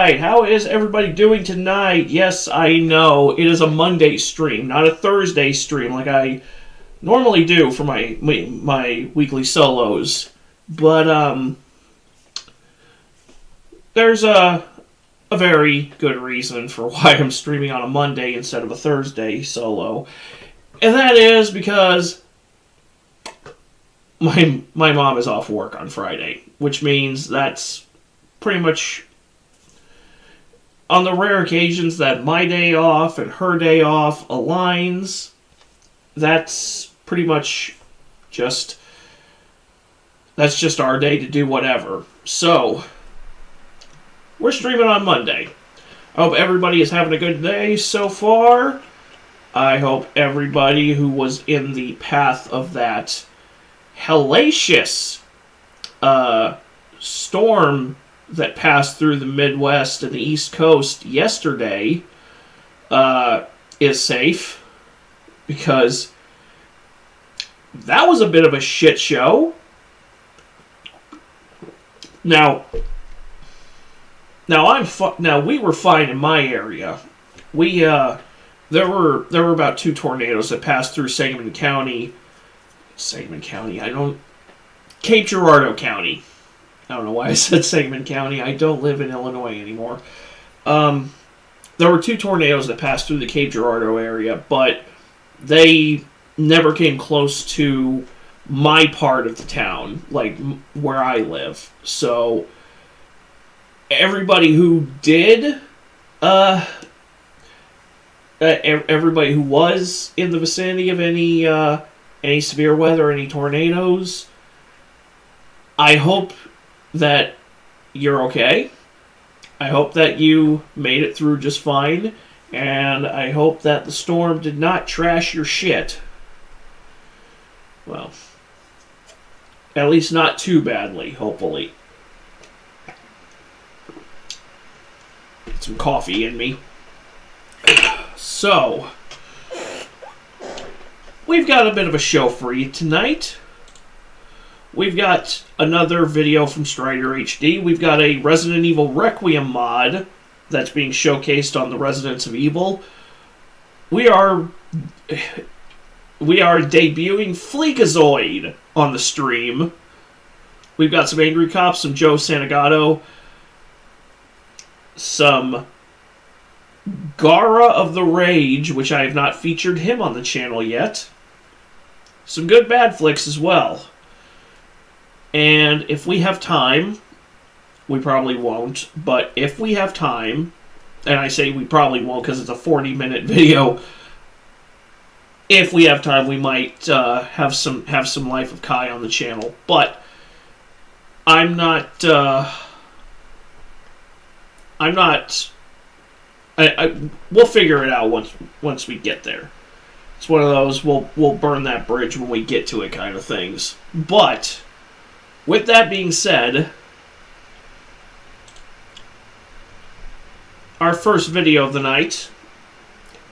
Alright, how is everybody doing tonight? Yes, I know, it is a Monday stream, not a Thursday stream like I normally do for my weekly solos. But, there's a very good reason for why I'm streaming on a Monday instead of a Thursday solo. And that is because my mom is off work on Friday, which means that's pretty much, on the rare occasions that my day off and her day off aligns, that's pretty much just our day to do whatever. So, we're streaming on Monday. I hope everybody is having a good day so far. I hope everybody who was in the path of that hellacious storm that passed through the Midwest and the East Coast yesterday is safe, because that was a bit of a shit show. Now we were fine in my area. There were about 2 tornadoes that passed through Cape Girardeau County. I don't know why I said Sangamon County. I don't live in Illinois anymore. There were 2 tornadoes that passed through the Cape Girardeau area, but they never came close to my part of the town, like where I live. So everybody who did, everybody who was in the vicinity of any severe weather, any tornadoes, I hope that you're okay. I hope that you made it through just fine, and I hope that the storm did not trash your shit. Well, at least not too badly, hopefully. Get some coffee in me. So, we've got a bit of a show for you tonight. We've got another video from Strider HD. We've got a Resident Evil Requiem mod that's being showcased on the Residents of Evil. We are debuting Fleekazoid on the stream. We've got some Angry Cops, some Joe Santagato, some Gara of the Rage, which I have not featured him on the channel yet. Some good bad flicks as well. And if we have time, we probably won't, but if we have time, and I say we probably won't because it's a 40-minute video, if we have time, we might have some Life of Kai on the channel. But I'm not. We'll figure it out once we get there. It's one of those we'll burn that bridge when we get to it kind of things. But with that being said, our first video of the night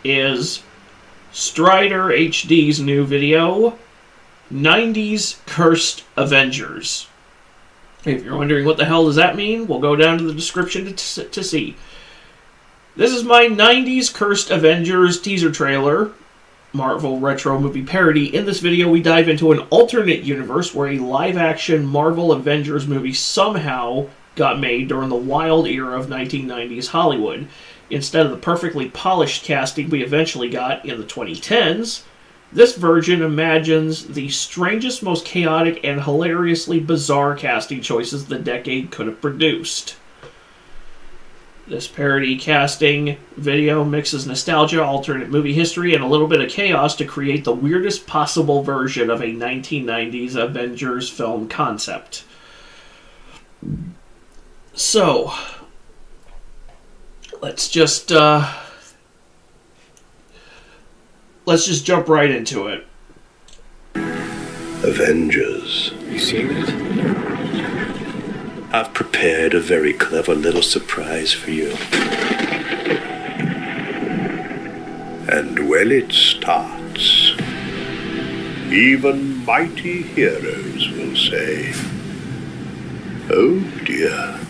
is Strider HD's new video, 90s Cursed Avengers. If you're wondering what the hell does that mean, we'll go down to the description to see. This is my 90s Cursed Avengers teaser trailer, Marvel retro movie parody. In this video, we dive into an alternate universe where a live-action Marvel Avengers movie somehow got made during the wild era of 1990s Hollywood. Instead of the perfectly polished casting we eventually got in the 2010s, this version imagines the strangest, most chaotic, and hilariously bizarre casting choices the decade could have produced. This parody casting video mixes nostalgia, alternate movie history, and a little bit of chaos to create the weirdest possible version of a 1990s Avengers film concept. So, let's just jump right into it. Avengers. You seen it? I've prepared a very clever little surprise for you. And when it starts, even mighty heroes will say, "Oh dear."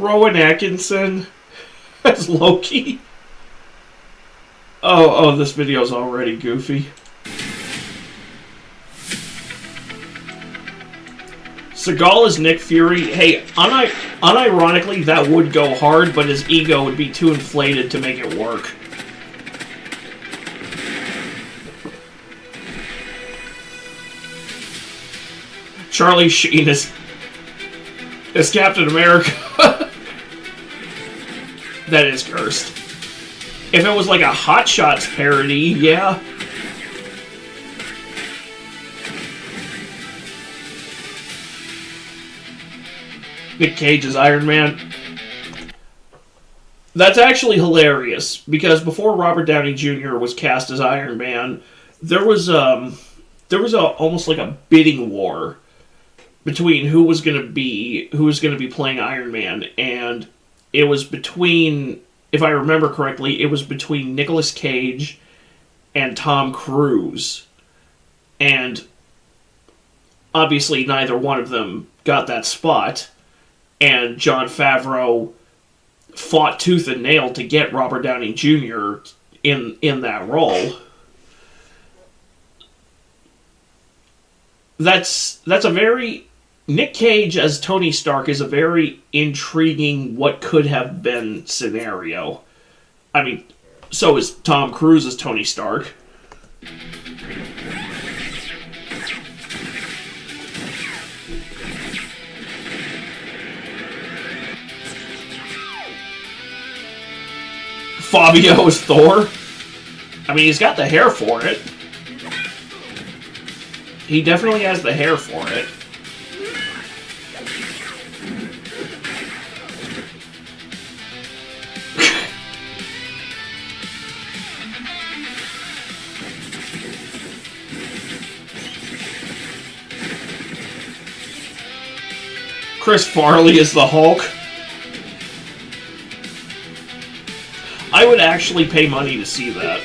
Rowan Atkinson as Loki. Oh, this video's already goofy. Seagal is Nick Fury. Hey, unironically, that would go hard, but his ego would be too inflated to make it work. Charlie Sheen is Captain America. That is cursed. If it was like a Hot Shots parody, yeah. Nick Cage is Iron Man. That's actually hilarious, because before Robert Downey Jr. was cast as Iron Man, there was almost like a bidding war between who was going to be playing Iron Man, and it was between, if I remember correctly, it was between Nicolas Cage and Tom Cruise. And obviously neither one of them got that spot, and Jon Favreau fought tooth and nail to get Robert Downey Jr. in that role. That's a very... Nick Cage as Tony Stark is a very intriguing what could have been scenario. I mean, so is Tom Cruise as Tony Stark. Fabio is Thor. I mean, he's got the hair for it. He definitely has the hair for it. Chris Farley is the Hulk. I would actually pay money to see that.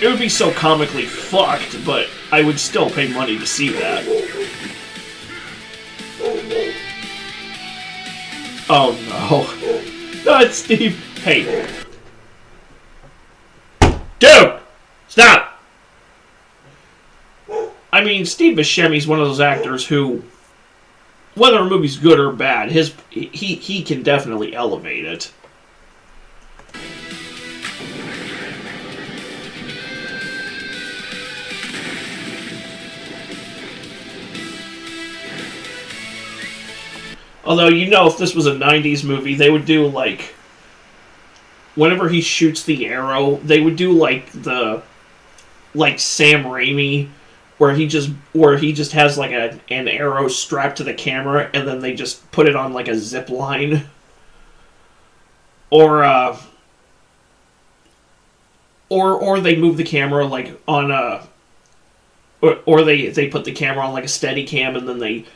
It would be so comically fucked, but I would still pay money to see that. Oh no. Not Steve. Hey. Dude! Stop! I mean, Steve Buscemi's one of those actors who, whether a movie's good or bad, he can definitely elevate it. Although, you know, if this was a 90s movie, they would do, like, whenever he shoots the arrow, they would do, like, Sam Raimi, where he just has, like, an arrow strapped to the camera, and then they just put it on, like, a zip line. Or they move the camera, like, on a... Or they put the camera on, like, a steady cam, and then they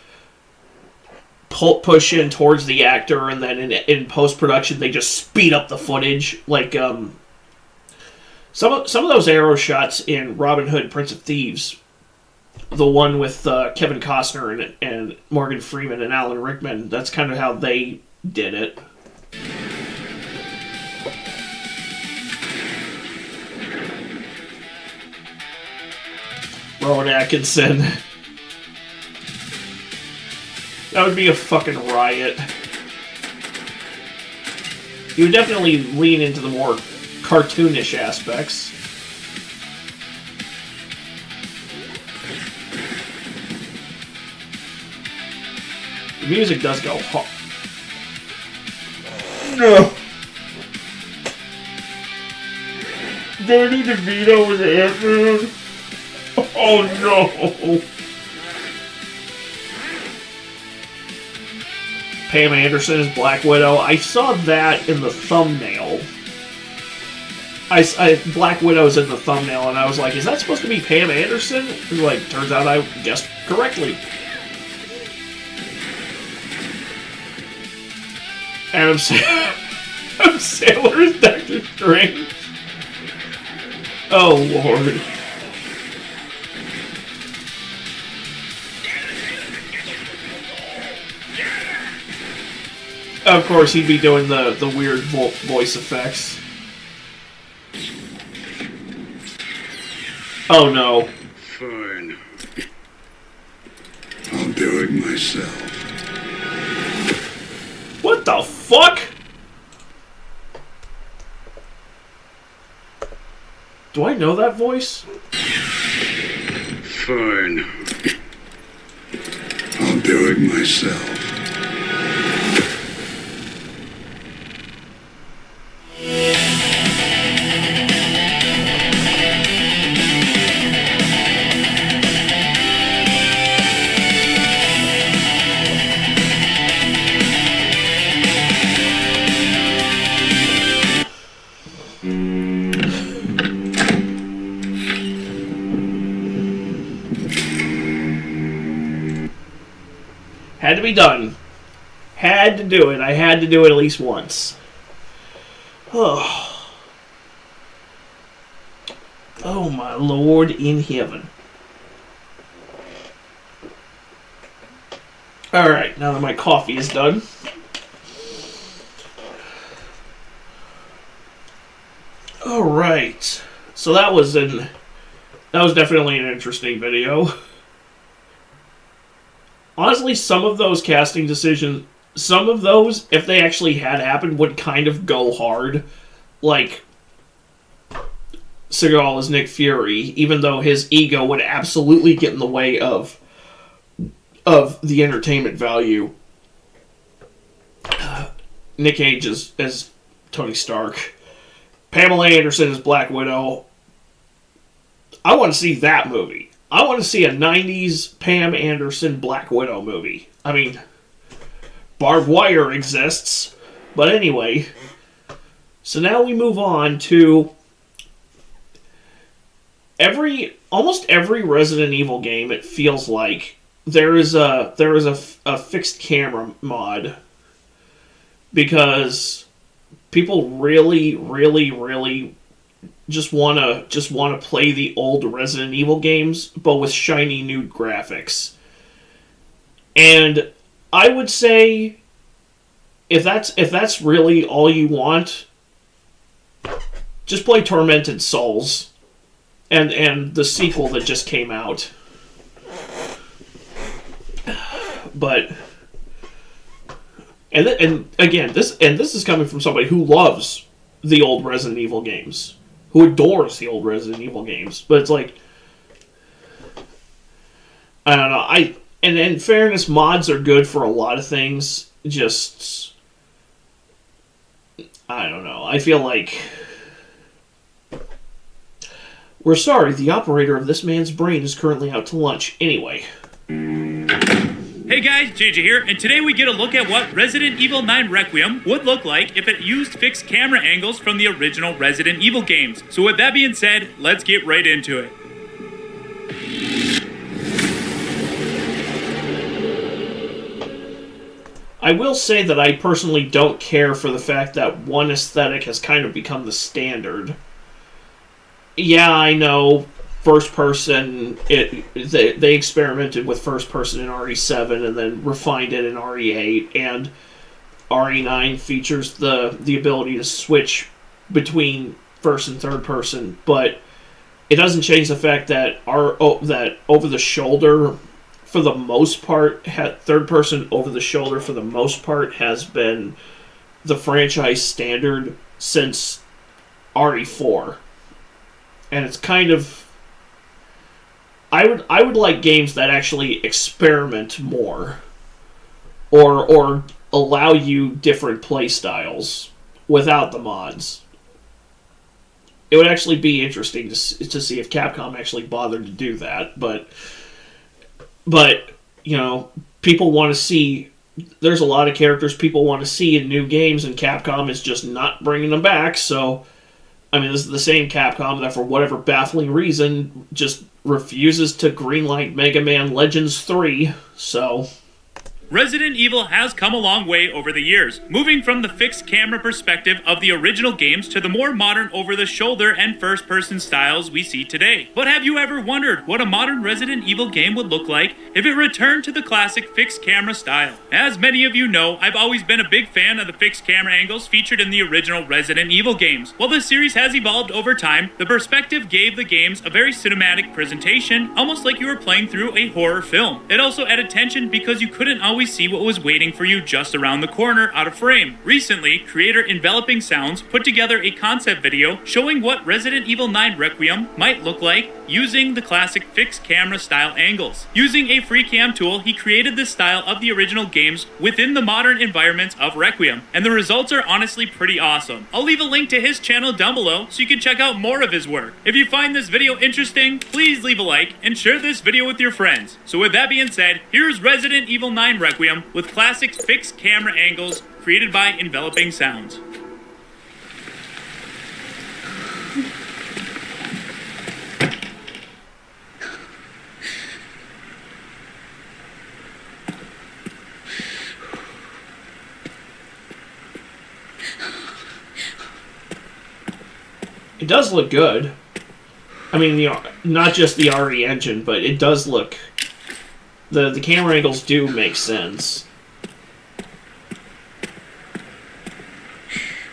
push in towards the actor, and then in post-production they just speed up the footage. Like, some of those arrow shots in Robin Hood, Prince of Thieves, the one with Kevin Costner and Morgan Freeman and Alan Rickman, that's kind of how they did it. Rowan Atkinson. That would be a fucking riot. You would definitely lean into the more cartoonish aspects. The music does go hard. No. Danny DeVito was Ant-Man. Oh no. Pam Anderson is Black Widow. I saw that in the thumbnail. Black Widow's in the thumbnail, and I was like, is that supposed to be Pam Anderson? Like, turns out I guessed correctly. Adam Sandler is Doctor Strange. Oh, Lord. Of course, he'd be doing the weird voice effects. Oh no. Fine. I'll do it myself. What the fuck? Do I know that voice? Fine. I'll do it myself. Had to be done. Had to do it. I had to do it at least once. Oh. Oh my Lord in heaven. Alright, now that my coffee is done. Alright. So that was definitely an interesting video. Honestly, some of those casting decisions, some of those, if they actually had happened, would kind of go hard. Like, Seagal as Nick Fury, even though his ego would absolutely get in the way of the entertainment value. Nick Cage as Tony Stark. Pamela Anderson as Black Widow. I want to see that movie. I want to see a 90s Pam Anderson Black Widow movie. I mean, Barbed Wire exists. But anyway. So now we move on to almost every Resident Evil game, it feels like there is a fixed camera mod. Because people really, really, really just wanna play the old Resident Evil games, but with shiny new graphics. And I would say, if that's really all you want, just play Tormented Souls and the sequel that just came out. But and again, this is coming from somebody who loves the old Resident Evil games, who adores the old Resident Evil games. But it's like, I don't know. And in fairness, mods are good for a lot of things. Just, I don't know. I feel like, we're sorry, the operator of this man's brain is currently out to lunch. Anyway. Hey guys, JJ here, and today we get a look at what Resident Evil 9 Requiem would look like if it used fixed camera angles from the original Resident Evil games. So with that being said, let's get right into it. I will say that I personally don't care for the fact that one aesthetic has kind of become the standard. Yeah, I know, first person, they experimented with first person in RE7 and then refined it in RE8, and RE9 features the ability to switch between first and third person, but it doesn't change the fact that that over the shoulder, for the most part, third person over the shoulder for the most part has been the franchise standard since RE4. And it's kind of, I would like games that actually experiment more, or allow you different play styles without the mods. It would actually be interesting to see if Capcom actually bothered to do that, but you know, people want to see. There's a lot of characters people want to see in new games, and Capcom is just not bringing them back. So, I mean, this is the same Capcom that, for whatever baffling reason, just refuses to greenlight Mega Man Legends 3. So, Resident Evil has come a long way over the years, moving from the fixed camera perspective of the original games to the more modern over-the-shoulder and first-person styles we see today. But have you ever wondered what a modern Resident Evil game would look like if it returned to the classic fixed camera style? As many of you know, I've always been a big fan of the fixed camera angles featured in the original Resident Evil games. While the series has evolved over time, the perspective gave the games a very cinematic presentation, almost like you were playing through a horror film. It also added tension because you couldn't always see what was waiting for you just around the corner out of frame. Recently, creator Enveloping Sounds put together a concept video showing what Resident Evil 9 Requiem might look like using the classic fixed camera style angles. Using a free cam tool, he created this style of the original games within the modern environments of Requiem, and the results are honestly pretty awesome. I'll leave a link to his channel down below so you can check out more of his work. If you find this video interesting, please leave a like and share this video with your friends. So with that being said, here's Resident Evil 9 Requiem with classic fixed camera angles created by Enveloping Sounds. It does look good. I mean, not just the RE engine, but it does look... The camera angles do make sense.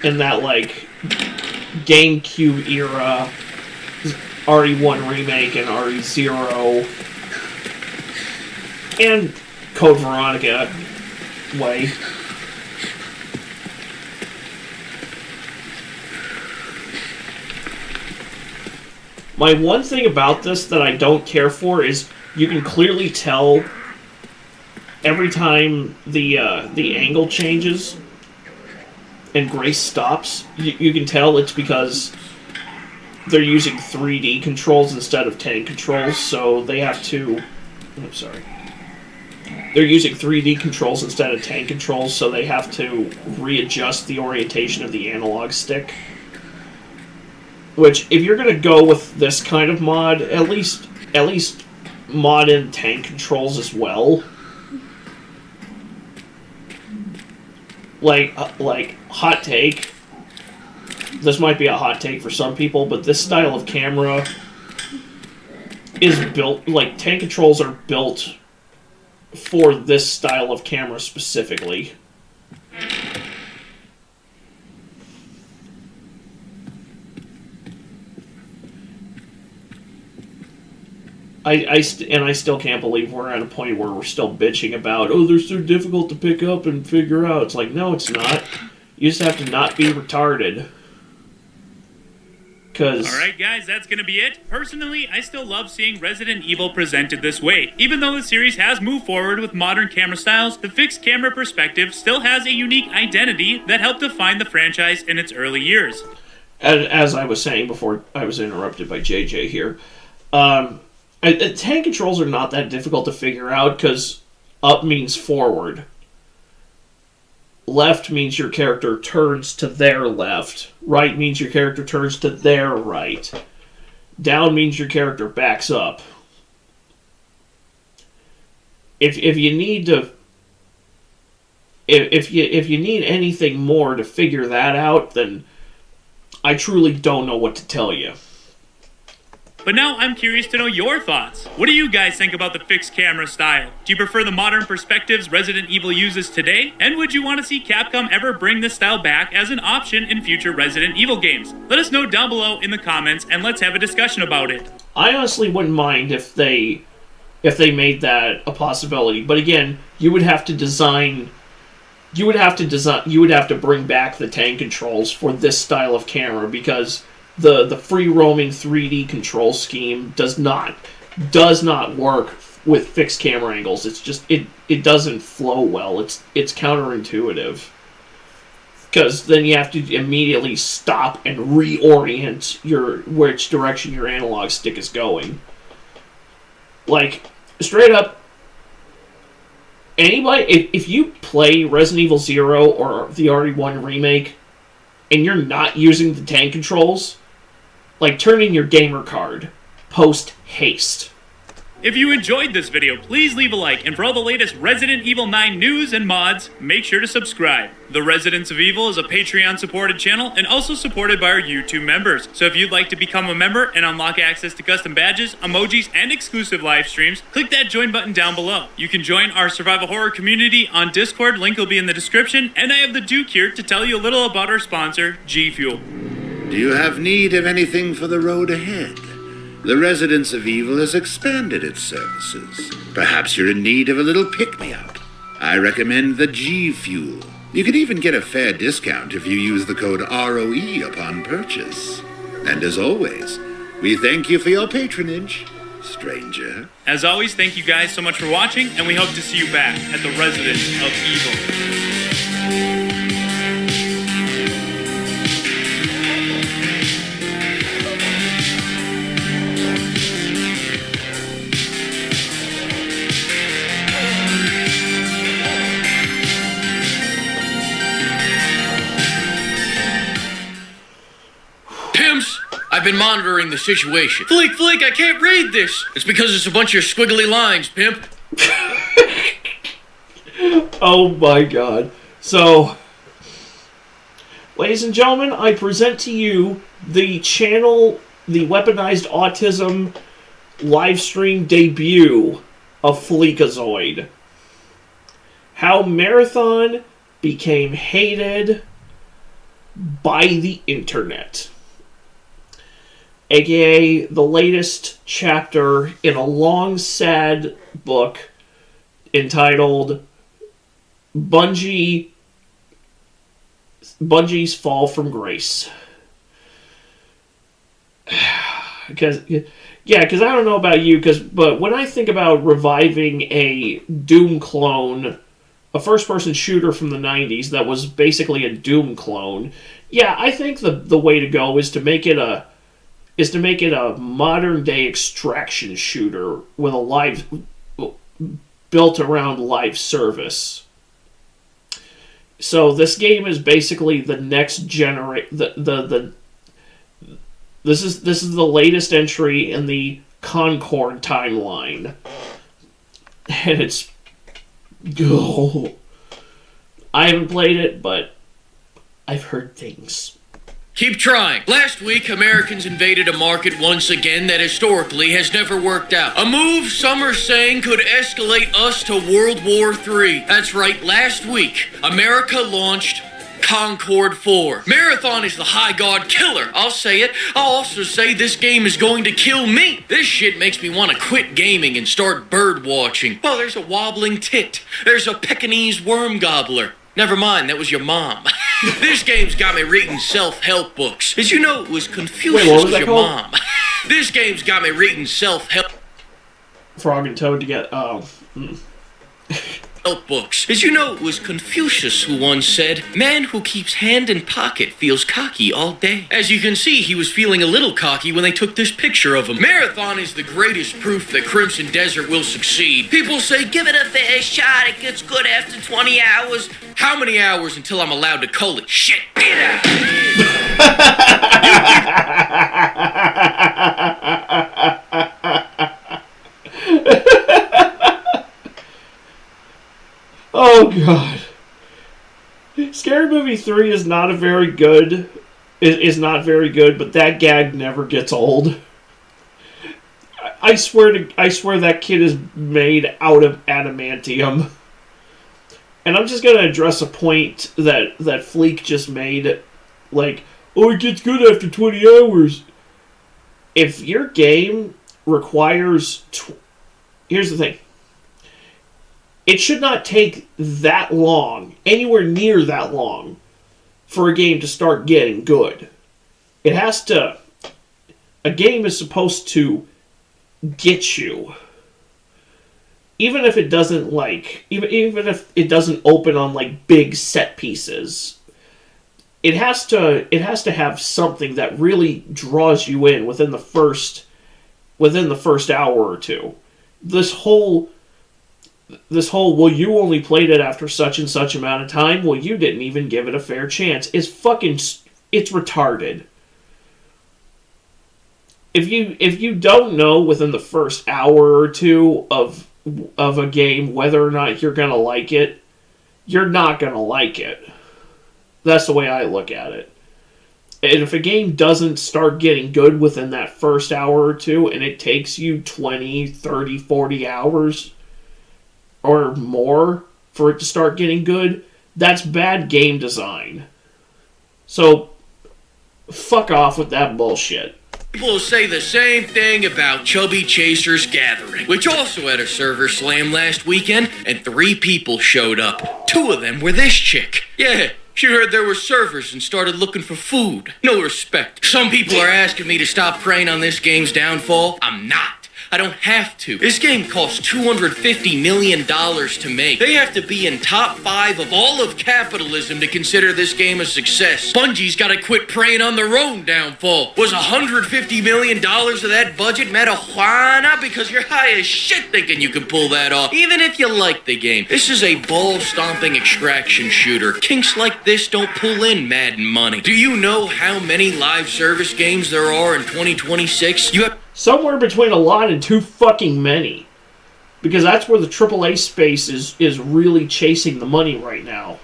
In that, like, GameCube era, RE1 Remake and RE0, and Code Veronica way. My one thing about this that I don't care for is you can clearly tell every time the angle changes and Grace stops, you can tell it's because they're using 3D controls instead of tank controls, so they have to... I'm sorry. They're using 3D controls instead of tank controls, so they have to readjust the orientation of the analog stick. Which, if you're going to go with this kind of mod, at least mod in tank controls as well. Like, hot take. This might be a hot take for some people, but this style of camera is built... Like, tank controls are built for this style of camera specifically. I still can't believe we're at a point where we're still bitching about, oh, they're so difficult to pick up and figure out. It's like, no, it's not. You just have to not be retarded. Alright guys, that's gonna be it. Personally, I still love seeing Resident Evil presented this way. Even though the series has moved forward with modern camera styles, the fixed camera perspective still has a unique identity that helped define the franchise in its early years. As I was saying before I was interrupted by JJ here, tank controls are not that difficult to figure out because up means forward. Left means your character turns to their left. Right means your character turns to their right. Down means your character backs up. If you need to... If you need anything more to figure that out, then I truly don't know what to tell you. But now I'm curious to know your thoughts. What do you guys think about the fixed camera style? Do you prefer the modern perspectives Resident Evil uses today? And would you want to see Capcom ever bring this style back as an option in future Resident Evil games? Let us know down below in the comments and let's have a discussion about it. I honestly wouldn't mind if they made that a possibility. But again, you would have to design... You would have to bring back the tank controls for this style of camera because... The free-roaming 3D control scheme does not work with fixed camera angles. It's just it doesn't flow well. It's counterintuitive because then you have to immediately stop and reorient which direction your analog stick is going. Like straight up, anybody if you play Resident Evil 0 or the RE1 remake and you're not using the tank controls. Like, turn in your gamer card. Post haste. If you enjoyed this video, please leave a like, and for all the latest Resident Evil 9 news and mods, make sure to subscribe. The Residents of Evil is a Patreon-supported channel and also supported by our YouTube members. So if you'd like to become a member and unlock access to custom badges, emojis, and exclusive live streams, click that join button down below. You can join our survival horror community on Discord, link will be in the description, and I have the Duke here to tell you a little about our sponsor, G Fuel. Do you have need of anything for the road ahead? The Residents of Evil has expanded its services. Perhaps you're in need of a little pick-me-up. I recommend the G Fuel. You can even get a fair discount if you use the code ROE upon purchase. And as always, we thank you for your patronage, stranger. As always, thank you guys so much for watching, and we hope to see you back at the Residents of Evil. I've been monitoring the situation. Fleek, I can't read this. It's because it's a bunch of squiggly lines, pimp. Oh my god. So, ladies and gentlemen, I present to you the channel, the Weaponized Autism live stream debut of Fleekazoid. How Marathon became hated by the internet. AKA the latest chapter in a long, sad book entitled Bungie's Fall from Grace. Because I don't know about you, but when I think about reviving a Doom clone, a first-person shooter from the 90s that was basically a Doom clone, yeah, I think the way to go is to make it a modern-day extraction shooter with a live built around live service. So this game is basically the next generation. This is the latest entry in the Concord timeline, and it's. Oh, I haven't played it, but I've heard things. Keep trying. Last week, Americans invaded a market once again that historically has never worked out. A move some are saying could escalate us to World War III. That's right, last week, America launched Concord 4. Marathon is the high god killer. I'll say it. I'll also say this game is going to kill me. This shit makes me want to quit gaming and start bird watching. Oh, there's a wobbling tit. There's a Pekingese worm gobbler. Never mind, that was your mom. This game's got me reading self-help books. Did you know it was Confucius was your mom? This game's got me reading self-help... Frog and Toad to get... books. Did you know it was Confucius who once said, "Man who keeps hand in pocket feels cocky all day." As you can see, he was feeling a little cocky when they took this picture of him. Marathon is the greatest proof that Crimson Desert will succeed. People say, give it a fair shot, it gets good after 20 hours. How many hours until I'm allowed to call it shit? Get out! Oh god. Scary Movie 3 is not very good, but that gag never gets old. I swear that kid is made out of adamantium. And I'm just gonna address a point that Fleek just made. Like, oh, it gets good after 20 hours. If your game requires... Here's the thing. It should not take that long, anywhere near that long, for a game to start getting good. It has to... A game is supposed to get you. Even if it doesn't, even if it doesn't open on, big set pieces. It has to have something that really draws you in within the first hour or two. This whole, well, you only played it after such and such amount of time, well, you didn't even give it a fair chance, it's retarded. if you don't know within the first hour or two of a game whether or not you're gonna like it, you're not gonna like it. That's the way I look at it. And if a game doesn't start getting good within that first hour or two, and it takes you 20, 30, 40 hours or more for it to start getting good, that's bad game design. So, fuck off with that bullshit. People will say the same thing about Chubby Chasers Gathering, which also had a server slam last weekend, and 3 people showed up. 2 of them were this chick. Yeah, she heard there were servers and started looking for food. No respect. Some people are asking me to stop preying on this game's downfall. I'm not. I don't have to. This game costs $250 million to make. They have to be in top 5 of all of capitalism to consider this game a success. Bungie's gotta quit preying on their own downfall. Was $150 million of that budget marijuana? Because you're high as shit thinking you can pull that off, even if you like the game. This is a ball-stomping extraction shooter. Kinks like this don't pull in Madden money. Do you know how many live service games there are in 2026? You have Somewhere between a lot and too fucking many. Because that's where the AAA space is really chasing the money right now.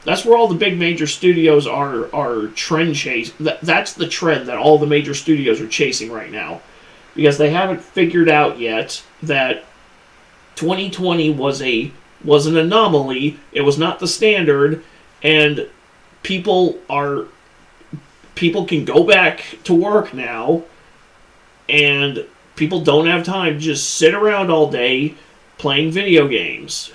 That's where all the big major studios are trend chasing. That's the trend that all the major studios are chasing right now. Because they haven't figured out yet that 2020 was an anomaly. It was not the standard. And people can go back to work now. And people don't have time to just sit around all day playing video games.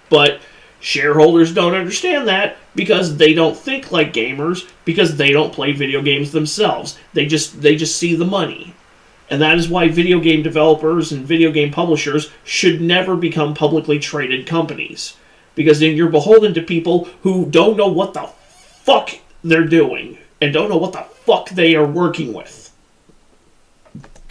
But shareholders don't understand that because they don't think like gamers, because they don't play video games themselves. They just see the money. And that is why video game developers and video game publishers should never become publicly traded companies. Because then you're beholden to people who don't know what the fuck they're doing and don't know what the fuck they are working with.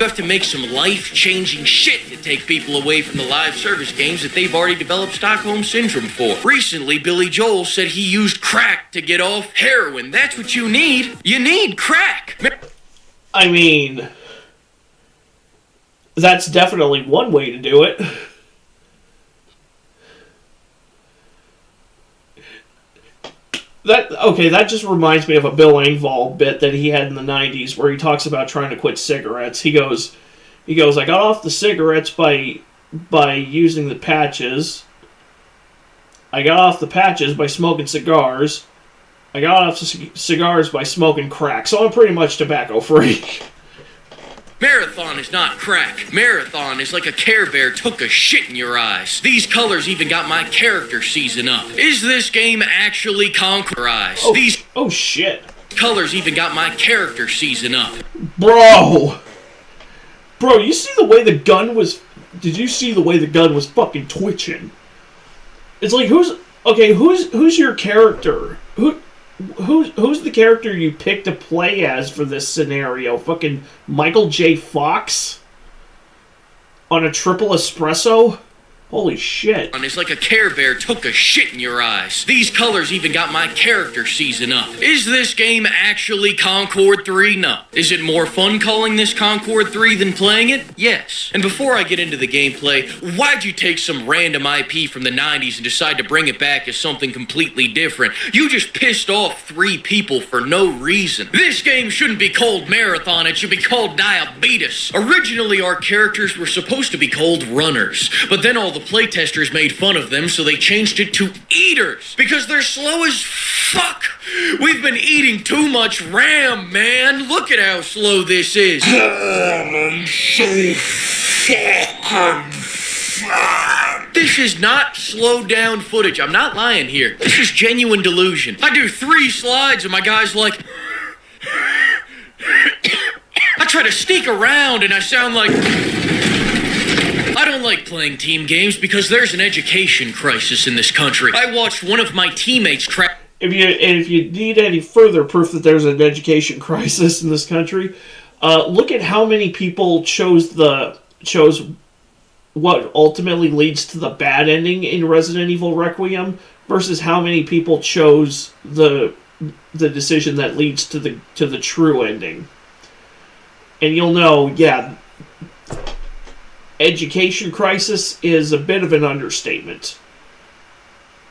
You have to make some life-changing shit to take people away from the live service games that they've already developed Stockholm Syndrome for. Recently, Billy Joel said he used crack to get off heroin. That's what you need. You need crack. I mean, that's definitely one way to do it. That just reminds me of a Bill Engvall bit that he had in the 90s where he talks about trying to quit cigarettes. He goes, I got off the cigarettes by using the patches. I got off the patches by smoking cigars. I got off cigars by smoking crack. So I'm pretty much tobacco free. Marathon is not crack. Marathon is like a Care Bear took a shit in your eyes. These colors even got my character season up. Is this game actually Conquerize? Oh shit. Colors even got my character season up. Bro, you see the way the gun was... Did you see the way the gun was fucking twitching? It's like, who's your character? Who's the character you picked to play as for this scenario? Fucking Michael J. Fox? On a triple espresso? Holy shit. It's like a Care Bear took a shit in your eyes. These colors even got my character season up. Is this game actually Concord 3? No. Is it more fun calling this Concord 3 than playing it? Yes. And before I get into the gameplay, why'd you take some random IP from the 90s and decide to bring it back as something completely different? You just pissed off 3 people for no reason. This game shouldn't be called Marathon, it should be called Diabetes. Originally, our characters were supposed to be called Runners, but then all the playtesters made fun of them, so they changed it to Eaters, because they're slow as fuck. We've been eating too much RAM, man. Look at how slow this is. This is not slowed down footage. I'm not lying here. This is genuine delusion. I do 3 slides and my guy's like... I try to sneak around and I sound like... I don't like playing team games because there's an education crisis in this country. I watched one of my teammates crack... If you need any further proof that there's an education crisis in this country, look at how many people chose what ultimately leads to the bad ending in Resident Evil Requiem versus how many people chose the decision that leads to the true ending. and you'll know, yeah, education crisis is a bit of an understatement.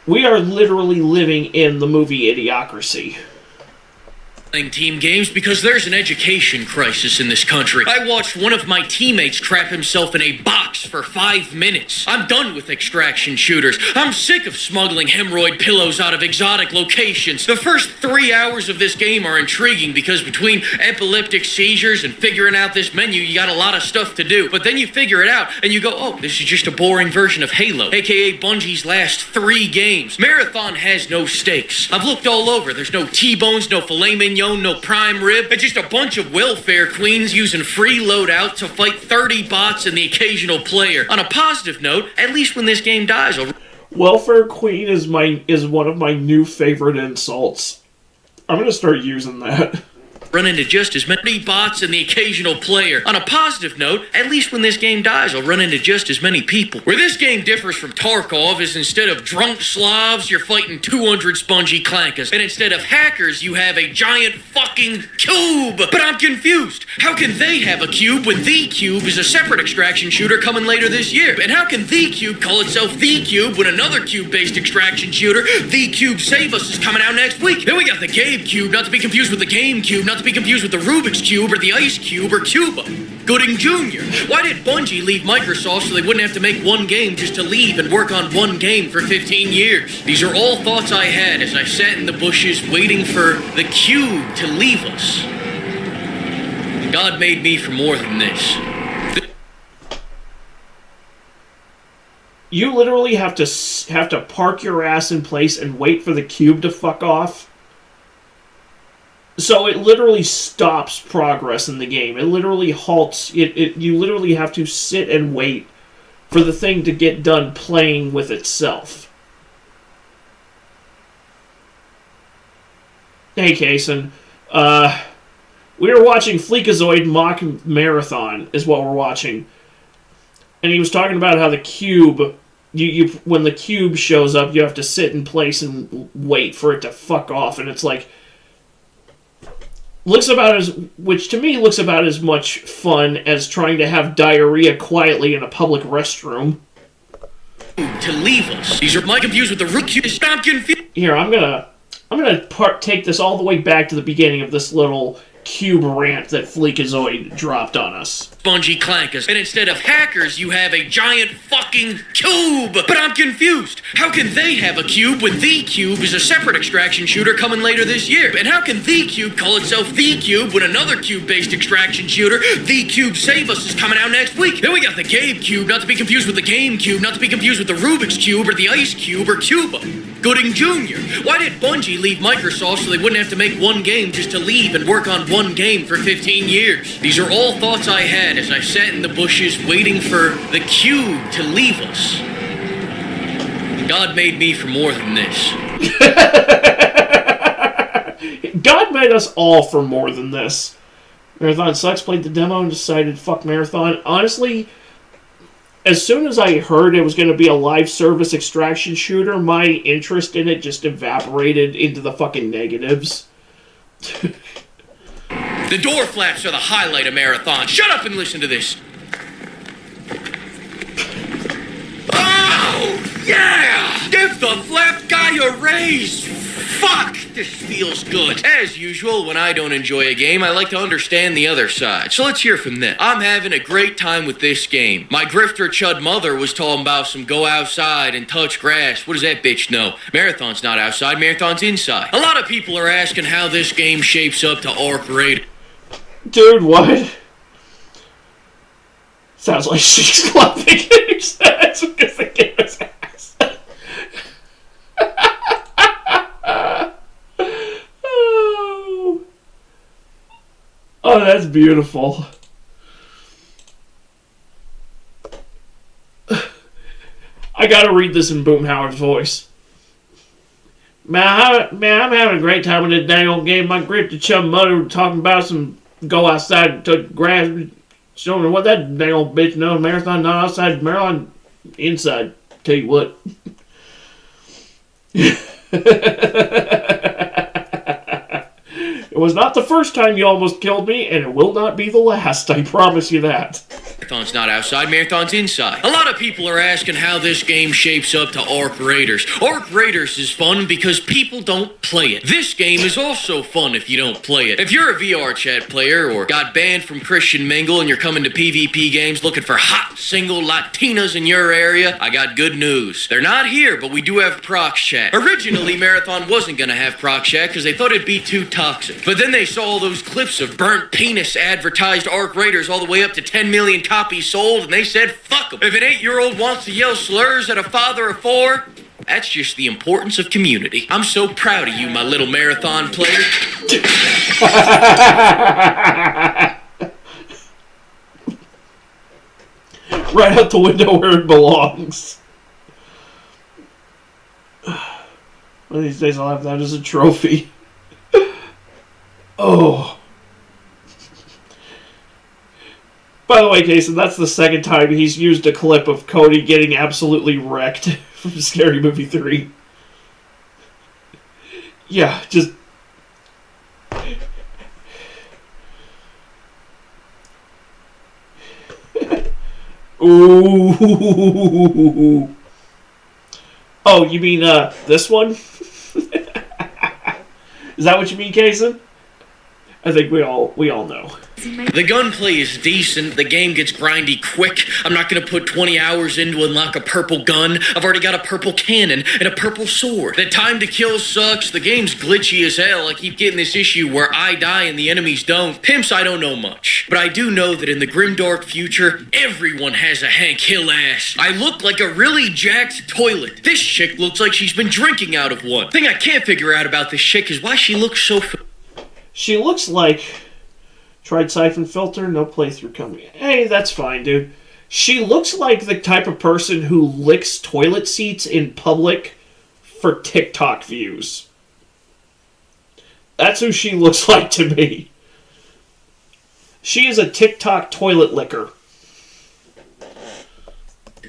We are literally living in the movie Idiocracy. Playing team games because there's an education crisis in this country. I watched one of my teammates trap himself in a box for 5 minutes. I'm done with extraction shooters. I'm sick of smuggling hemorrhoid pillows out of exotic locations. The first 3 hours of this game are intriguing because between epileptic seizures and figuring out this menu, you got a lot of stuff to do. But then you figure it out and you go, oh, this is just a boring version of Halo, aka Bungie's last 3 games. Marathon has no stakes. I've looked all over. There's no T-bones, no filet mignon, no prime rib, and just a bunch of welfare queens using free loadout to fight 30 bots and the occasional player. On a positive note, at least when this game dies, Welfare queen is one of my new favorite insults. I'm gonna start using that. run into just as many bots and the occasional player. On a positive note, at least when this game dies, I'll run into just as many people. Where this game differs from Tarkov is instead of drunk Slavs, you're fighting 200 spongy clankers. And instead of hackers, you have a giant fucking cube. But I'm confused. How can they have a cube when The Cube is a separate extraction shooter coming later this year? And how can The Cube call itself The Cube when another cube-based extraction shooter, The Cube Save Us, is coming out next week? Then we got the Gabe Cube, not to be confused with the Game Cube, not to be confused with the Rubik's Cube or the Ice Cube or Cuba. Gooding Jr. Why did Bungie leave Microsoft so they wouldn't have to make one game just to leave and work on one game for 15 years? These are all thoughts I had as I sat in the bushes waiting for the Cube to leave us. God made me for more than this. You literally have to park your ass in place and wait for the cube to fuck off. So it literally stops progress in the game. It literally halts. You literally have to sit and wait for the thing to get done playing with itself. Hey, Kason. We were watching Fleekazoid Mock Marathon, is what we're watching. And he was talking about how the cube, when the cube shows up, you have to sit in place and wait for it to fuck off. And it's like, which to me looks about as much fun as trying to have diarrhea quietly in a public restroom. To leave us. These are my confused with the rookie. Stop confused. Here, I'm gonna take this all the way back to the beginning of this little cube rant that Fleekazoid dropped on us. Spongy clankers. And instead of hackers, you have a giant fucking cube. But I'm confused. How can they have a cube when The Cube is a separate extraction shooter coming later this year? And how can The Cube call itself The Cube when another cube-based extraction shooter, The Cube Save Us, is coming out next week? Then we got the Gabe Cube, not to be confused with the Game Cube, not to be confused with the Rubik's Cube or the Ice Cube or Cuba. Gooding Jr. Why did Bungie leave Microsoft so they wouldn't have to make one game just to leave and work on one game for 15 years? These are all thoughts I had as I sat in the bushes waiting for the cube to leave us. God made me for more than this. God made us all for more than this. Marathon sucks, played the demo and decided fuck Marathon. Honestly, as soon as I heard it was going to be a live service extraction shooter, my interest in it just evaporated into the fucking negatives. The door flaps are the highlight of Marathon. Shut up and listen to this. Oh, yeah! Give the flap guy a raise! Fuck! This feels good. As usual, when I don't enjoy a game, I like to understand the other side. So let's hear from them. I'm having a great time with this game. My grifter chud mother was talking about some go outside and touch grass. What does that bitch know? Marathon's not outside, Marathon's inside. A lot of people are asking how this game shapes up to arc rating. Dude, what? Sounds like she's clapping in sense because the game is ass. Oh, that's beautiful. I gotta read this in Boomhauer's voice. Man, I'm having a great time with this dang old game. My grip to chum mother talking about some go outside and touch grass. Showing me what that dang old bitch knows. Marathon not outside, Marathon inside. Tell you what. It was not the first time you almost killed me, and it will not be the last, I promise you that. Marathon's not outside, Marathon's inside. A lot of people are asking how this game shapes up to Arc Raiders. Arc Raiders is fun because people don't play it. This game is also fun if you don't play it. If you're a VR chat player or got banned from Christian Mingle and you're coming to PvP games looking for hot single Latinas in your area, I got good news. They're not here, but we do have Prox Chat. Originally, Marathon wasn't gonna have Prox Chat because they thought it'd be too toxic. But then they saw all those clips of burnt penis advertised Arc Raiders all the way up to 10 million copies sold, and they said, fuck them. If an 8-year-old wants to yell slurs at a father of 4, that's just the importance of community. I'm so proud of you, my little Marathon player. Right out the window where it belongs. One of these days I'll have that as a trophy. Oh. By the way, Jason, that's the second time he's used a clip of Cody getting absolutely wrecked from Scary Movie 3. Yeah, just... Ooh. Oh, you mean, this one? Is that what you mean, Kason? I think we all know. The gunplay is decent, the game gets grindy quick. I'm not gonna put 20 hours in to unlock a purple gun. I've already got a purple cannon and a purple sword. The time to kill sucks, the game's glitchy as hell. I keep getting this issue where I die and the enemies don't. Pimps, I don't know much. But I do know that in the grimdark future, everyone has a Hank Hill ass. I look like a really jacked toilet. This chick looks like she's been drinking out of one. Thing I can't figure out about this chick is why she looks so... She looks like... Tried siphon filter, no playthrough coming. Hey, that's fine, dude. She looks like the type of person who licks toilet seats in public for TikTok views. That's who she looks like to me. She is a TikTok toilet licker.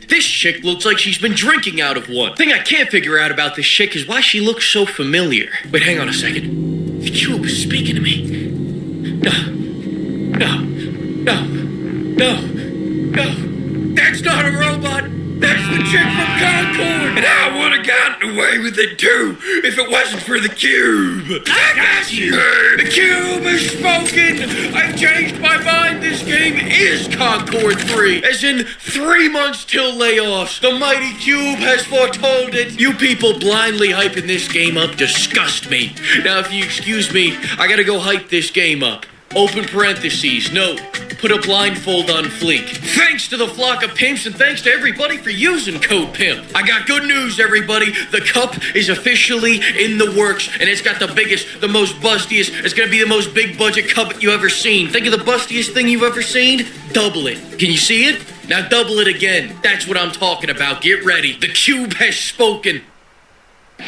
This chick looks like she's been drinking out of one. Thing I can't figure out about this chick is why she looks so familiar. Wait, hang on a second. The cube is speaking to me. No. That's not a robot. That's the chick from Concord. And I would have gotten away with it too if it wasn't for the cube. I got you. The cube has spoken. I've changed my mind. This game is Concord 3. As in 3 months till layoffs. The mighty cube has foretold it. You people blindly hyping this game up disgust me. Now, if you excuse me, I gotta go hype this game up. Open parentheses, note, put a blindfold on fleek. Thanks to the flock of pimps and thanks to everybody for using code PIMP. I got good news, everybody. The cup is officially in the works, and it's got the biggest, the most bustiest, it's gonna be the most big budget cup you ever seen. Think of the bustiest thing you've ever seen? Double it. Can you see it? Now double it again. That's what I'm talking about. Get ready. The cube has spoken.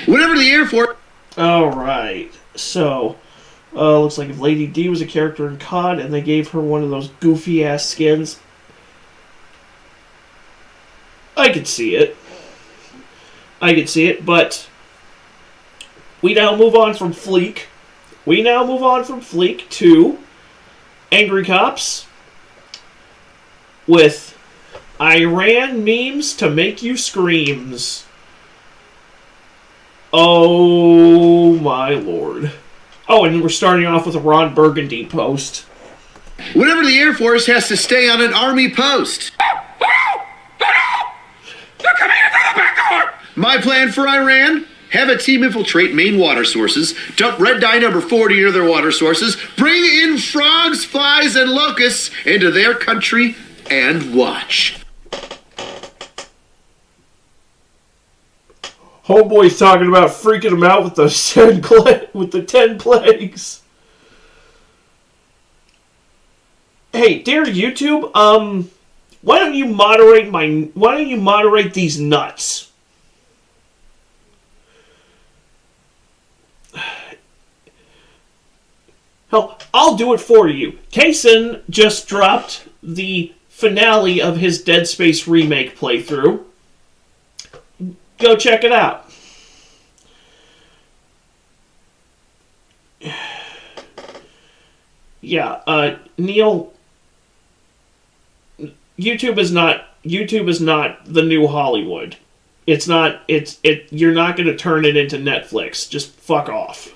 Whatever the Air Force... Alright, so... looks like if Lady D was a character in COD and they gave her one of those goofy-ass skins, I could see it. But we now move on from Fleek. To Angry Cops with Iran memes to make you screams. Oh my lord. Oh, and we're starting off with a Ron Burgundy post. Whenever the Air Force has to stay on an Army post. My plan for Iran? Have a team infiltrate main water sources, dump red dye number 40 into their water sources, bring in frogs, flies, and locusts into their country, and watch. Homeboy's talking about freaking him out with the 10 plagues. Hey, dear YouTube, why don't you moderate these nuts? Hell, I'll do it for you. Kason just dropped the finale of his Dead Space remake playthrough. Go check it out. Yeah, Neil, YouTube is not the new Hollywood. It's not, you're not going to turn it into Netflix. Just fuck off.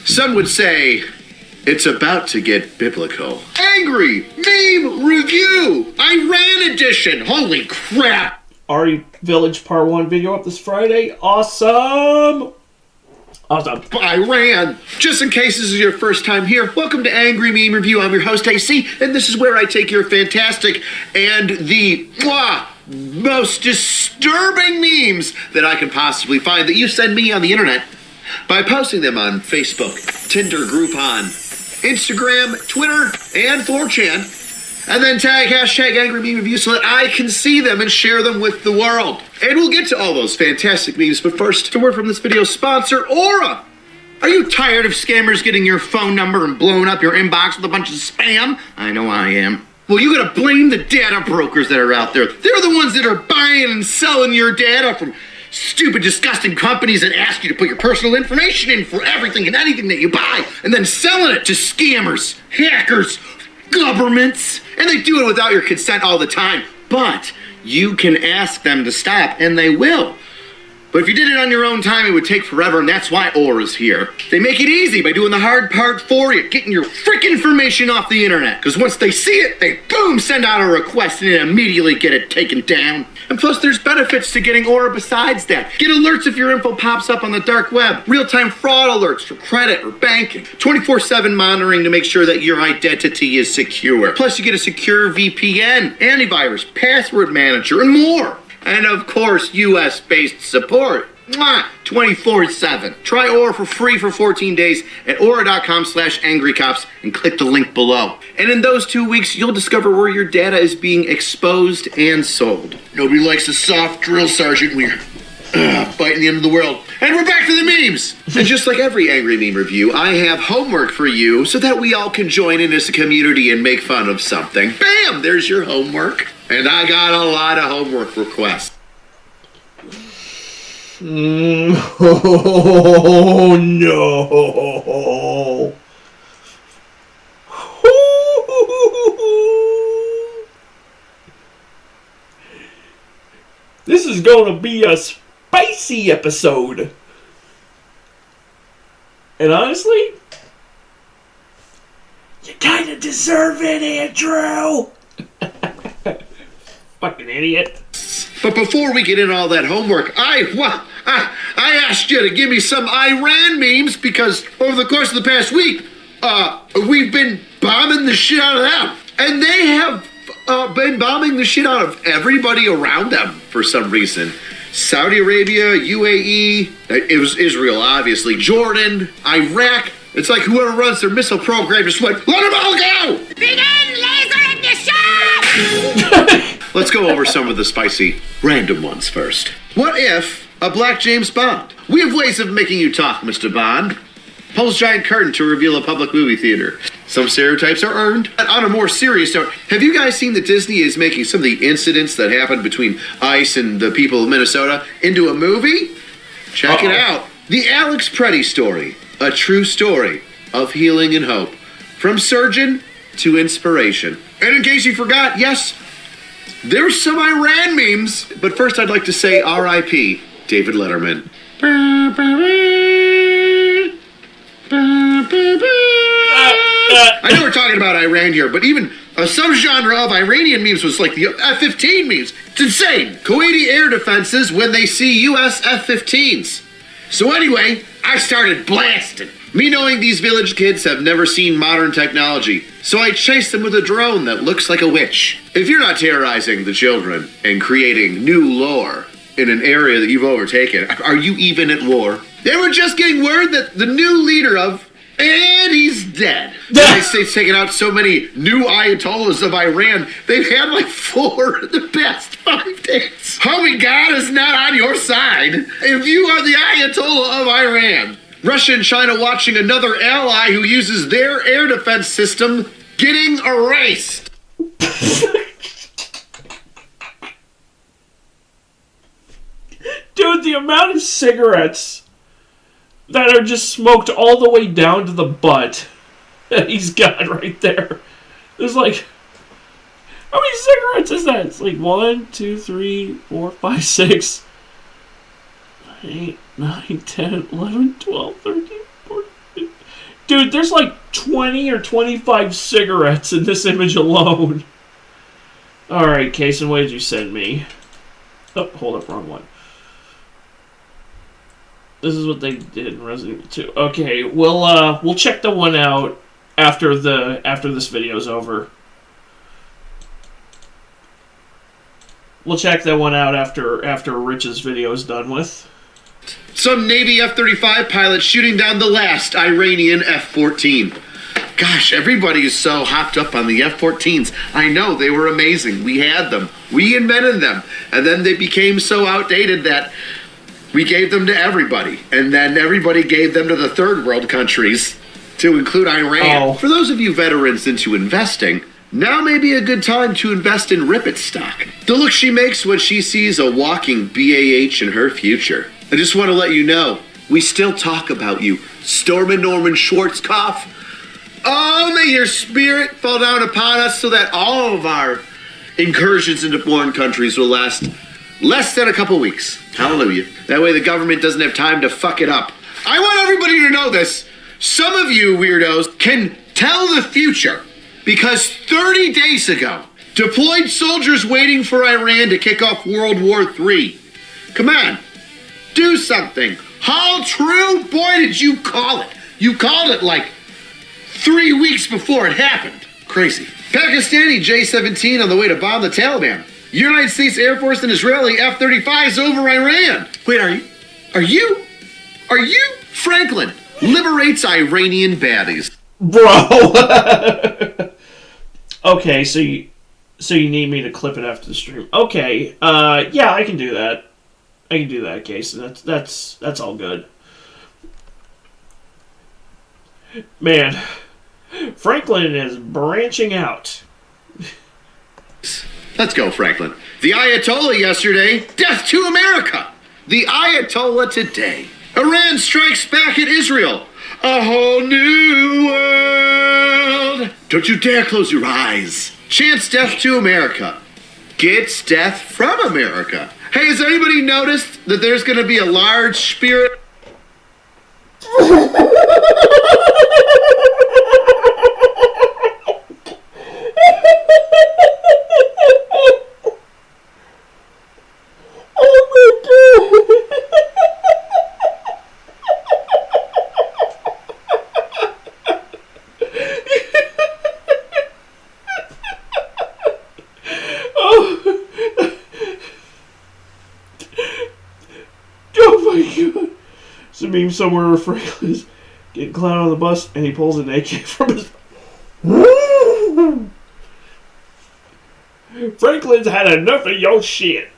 Some would say it's about to get biblical. Angry Meme Review! Iran Edition! Holy crap! Ari Village Part 1 video up this Friday. Awesome! Awesome. Iran! Just in case this is your first time here, welcome to Angry Meme Review. I'm your host, AC, and this is where I take your fantastic and the most disturbing memes that I can possibly find that you send me on the internet by posting them on Facebook, Tinder, Groupon, Instagram, Twitter, and 4chan, and then tag hashtag Angry Meme Review so that I can see them and share them with the world. And we'll get to all those fantastic memes, but first, a word from this video's sponsor, Aura. Are you tired of scammers getting your phone number and blowing up your inbox with a bunch of spam? I know I am. Well, you gotta blame the data brokers that are out there. They're the ones that are buying and selling your data from stupid, disgusting companies that ask you to put your personal information in for everything and anything that you buy, and then selling it to scammers, hackers, governments, and they do it without your consent all the time. But you can ask them to stop, and they will. But if you did it on your own time, it would take forever, and that's why Aura's here. They make it easy by doing the hard part for you, getting your freaking information off the internet. Because once they see it, they boom, send out a request and then immediately get it taken down. And plus, there's benefits to getting Aura besides that. Get alerts if your info pops up on the dark web. Real-time fraud alerts for credit or banking. 24/7 monitoring to make sure that your identity is secure. Plus, you get a secure VPN, antivirus, password manager, and more. And of course, US-based support. 24/7. Try Aura for free for 14 days at aura.com/angrycops and click the link below. And in those 2 weeks, you'll discover where your data is being exposed and sold. Nobody likes a soft drill sergeant when you're fighting the end of the world. And we're back to the memes! And just like every Angry Meme Review, I have homework for you so that we all can join in as a community and make fun of something. Bam! There's your homework. And I got a lot of homework requests. Oh no! This is going to be a spicy episode. And honestly, you kind of deserve it, Andrew. Fucking idiot. But before we get into all that homework, I asked you to give me some Iran memes because over the course of the past week, we've been bombing the shit out of them. And they have been bombing the shit out of everybody around them for some reason. Saudi Arabia, UAE, it was Israel, obviously, Jordan, Iraq. It's like whoever runs their missile program just went, let them all go! Begin laser ignition! Let's go over some of the spicy, random ones first. What if a black James Bond? We have ways of making you talk, Mr. Bond. Pulls giant curtain to reveal a public movie theater. Some stereotypes are earned. On a more serious note, have you guys seen that Disney is making some of the incidents that happened between ICE and the people of Minnesota into a movie? Check it out. The Alex Preddy story. A true story of healing and hope. From surgeon to inspiration. And in case you forgot, yes, there's some Iran memes. But first I'd like to say R.I.P. David Letterman. I know we're talking about Iran here, but even a subgenre of Iranian memes was like the F-15 memes. It's insane. Kuwaiti air defenses when they see U.S. F-15s. So anyway, I started blasting. Me knowing these village kids have never seen modern technology, so I chased them with a drone that looks like a witch. If you're not terrorizing the children and creating new lore in an area that you've overtaken, are you even at war? They were just getting word that the new leader of, and he's dead. The United States taking out so many new Ayatollahs of Iran, they've had like 4 in the past 5 days. Homie, God is not on your side if you are the Ayatollah of Iran. Russia and China watching another ally who uses their air defense system getting erased. Dude, the amount of cigarettes that are just smoked all the way down to the butt that he's got right there. There's like, how many cigarettes is that? It's like 1, 2, 3, 4, 5, 6, 8, 9, 10, 11, 12, 13, 14, 15. Dude, there's like 20 or 25 cigarettes in this image alone. Alright, Kason, what did you send me? Oh, hold up, wrong one. This is what they did in Resident Evil 2. Okay, we'll check the one out after this video's over. We'll check that one out after Rich's video is done with. Some Navy F-35 pilot shooting down the last Iranian F-14. Gosh, everybody is so hopped up on the F-14s. I know, they were amazing. We had them. We invented them. And then they became so outdated that we gave them to everybody. And then everybody gave them to the third world countries, to include Iran. Oh. For those of you veterans into investing, now may be a good time to invest in Rippet stock. The look she makes when she sees a walking BAH in her future. I just want to let you know, we still talk about you. Stormin' Norman Schwarzkopf. Oh, may your spirit fall down upon us so that all of our incursions into foreign countries will last less than a couple weeks. Hallelujah. That way the government doesn't have time to fuck it up. I want everybody to know this. Some of you weirdos can tell the future because 30 days ago, deployed soldiers waiting for Iran to kick off World War III. Come on, do something. How true? Boy, did you call it. You called it like 3 weeks before it happened. Crazy. Pakistani J-17 on the way to bomb the Taliban. United States Air Force and Israeli F-35s over Iran. Wait, are you? Franklin liberates Iranian baddies. Bro! Okay, so you need me to clip it after the stream. Okay, yeah, I can do that. I can do that, Casey. That's all good. Man, Franklin is branching out. Let's go, Franklin. The Ayatollah yesterday, death to America. The Ayatollah today. Iran strikes back at Israel. A whole new world. Don't you dare close your eyes. Chants death to America. Gets death from America. Hey, has anybody noticed that there's going to be a large spirit? Meme somewhere where Franklin's getting clowned on the bus and he pulls an AK from his. Franklin's had enough of your shit.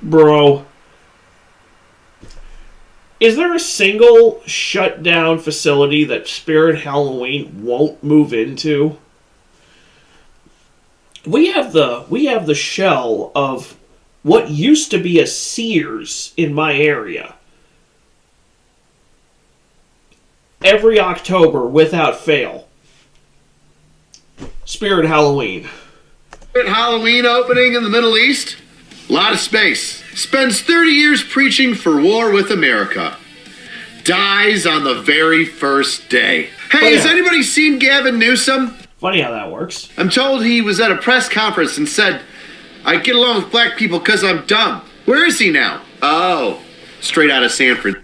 Bro. Is there a single shut down facility that Spirit Halloween won't move into? We have the shell of what used to be a Sears in my area. Every October, without fail. Spirit Halloween. Spirit Halloween opening in the Middle East? A lot of space. Spends 30 years preaching for war with America. Dies on the very first day. Hey, has anybody seen Gavin Newsom? Funny how that works. I'm told he was at a press conference and said, I get along with black people because I'm dumb. Where is he now? Oh, straight out of Sanford.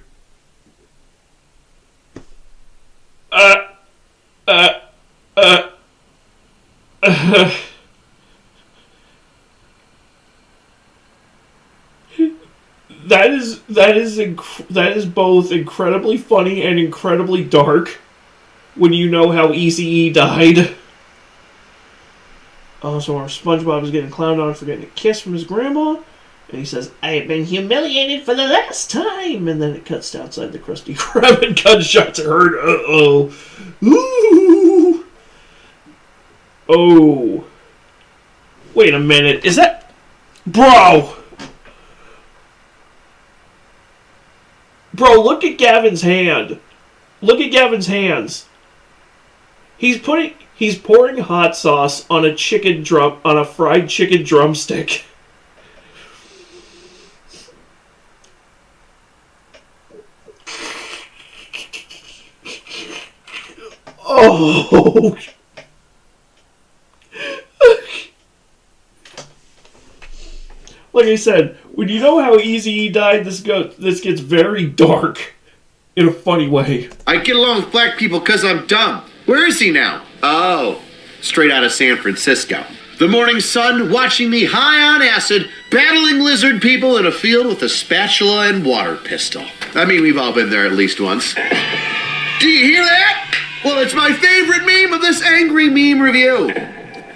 That is both incredibly funny and incredibly dark when you know how Eazy-E died. So our SpongeBob is getting clowned on for getting a kiss from his grandma. And he says, I have been humiliated for the last time. And then it cuts to outside the Krusty Krab and gunshots are heard. Uh-oh. Ooh. Oh. Wait a minute. Is that... Bro! Bro, look at Gavin's hand. Look at Gavin's hands. He's pouring hot sauce on a fried chicken drumstick. Oh. Like I said, when you know how easy he died, this gets very dark in a funny way. I get along with black people because I'm dumb. Where is he now? Oh, straight out of San Francisco. The morning sun watching me high on acid, battling lizard people in a field with a spatula and water pistol. I mean, we've all been there at least once. Do you hear that? Well, it's my favorite meme of this angry meme review.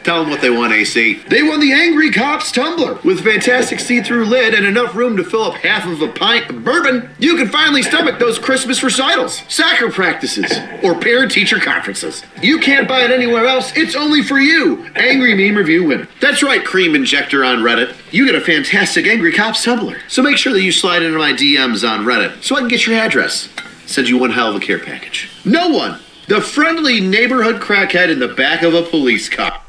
Tell them what they won, AC. They won the Angry Cops tumbler. With fantastic see-through lid and enough room to fill up half of a pint of bourbon, you can finally stomach those Christmas recitals, soccer practices, or parent-teacher conferences. You can't buy it anywhere else. It's only for you. Angry Meme Review winner. That's right, Cream Injector on Reddit. You get a fantastic Angry Cops tumbler. So make sure that you slide into my DMs on Reddit so I can get your address. Send you one hell of a care package. No one. The friendly neighborhood crackhead in the back of a police car.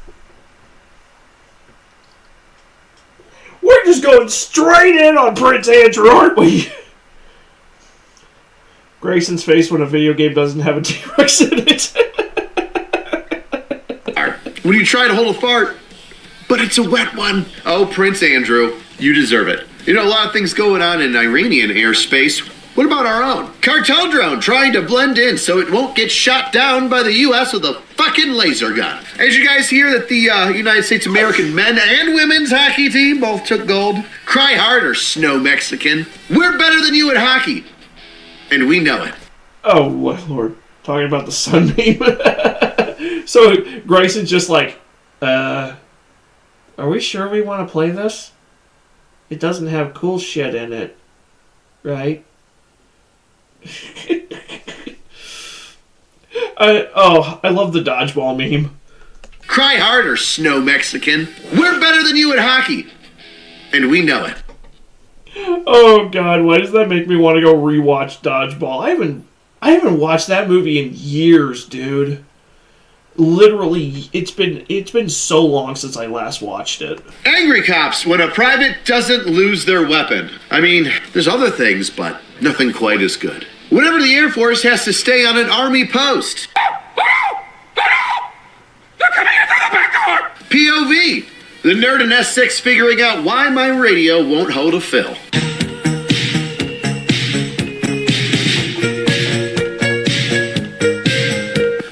We're just going straight in on Prince Andrew, aren't we? Grayson's face when a video game doesn't have a T-Rex in it. When you try to hold a fart, but it's a wet one. Oh, Prince Andrew, you deserve it. You know, a lot of things going on in Iranian airspace. What about our own? Cartel drone trying to blend in so it won't get shot down by the U.S. with a fucking laser gun. As you guys hear that the United States American men and women's hockey team both took gold? Cry harder, Snow Mexican. We're better than you at hockey. And we know it. Oh, Lord. Talking about the sun meme. So Grayson's just like, are we sure we want to play this? It doesn't have cool shit in it, right? I love the dodgeball meme. Cry harder, Snow Mexican. We're better than you at hockey. And we know it. Oh God, why does that make me want to go rewatch Dodgeball? I haven't watched that movie in years, dude. Literally, it's been so long since I last watched it. Angry Cops, when a private doesn't lose their weapon. I mean, there's other things, but nothing quite as good. Whenever the Air Force has to stay on an Army post. POV, the nerd in S6 figuring out why my radio won't hold a fill.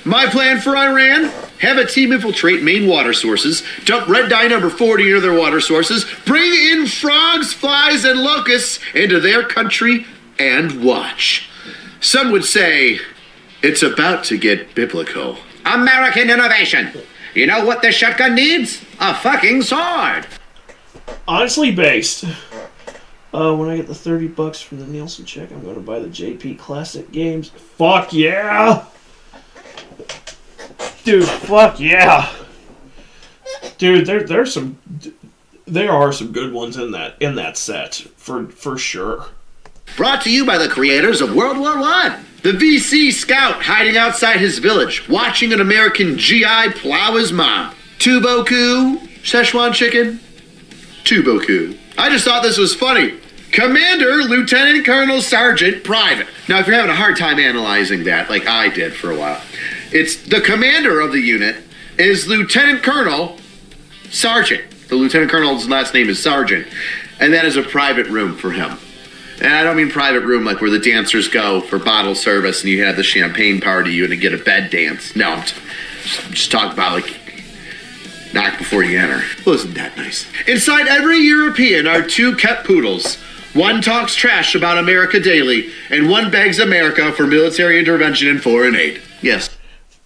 My plan for Iran? Have a team infiltrate main water sources, dump red dye number 40 into their water sources, bring in frogs, flies, and locusts into their country, and watch. Some would say, it's about to get biblical. American innovation. You know what this shotgun needs? A fucking sword. Honestly based. When I get the $30 from the Nielsen check, I'm going to buy the JP Classic Games. Fuck yeah! Dude, fuck yeah! Dude, there are some good ones in that set for sure. Brought to you by the creators of World War I. The VC scout hiding outside his village, watching an American GI plow his mom. Tuboku, Szechuan chicken, Tuboku. I just thought this was funny. Commander, Lieutenant Colonel, Sergeant, Private. Now, if you're having a hard time analyzing that, like I did for a while, it's the commander of the unit is Lieutenant Colonel, Sergeant. The Lieutenant Colonel's last name is Sergeant, and that is a private room for him. And I don't mean private room like where the dancers go for bottle service and you have the champagne party and you get a bed dance. No, I'm just talking about like knock before you enter. Well, isn't that nice? Inside every European are two kept poodles. One talks trash about America daily, and one begs America for military intervention and foreign aid. Yes.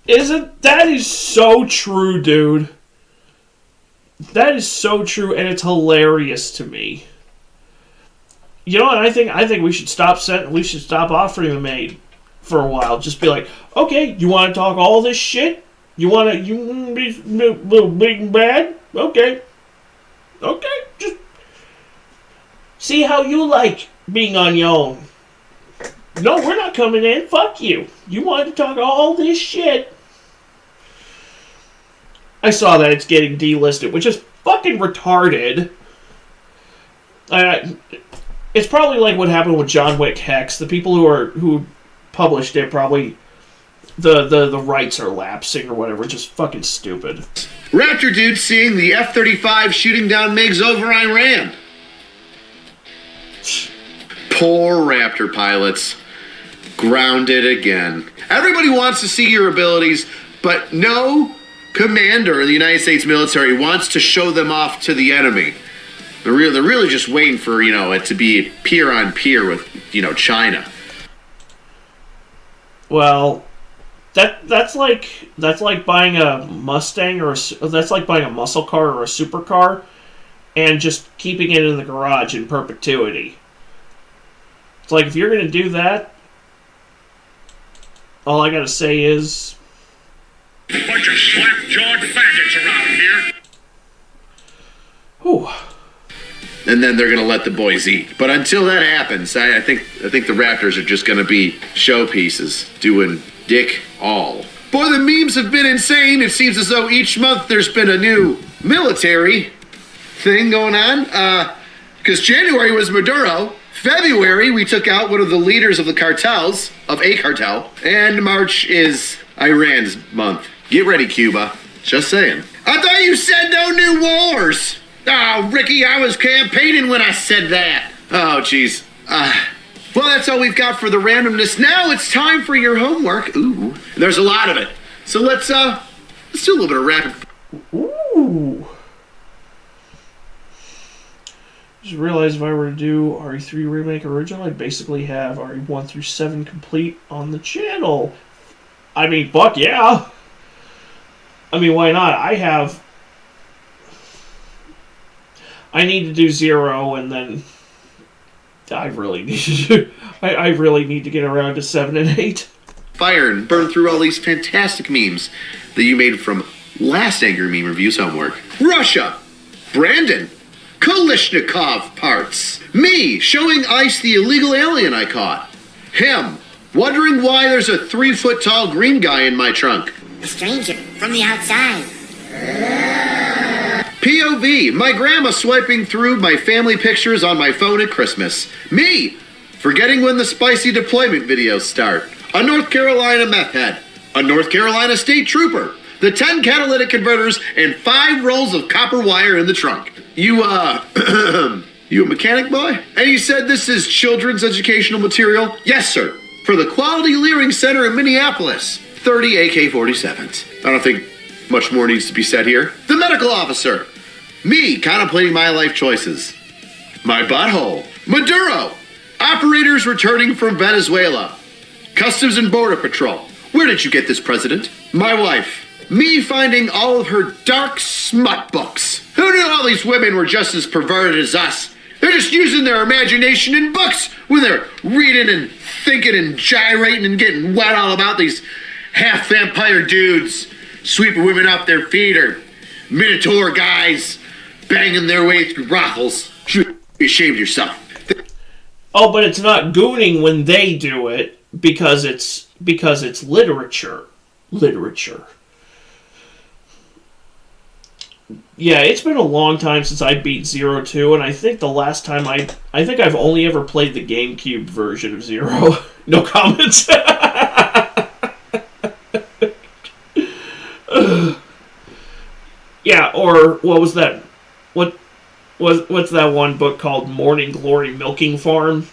That is so true, dude. That is so true, and it's hilarious to me. You know what? I think we should stop offering them aid for a while. Just be like, okay, you want to talk all this shit? You want to be little big and bad? Okay, just see how you like being on your own. No, we're not coming in. Fuck you. You wanted to talk all this shit. I saw that it's getting delisted, which is fucking retarded. It's probably like what happened with John Wick Hex. The people who published it probably the rights are lapsing or whatever. Just fucking stupid. Raptor dude seeing the F-35 shooting down MiGs over Iran. Poor Raptor pilots. Grounded again. Everybody wants to see your abilities, but no commander in the United States military wants to show them off to the enemy. They're really just waiting for, it to be peer on peer with, China. Well, that's like buying a Mustang that's like buying a muscle car or a supercar and just keeping it in the garage in perpetuity. It's like, if you're going to do that, all I got to say is, bunch of slap-jawed faggots around here. whew. And then they're going to let the boys eat. But until that happens, I think the Raptors are just going to be showpieces, doing dick all. Boy, the memes have been insane. It seems as though each month there's been a new military thing going on. Because January was Maduro. February, we took out one of the leaders of the cartels, of a cartel. And March is Iran's month. Get ready, Cuba. Just saying. I thought you said no new wars. Oh, Ricky, I was campaigning when I said that. Oh, jeez. Well, that's all we've got for the randomness. Now it's time for your homework. Ooh, there's a lot of it. So let's do a little bit of rapid. Ooh. Just realized if I were to do RE3 Remake Original, I'd basically have RE1 through 7 complete on the channel. I mean, fuck yeah. I mean, why not? I need to do 0, and then I really need to. I really need to get around to 7 and 8. Fire and burn through all these fantastic memes that you made from last Angry Meme Reviews homework. Russia, Brandon, Kalishnikov parts. Me showing Ice the illegal alien I caught. Him wondering why there's a 3-foot tall green guy in my trunk. A stranger from the outside. POV, my grandma swiping through my family pictures on my phone at Christmas. Me, forgetting when the spicy deployment videos start. A North Carolina meth head. A North Carolina state trooper. The 10 catalytic converters and 5 rolls of copper wire in the trunk. You, you a mechanic boy? And you said this is children's educational material? Yes, sir. For the Quality Leering Center in Minneapolis. 30 AK-47s. I don't think much more needs to be said here. The medical officer. Me contemplating my life choices. My butthole. Maduro. Operators returning from Venezuela. Customs and Border Patrol. Where did you get this, President? My wife. Me finding all of her dark smut books. Who knew all these women were just as perverted as us? They're just using their imagination in books when they're reading and thinking and gyrating and getting wet all about these half-vampire dudes sweeping women off their feet, or Minotaur guys banging their way through brothels. You should be ashamed of yourself. Oh, but it's not gooning when they do it because it's literature. Literature. Yeah, it's been a long time since I beat 0-2, and I think the last time I think I've only ever played the GameCube version of 0. No comments. Yeah, or what was that? What's that one book called? Morning Glory Milking Farm,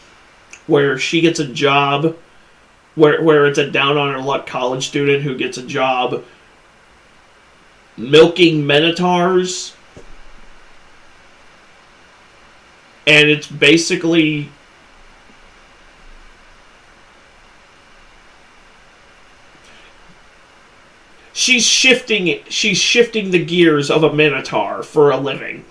where she gets a job, where it's a down on her luck college student who gets a job milking minotaurs, and it's basically she's shifting the gears of a minotaur for a living.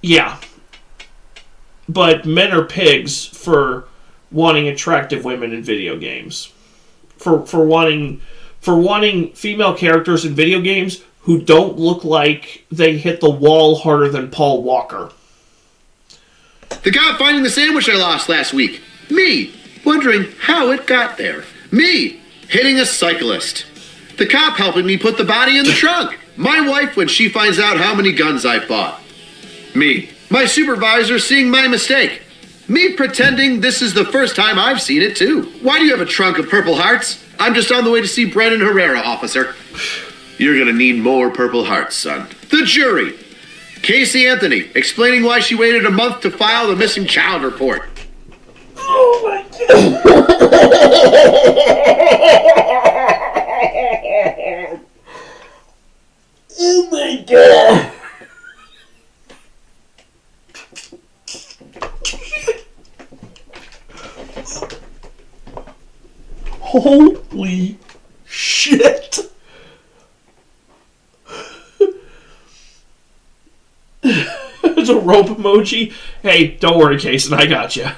Yeah. But men are pigs for wanting attractive women in video games. For wanting female characters in video games who don't look like they hit the wall harder than Paul Walker. The cop finding the sandwich I lost last week. Me, wondering how it got there. Me, hitting a cyclist. The cop helping me put the body in the trunk. My wife when she finds out how many guns I've bought. Me, my supervisor seeing my mistake. Me pretending this is the first time I've seen it too. Why do you have a trunk of Purple Hearts? I'm just on the way to see Brennan Herrera, officer. You're gonna need more Purple Hearts, son. The jury. Casey Anthony, explaining why she waited a month to file the missing child report. Oh my God. Oh my God. Holy shit. It's a rope emoji. Hey, don't worry, Kason. I got you.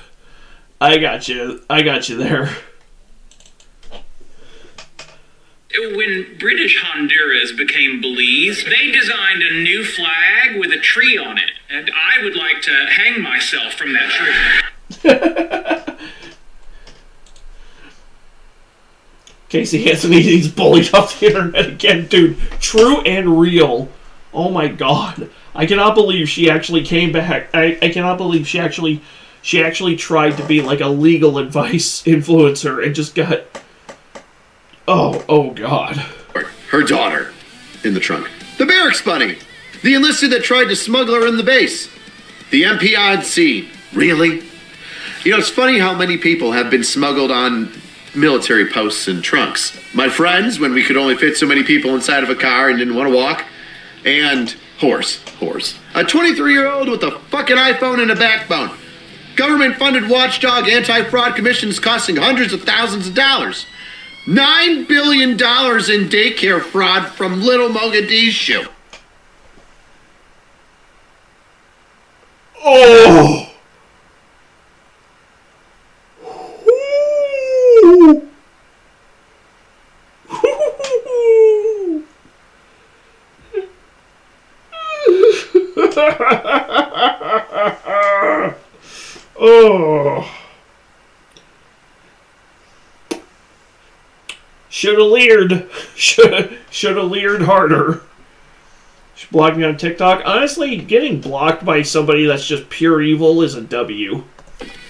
I got you there. When British Honduras became Belize, they designed a new flag with a tree on it, and I would like to hang myself from that tree. Casey Anthony, he's bullied off the internet again, dude. True and real. Oh my God. I cannot believe she actually came back. I cannot believe she actually tried to be like a legal advice influencer and just got... Oh God. Her daughter in the trunk. The barracks bunny. The enlisted that tried to smuggle her in the base. The MP on scene. Really? You know, it's funny how many people have been smuggled on military posts and trunks. My friends, when we could only fit so many people inside of a car and didn't want to walk. And horse. A 23-year-old with a fucking iPhone and a backbone. Government-funded watchdog anti-fraud commissions costing hundreds of thousands of dollars. $9 billion in daycare fraud from Little Mogadishu. Oh! Oh. Shoulda leered. Shoulda leered harder. She blocked me on TikTok. Honestly, getting blocked by somebody that's just pure evil is a W.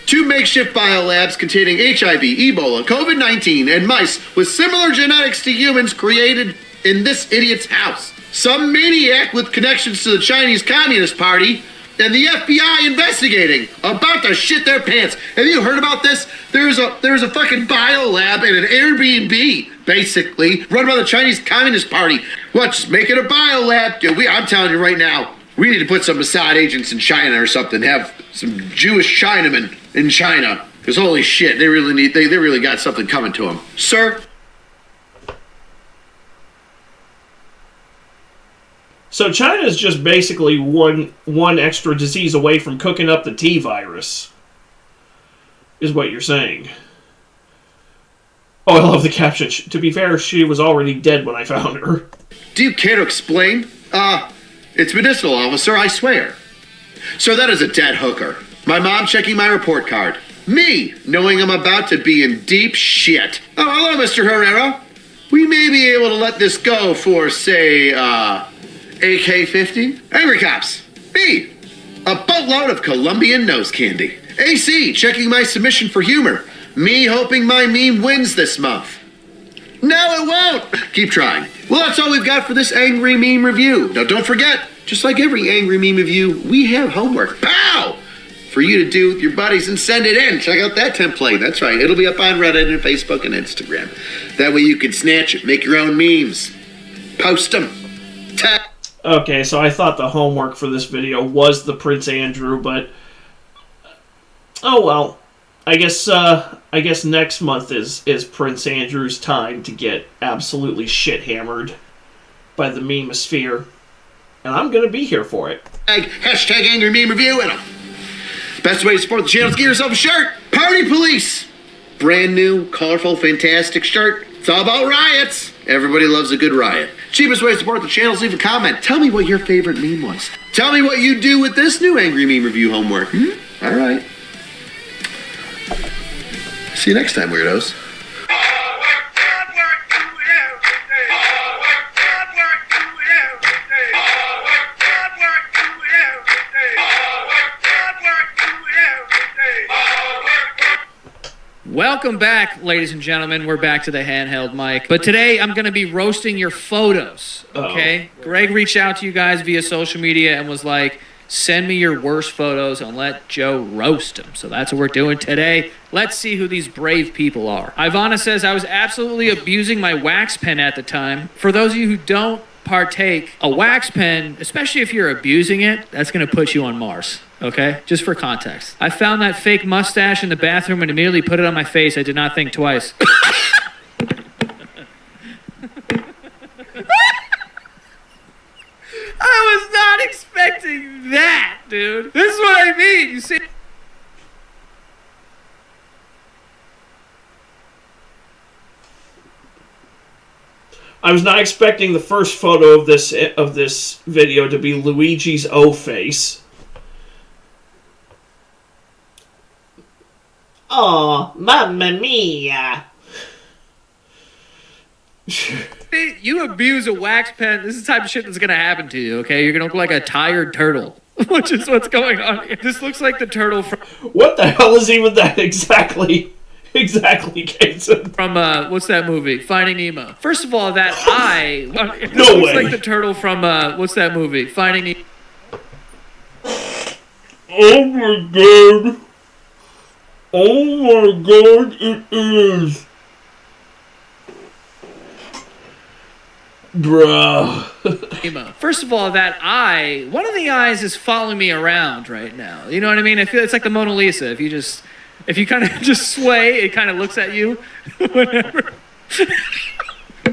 2 makeshift biolabs containing HIV, Ebola, COVID-19, and mice with similar genetics to humans created in this idiot's house. Some maniac with connections to the Chinese Communist Party and the FBI investigating, about to shit their pants. Have you heard about this? There's a fucking biolab in an Airbnb, basically, run by the Chinese Communist Party. What, just make it a biolab? Dude, I'm telling you right now, we need to put some Mossad agents in China or something, have some Jewish Chinamen in China. Because holy shit, they really got something coming to them. Sir? So China's just basically one extra disease away from cooking up the T virus, is what you're saying. Oh, I love the caption. To be fair, she was already dead when I found her. Do you care to explain? It's medicinal, officer, I swear. So that is a dead hooker. My mom checking my report card. Me, knowing I'm about to be in deep shit. Oh, hello, Mr. Herrera. We may be able to let this go for, say, AK-50? Angry Cops. Me. A boatload of Colombian nose candy. AC, checking my submission for humor. Me hoping my meme wins this month. No, it won't. Keep trying. Well, that's all we've got for this angry meme review. Now, don't forget, just like every angry meme review, we have homework. Pow! For you to do with your buddies and send it in. Check out that template. That's right. It'll be up on Reddit and Facebook and Instagram. That way you can snatch it, make your own memes. Post them. Okay, so I thought the homework for this video was the Prince Andrew, but oh well. I guess next month is Prince Andrew's time to get absolutely shit hammered by the memosphere, and I'm gonna be here for it. Hashtag angry meme review and best way to support the channel is get yourself a shirt. Party Police. brand new, colorful, fantastic shirt. It's all about riots. Everybody loves a good riot. Cheapest way to support the channel is leave a comment. Tell me what your favorite meme was. Tell me what you do with this new Angry Meme Review homework. All right. See you next time, weirdos. Welcome back, ladies and gentlemen. We're back to the handheld mic. But today, I'm going to be roasting your photos, okay? Greg reached out to you guys via social media and was like, send me your worst photos and let Joe roast them. So that's what we're doing today. Let's see who these brave people are. Ivana says, I was absolutely abusing my wax pen at the time. For those of you who don't partake, a wax pen, especially if you're abusing it, that's going to put you on Mars. Okay? Just for context. I found that fake mustache in the bathroom and immediately put it on my face. I did not think twice. I was not expecting that, dude. This is what I mean. You see? I was not expecting the first photo of this video to be Luigi's O face. Oh, mamma mia! You abuse a wax pen, this is the type of shit that's gonna happen to you, okay? You're gonna look like a tired turtle, which is what's going on here. This looks like the turtle from... What the hell is even that exactly? Exactly, Jason. From, what's that movie? Finding Nemo. First of all, that eye... This No looks way. like the turtle from, what's that movie? Finding Nemo. Oh my god. Oh my god, it is. Bruh. First of all, that eye, one of the eyes is following me around right now. You know what I mean? I feel it's like the Mona Lisa. If you kind of just sway, it kind of looks at you. Whatever.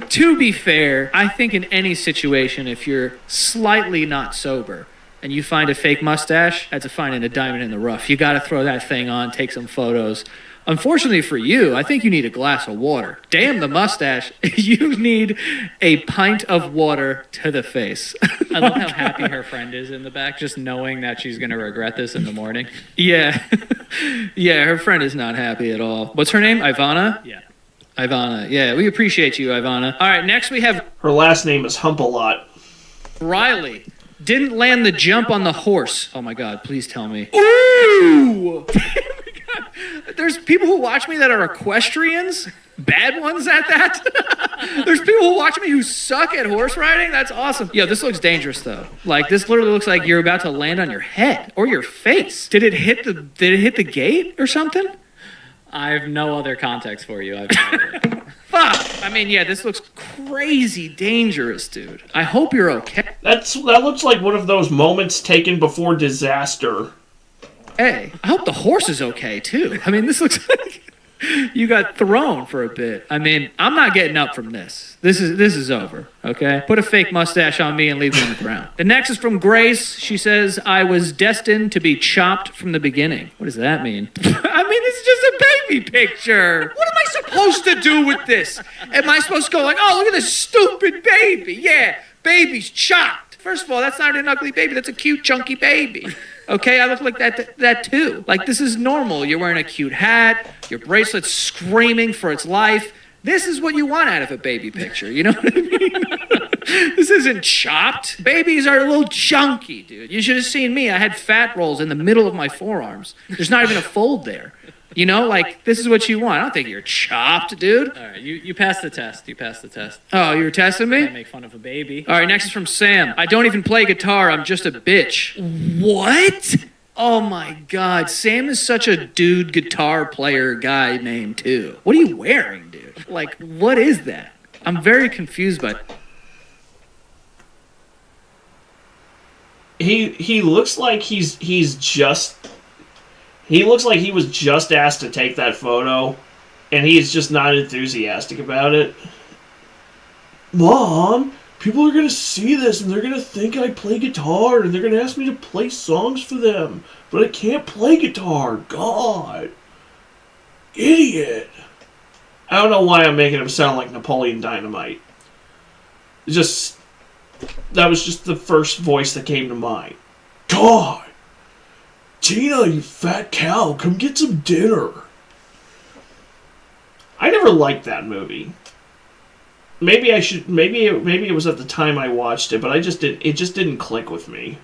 To be fair, I think in any situation, if you're slightly not sober and you find a fake mustache, that's a finding a diamond in the rough. You got to throw that thing on, take some photos. Unfortunately for you, I think you need a glass of water. Damn the mustache. You need a pint of water to the face. I love how happy her friend is in the back, just knowing that she's going to regret this in the morning. Yeah. Yeah, her friend is not happy at all. What's her name? Ivana? Yeah. Ivana. Yeah, we appreciate you, Ivana. All right, next we have... Her last name is Hump-a-Lot. Riley. Didn't land the jump on the horse. Oh my God, please tell me. Ooh! There's people who watch me that are equestrians. Bad ones at that. There's people who watch me who suck at horse riding. That's awesome. Yo, this looks dangerous though. Like this literally looks like you're about to land on your head or your face. Did it hit the gate or something? I have no other context for you. Fuck. I mean, yeah, this looks crazy dangerous, dude. I hope you're okay. That looks like one of those moments taken before disaster. Hey, I hope the horse is okay too. I mean, this looks like you got thrown for a bit. I mean, I'm not getting up from this. This is over, okay? Put a fake mustache on me and leave me on the ground. The next is from Grace. She says, I was destined to be chopped from the beginning. What does that mean? I mean, it's just a baby picture. What am I supposed to do with this? Am I supposed to go like, oh, look at this stupid baby. Yeah, baby's chopped. First of all, that's not an ugly baby. That's a cute, chunky baby. Okay, I look like that too. Like, this is normal. You're wearing a cute hat. Your bracelet's screaming for its life. This is what you want out of a baby picture. You know what I mean? This isn't chopped. Babies are a little chunky, dude. You should have seen me. I had fat rolls in the middle of my forearms. There's not even a fold there. You know, like, this is what you want. I don't think you're chopped, dude. All right, you passed the test. You passed the test. Oh, you were testing me? Can't make fun of a baby. All right, next is from Sam. I don't even play guitar. I'm just a bitch. What? Oh my God. Sam is such a dude guitar player guy name too. What are you wearing, dude? Like, what is that? I'm very confused by it. He looks like he looks like he was just asked to take that photo, and he's just not enthusiastic about it. Mom, people are going to see this, and they're going to think I play guitar, and they're going to ask me to play songs for them, but I can't play guitar. God. Idiot. I don't know why I'm making him sound like Napoleon Dynamite. That was just the first voice that came to mind. God! Tina, you fat cow, come get some dinner. I never liked that movie. Maybe it was at the time I watched it, but it just didn't click with me.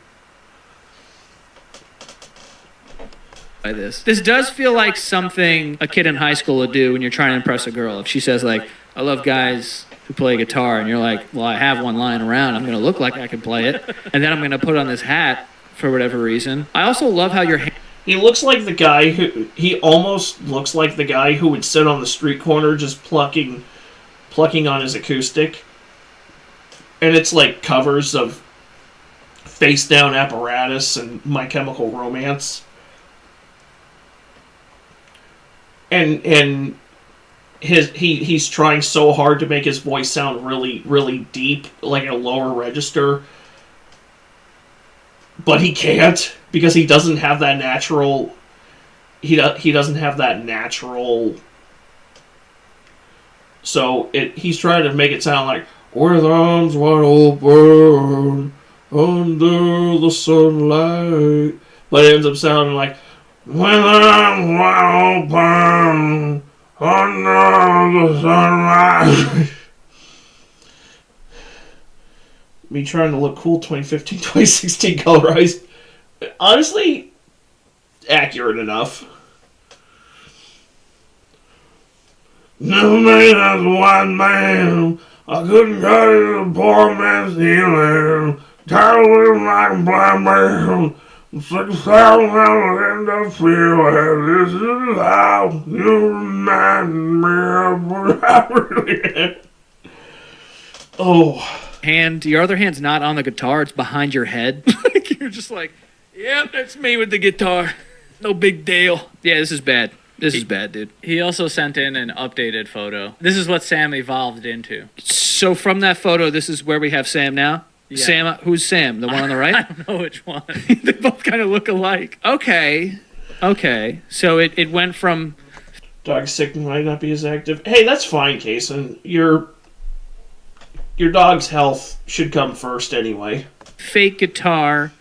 This does feel like something a kid in high school would do when you're trying to impress a girl. If she says, like, I love guys who play guitar, and you're like, well, I have one lying around. I'm going to look like I can play it, and then I'm going to put on this hat for whatever reason. I also love how your He looks like the guy he almost looks like the guy who would sit on the street corner just plucking on his acoustic. And it's like covers of Face Down Apparatus and My Chemical Romance. And he's trying so hard to make his voice sound really, really deep, like a lower register. But he can't, because he doesn't have that natural... He doesn't have that natural... So he's trying to make it sound like, with arms wide open, under the sunlight. But it ends up sounding like, with arms wide open, under the sunlight. Me trying to look cool 2015, 2016 colorized. Honestly, accurate enough. Never made as a white man. I couldn't carry the poor man's healing. Tired of living like a blind man. I'm sick of sound and I feel like this is how you remind me of what I really am. Oh. Your other hand's not on the guitar, it's behind your head. You're just like, yep, that's me with the guitar. No big deal. Yeah, this is bad. This is bad, dude. He also sent in an updated photo. This is what Sam evolved into. So from that photo, this is where we have Sam now? Yeah. Sam, who's Sam? The one on the right? I don't know which one. They both kind of look alike. Okay. So it went from... Dog sick might not be as active. Hey, that's fine, Kason. Your dog's health should come first anyway. Fake guitar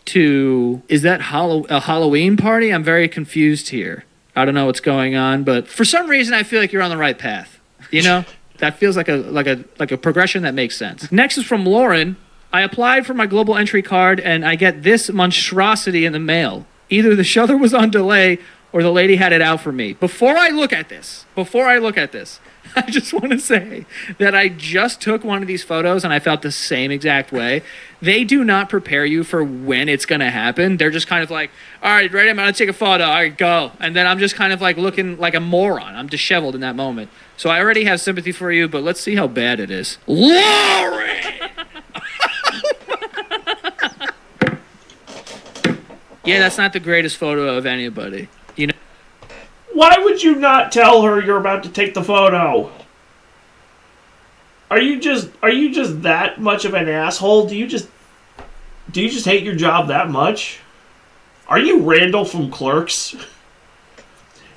to... Is that a Halloween party? I'm very confused here. I don't know what's going on, but for some reason I feel like you're on the right path. You know? That feels like a progression that makes sense. Next is from Lauren. I applied for my global entry card and I get this monstrosity in the mail. Either the shutter was on delay or the lady had it out for me. Before I look at this, I just want to say that I just took one of these photos and I felt the same exact way. They do not prepare you for when it's going to happen. They're just kind of like, all right, ready? I'm going to take a photo. All right, go. And then I'm just kind of like looking like a moron. I'm disheveled in that moment. So I already have sympathy for you, but let's see how bad it is. Lauren! Yeah, that's not the greatest photo of anybody. You know. Why would you not tell her you're about to take the photo? Are you just that much of an asshole? Do you just hate your job that much? Are you Randall from Clerks?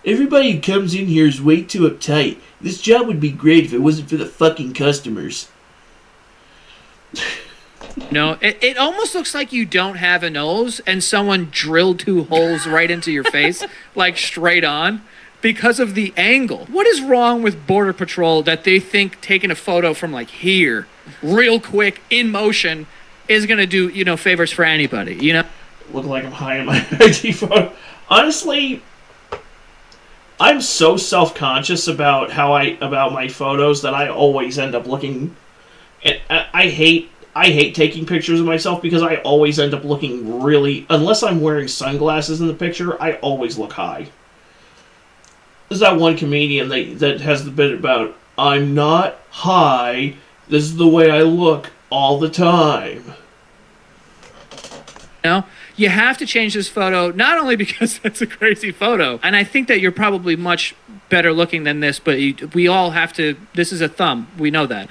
Everybody who comes in here is way too uptight. This job would be great if it wasn't for the fucking customers. No, it almost looks like you don't have a nose and someone drilled 2 holes right into your face, like straight on, because of the angle. What is wrong with Border Patrol that they think taking a photo from like here, real quick, in motion, is going to do, favors for anybody, Look like I'm high in my ID photo. Honestly, I'm so self-conscious about about my photos that I always end up looking... I hate taking pictures of myself because I always end up looking really... Unless I'm wearing sunglasses in the picture, I always look high. There's that one comedian that has the bit about, I'm not high, this is the way I look all the time. You have to change this photo, not only because that's a crazy photo, and I think that you're probably much better looking than this, but we all have to, this is a thumb, we know that.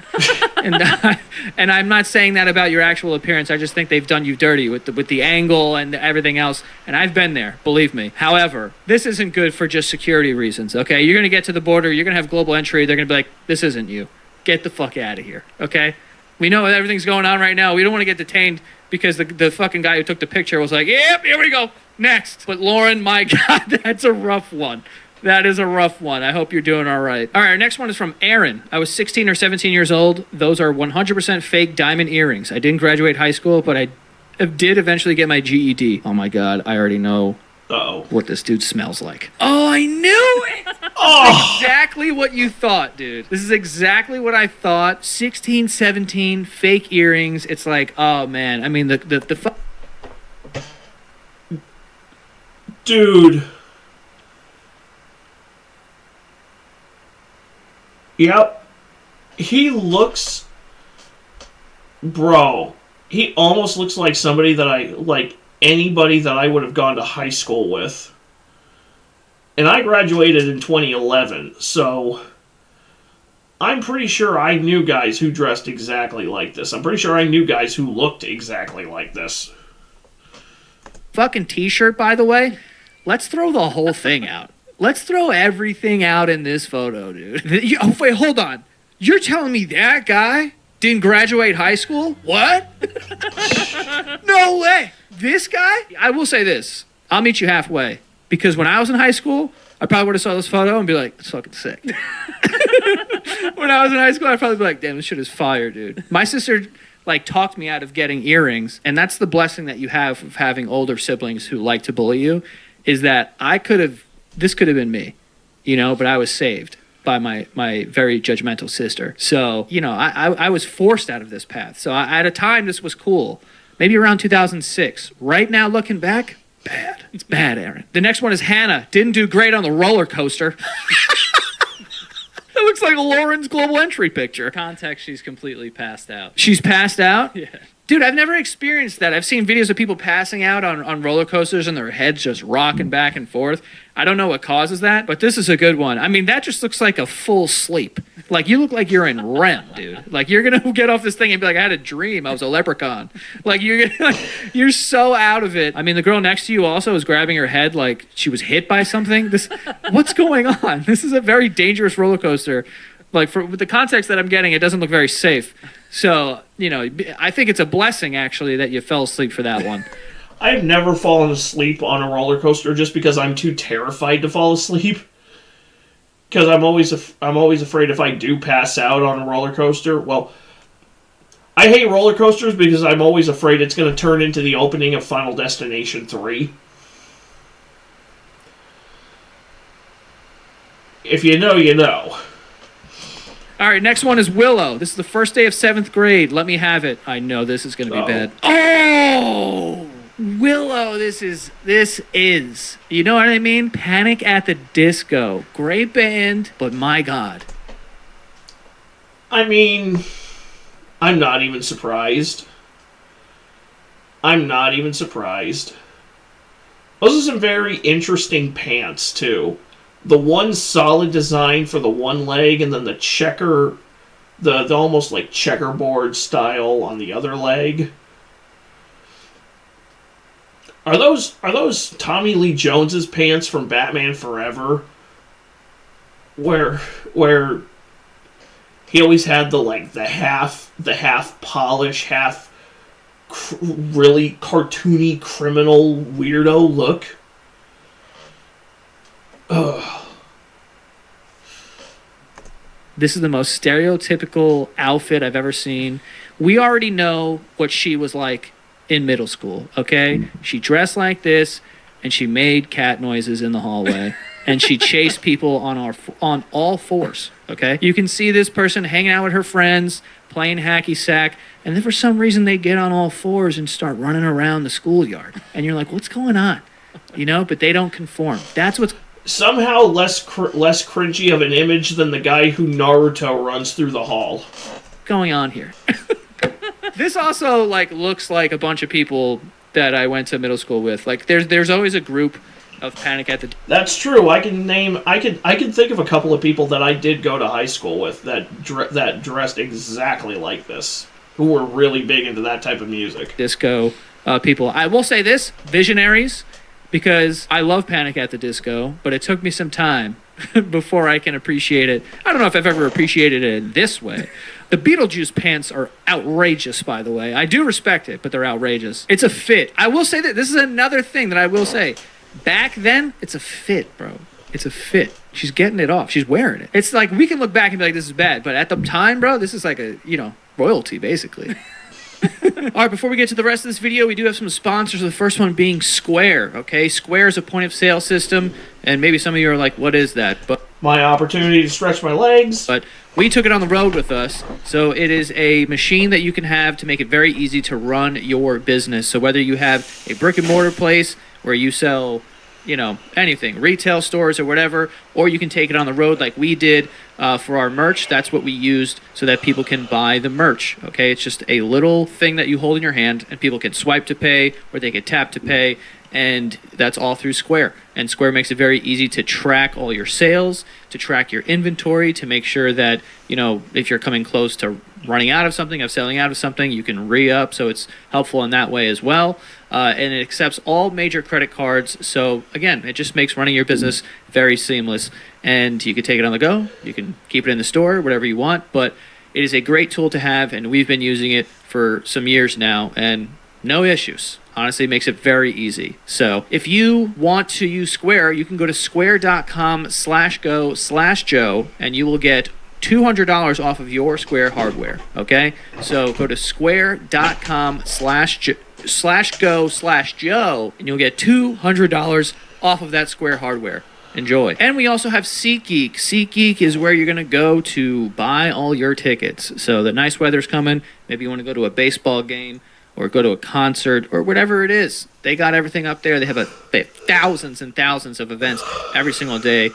And I'm not saying that about your actual appearance, I just think they've done you dirty with the angle and everything else, and I've been there, believe me. However, this isn't good for just security reasons, okay? You're going to get to the border, you're going to have global entry, they're going to be like, this isn't you. Get the fuck out of here, okay? We know everything's going on right now, we don't want to get detained because the fucking guy who took the picture was like, yep, here we go, next. But Lauren, my God, that's a rough one. That is a rough one. I hope you're doing all right. All right, our next one is from Aaron. I was 16 or 17 years old. Those are 100% fake diamond earrings. I didn't graduate high school, but I did eventually get my GED. Oh my God, I already know what this dude smells like. Oh, I knew it! Oh. Exactly what you thought, dude. This is exactly what I thought. 16, 17, fake earrings. It's like, oh man. I mean, Dude. Yep. He looks... Bro. He almost looks like somebody that anybody that I would have gone to high school with. And I graduated in 2011, so I'm pretty sure I knew guys who dressed exactly like this. I'm pretty sure I knew guys who looked exactly like this. Fucking t-shirt, by the way. Let's throw the whole thing out. Let's throw everything out in this photo, dude. Oh, wait, hold on. You're telling me that guy didn't graduate high school? What? No way. This guy? I will say this. I'll meet you halfway. Because when I was in high school, I probably would have saw this photo and be like, it's fucking sick. When I was in high school, I'd probably be like, damn, this shit is fire, dude. My sister, talked me out of getting earrings. And that's the blessing that you have of having older siblings who like to bully you, is that this could have been me, but I was saved by my very judgmental sister. So, I was forced out of this path. So at a time, this was cool. Maybe around 2006. Right now, looking back, bad. It's bad, Aaron. The next one is Hannah. Didn't do great on the roller coaster. That looks like Lauren's global entry picture. Context, she's completely passed out. She's passed out? Yeah. Dude, I've never experienced that. I've seen videos of people passing out on roller coasters and their heads just rocking back and forth. I don't know what causes that, but this is a good one. I mean, that just looks like a full sleep. You look like you're in REM, dude. You're going to get off this thing and be like, I had a dream. I was a leprechaun. You're so out of it. I mean, the girl next to you also was grabbing her head like she was hit by something. What's going on? This is a very dangerous roller coaster. With the context that I'm getting, it doesn't look very safe. So, I think it's a blessing, actually, that you fell asleep for that one. I've never fallen asleep on a roller coaster just because I'm too terrified to fall asleep. Because I'm always afraid if I do pass out on a roller coaster. Well, I hate roller coasters because I'm always afraid it's going to turn into the opening of Final Destination 3. If you know, you know. All right, next one is Willow. This is the first day of 7th grade. Let me have it. I know this is going to be bad. Oh! Willow, this is, you know what I mean? Panic at the Disco. Great band, but my God. I mean, I'm not even surprised. Those are some very interesting pants, too. The one solid design for the one leg, and then the the almost like checkerboard style on the other leg. Are those Tommy Lee Jones's pants from Batman Forever? Where he always had the half polish, half really cartoony criminal weirdo look. Ugh. This is the most stereotypical outfit I've ever seen. We already know what she was like in middle school, okay? She dressed like this, and she made cat noises in the hallway, and she chased people on all fours, okay? You can see this person hanging out with her friends, playing hacky sack, and then for some reason they get on all fours and start running around the schoolyard. And you're like, what's going on? But they don't conform. That's what's somehow less cringy of an image than the guy who Naruto runs through the hall. Going on here. This also looks like a bunch of people that I went to middle school with. Like, there's always a group of Panic at the... That's true. I can think of a couple of people that I did go to high school with that dressed exactly like this, who were really big into that type of music. Disco people. I will say this, visionaries, because I love Panic at the Disco, but it took me some time before I can appreciate it. I don't know if I've ever appreciated it in this way. The Beetlejuice pants are outrageous, by the way. I do respect it, but they're outrageous. It's a fit. I will say that this is another thing that I will say. Back then, it's a fit, bro. It's a fit. She's getting it off. She's wearing it. It's like, we can look back and be like, this is bad. But at the time, bro, this is like a, royalty, basically. All right, before we get to the rest of this video, we do have some sponsors. The first one being Square, okay? Square is a point-of-sale system, and maybe some of you are like, what is that? But my opportunity to stretch my legs. But we took it on the road with us, so it is a machine that you can have to make it very easy to run your business. So whether you have a brick-and-mortar place where you sell, anything, retail stores or whatever, or you can take it on the road like we did for our merch. That's what we used so that people can buy the merch, okay? It's just a little thing that you hold in your hand, and people can swipe to pay, or they can tap to pay, and that's all through Square. And Square makes it very easy to track all your sales, to track your inventory, to make sure that, if you're coming close to running out of something, of selling out of something, you can re-up, so it's helpful in that way as well. And it accepts all major credit cards, so again, it just makes running your business very seamless. And you can take it on the go, you can keep it in the store, whatever you want, but it is a great tool to have, and we've been using it for some years now, and no issues. Honestly, it makes it very easy. So if you want to use Square, you can go to square.com/go/Joe, and you will get $200 off of your Square hardware, okay? So go to square.com/go/Joe, and you'll get $200 off of that Square hardware. Enjoy. And we also have SeatGeek. SeatGeek is where you're going to go to buy all your tickets. So the nice weather's coming. Maybe you want to go to a baseball game or go to a concert or whatever it is. They got everything up there. They have thousands and thousands of events every single day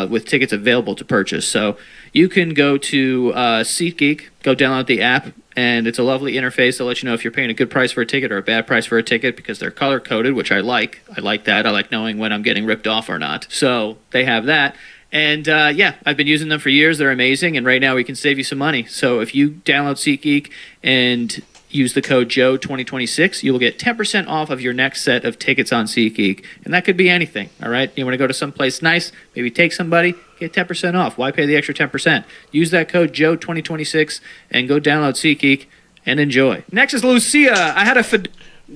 with tickets available to purchase. So you can go to SeatGeek, go download the app, and it's a lovely interface. They'll let you know if you're paying a good price for a ticket or a bad price for a ticket because they're color-coded, which I like. I like that. I like knowing when I'm getting ripped off or not. So they have that. And I've been using them for years. They're amazing, and right now we can save you some money. So if you download SeatGeek and use the code JOE2026, you will get 10% off of your next set of tickets on SeatGeek. And that could be anything, all right? You want to go to someplace nice, maybe take somebody, get 10% off. Why pay the extra 10%? Use that code JOE2026 and go download SeatGeek and enjoy. Next is Lucia. I had a...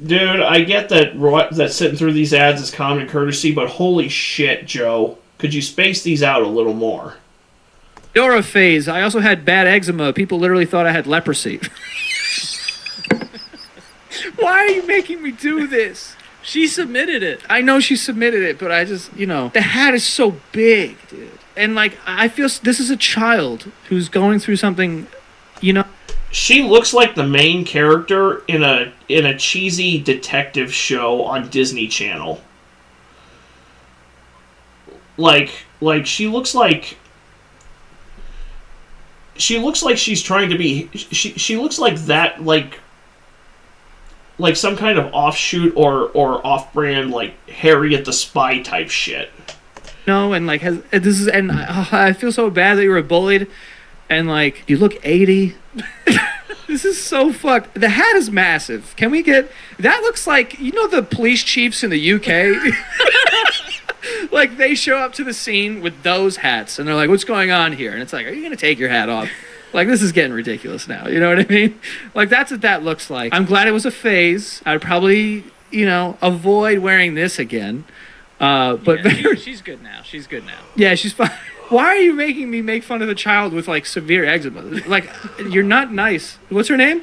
Dude, I get that sitting through these ads is common courtesy, but holy shit, Joe. Could you space these out a little more? Dora phase. I also had bad eczema. People literally thought I had leprosy. Why are you making me do this? She submitted it. I know she submitted it, but I just, the hat is so big, dude. And, I feel this is a child who's going through something, She looks like the main character in a cheesy detective show on Disney Channel. She looks like she's trying to be... She looks like that, like some kind of offshoot or off-brand, like Harriet the Spy type shit. No, and I feel so bad that you were bullied, and you look 80. This is so fucked. The hat is massive. Can we get... That looks like, the police chiefs in the UK? They show up to the scene with those hats, and they're like, what's going on here? And it's like, are you going to take your hat off? This is getting ridiculous now. You know what I mean? That's what that looks like. I'm glad it was a phase. I'd probably, avoid wearing this again. But yeah, she's good now. She's good now. Yeah, she's fine. Why are you making me make fun of a child with, severe eczema? You're not nice. What's her name?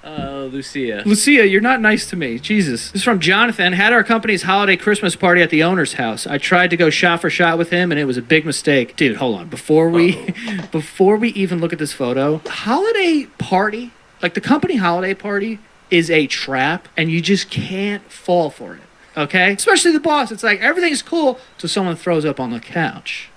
Lucia. Lucia, you're not nice to me. Jesus. This is from Jonathan. Had our company's holiday Christmas party at the owner's house. I tried to go shot for shot with him, and it was a big mistake. Dude, hold on. Before we even look at this photo, holiday party, the company holiday party is a trap, and you just can't fall for it. Okay? Especially the boss. It's everything's cool till someone throws up on the couch.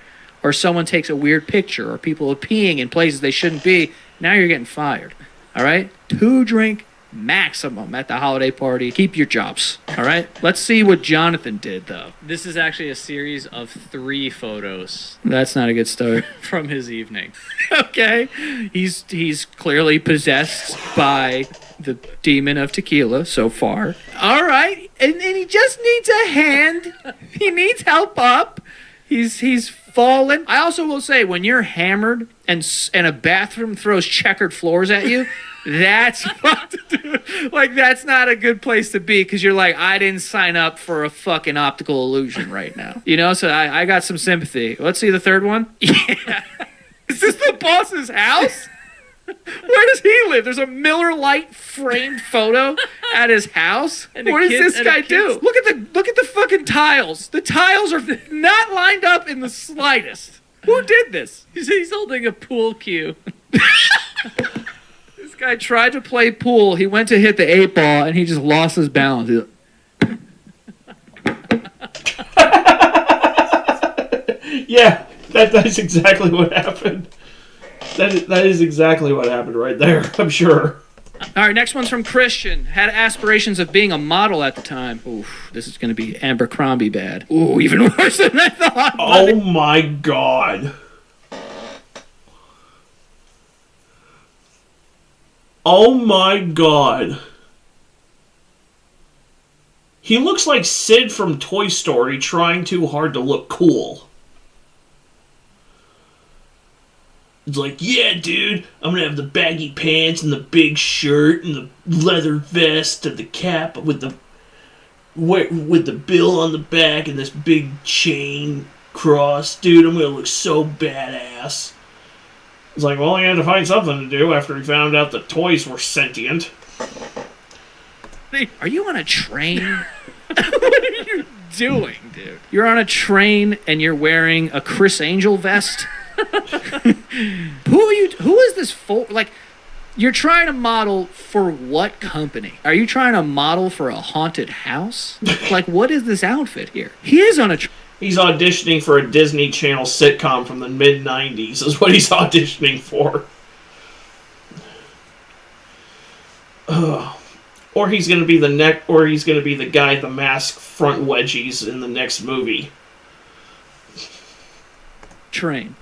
Or someone takes a weird picture, or people are peeing in places they shouldn't be. Now you're getting fired. All right? 2-drink maximum at the holiday party. Keep your jobs. All right? Let's see what Jonathan did, though. This is actually a series of 3 photos That's not a good start. from his evening. Okay. He's clearly possessed by the demon of tequila so far. All right. And he just needs a hand. He needs help up. He's fallen. I also will say, when you're hammered and a bathroom throws checkered floors at you, that's fucked, dude. Like, that's not a good place to be, because you're like, I didn't sign up for a fucking optical illusion right now. You know, so I got some sympathy. Let's see the third one. Yeah. Is this the boss's house? Where does he live? There's a Miller Lite framed photo at his house. What does this guy do? Look at the fucking tiles. The tiles are not lined up in the slightest. Who did this? He's holding a pool cue. This guy tried to play pool. He went to hit the 8-ball and he just lost his balance. He's like, Yeah, that's exactly what happened. That is exactly what happened right there, I'm sure. all right, next one's from Christian. Had aspirations of being a model at the time. Oof, this is going to be Abercrombie bad. Ooh, even worse than I thought. Buddy. Oh my god. Oh my god. He looks like Sid from Toy Story trying too hard to look cool. It's like, yeah, dude, I'm gonna have the baggy pants and the big shirt and the leather vest and the cap with the bill on the back and this big chain cross. Dude, I'm gonna look so badass. It's like, well, he had to find something to do after he found out the toys were sentient. Are you on a train? What are you doing, dude? You're on a train and you're wearing a Chris Angel vest? Who is this for? Like, you're trying to model for what company? Are you trying to model for a haunted house? Like, what is this outfit here? He is on a He's auditioning for a Disney Channel sitcom from the mid-90s is what he's auditioning for. Or he's gonna be the guy at the mask front wedgies in the next movie. train.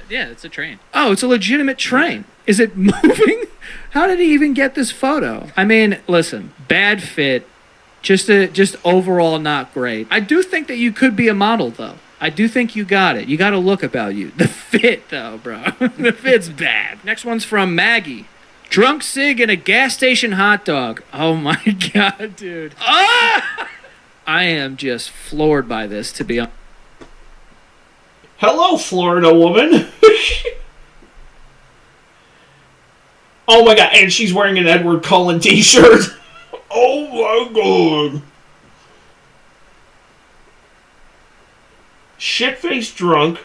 Yeah, it's a train. Oh, it's a legitimate train. Is it moving? How did he even get this photo? I mean, listen, bad fit, just overall not great. I do think that you could be a model, though. I do think you got it. You got a look about you. The fit, though, bro. The fit's bad. Next one's from Maggie. Drunk cig and a gas station hot dog. Oh, my God, dude. Ah! I am just floored by this, to be honest. Hello, Florida woman. Oh my god, and she's wearing an Edward Cullen t-shirt. Oh my god. Shit-faced drunk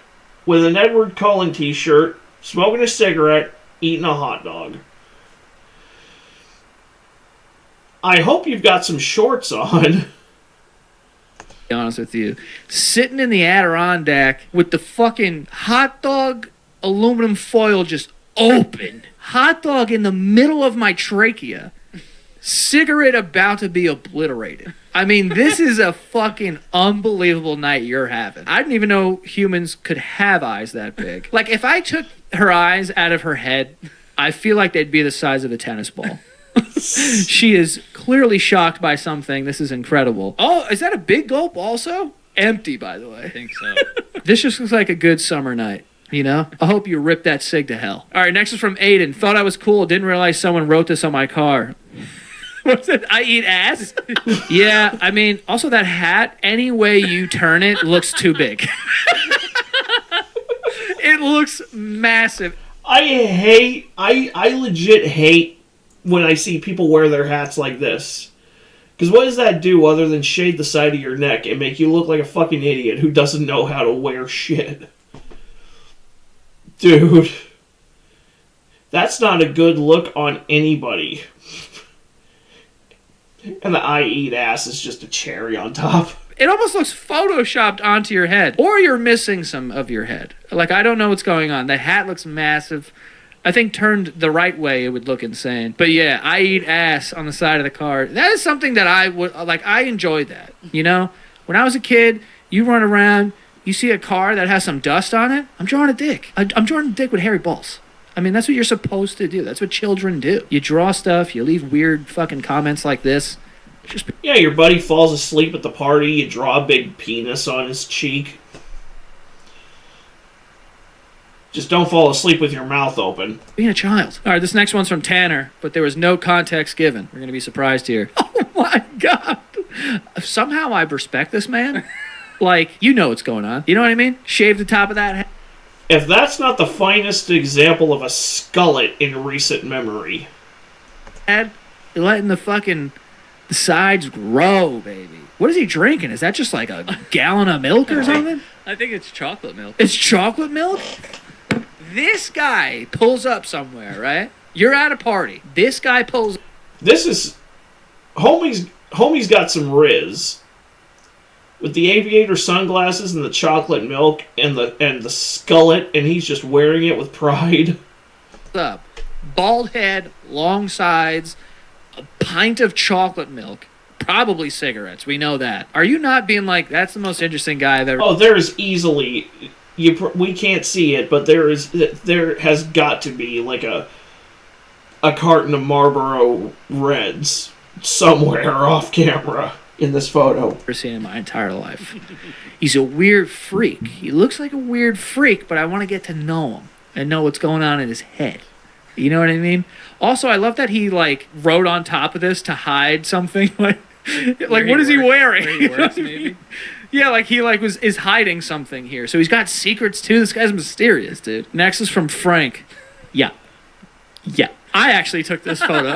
with an Edward Cullen t-shirt, smoking a cigarette, eating a hot dog. I hope you've got some shorts on. Be honest with you, sitting in the Adirondack with the fucking hot dog aluminum foil just open, hot dog in the middle of my trachea, cigarette about to be obliterated. I mean, this is a fucking unbelievable night you're having. I didn't even know humans could have eyes that big. Like, if I took her eyes out of her head, I feel like they'd be the size of a tennis ball. She is clearly shocked by something. This is incredible. Oh, is that a big gulp also? Empty, by the way. I think so. This just looks like a good summer night, you know? I hope you rip that cig to hell. All right, next is from Aiden. Thought I was cool. Didn't realize someone wrote this on my car. What's it? I eat ass? Yeah, I mean, also that hat, any way you turn it, looks too big. It looks massive. I legit hate when I see people wear their hats like this. Because what does that do other than shade the side of your neck and make you look like a fucking idiot who doesn't know how to wear shit? Dude. That's not a good look on anybody. And the I eat ass is just a cherry on top. It almost looks photoshopped onto your head. Or you're missing some of your head. Like, I don't know what's going on. The hat looks massive. I think turned the right way, it would look insane. But yeah, I eat ass on the side of the car. That is something that I would like. I enjoyed that. You know, when I was a kid, you run around, you see a car that has some dust on it. I'm drawing a dick. I'm drawing a dick with hairy balls. I mean, that's what you're supposed to do. That's what children do. You draw stuff. You leave weird fucking comments like this. Yeah, your buddy falls asleep at the party. You draw a big penis on his cheek. Just don't fall asleep with your mouth open. Being a child. All right, this next one's from Tanner, but there was no context given. We're going to be surprised here. Oh my God. Somehow I respect this man. Like, you know what's going on. You know what I mean? Shave the top of that head. If that's not the finest example of a skullet in recent memory. You're letting the sides grow, baby. What is he drinking? Is that just like a gallon of milk or something? I think it's chocolate milk. It's chocolate milk? This guy pulls up somewhere, right? You're at a party. This guy pulls up. This is... Homie's got some riz. With the aviator sunglasses and the chocolate milk and the skullet, and he's just wearing it with pride. Up. Bald head, long sides, a pint of chocolate milk, probably cigarettes. We know that. Are you not being like, that's the most interesting guy I've ever... Oh, there is easily... we can't see it, but there has got to be like a carton of Marlboro Reds somewhere off camera in this photo. I've seen in my entire life. He's a weird freak. He looks like a weird freak, but I want to get to know him and know what's going on in his head. You know what I mean? Also, I love that he like wrote on top of this to hide something. Like what is he wearing? Where he works, maybe. Yeah, like he is hiding something here. So he's got secrets too. This guy's mysterious, dude. Next is from Frank. Yeah. I actually took this photo.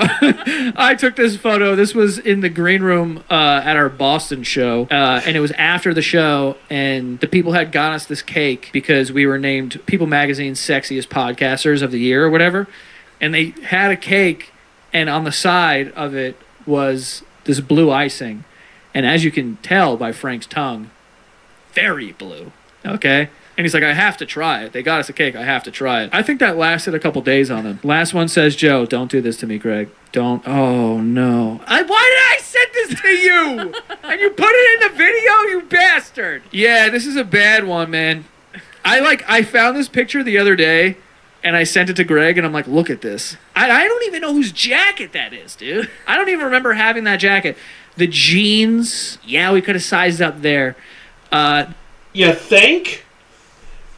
I took this photo. This was in the green room at our Boston show. And it was after the show. And the people had got us this cake because we were named People Magazine's Sexiest Podcasters of the Year or whatever. And they had a cake. And on the side of it was this blue icing. And as you can tell by Frank's tongue, very blue. Okay? And he's like, I have to try it. They got us a cake. I have to try it. I think that lasted a couple days on him. Last one says, Joe, don't do this to me, Greg. Don't. Oh, no. Why did I send this to you? And you put it in the video, you bastard. Yeah, this is a bad one, man. I found this picture the other day, and I sent it to Greg, and I'm like, look at this. I don't even know whose jacket that is, dude. I don't even remember having that jacket. The jeans, yeah, we could have sized up there. You think?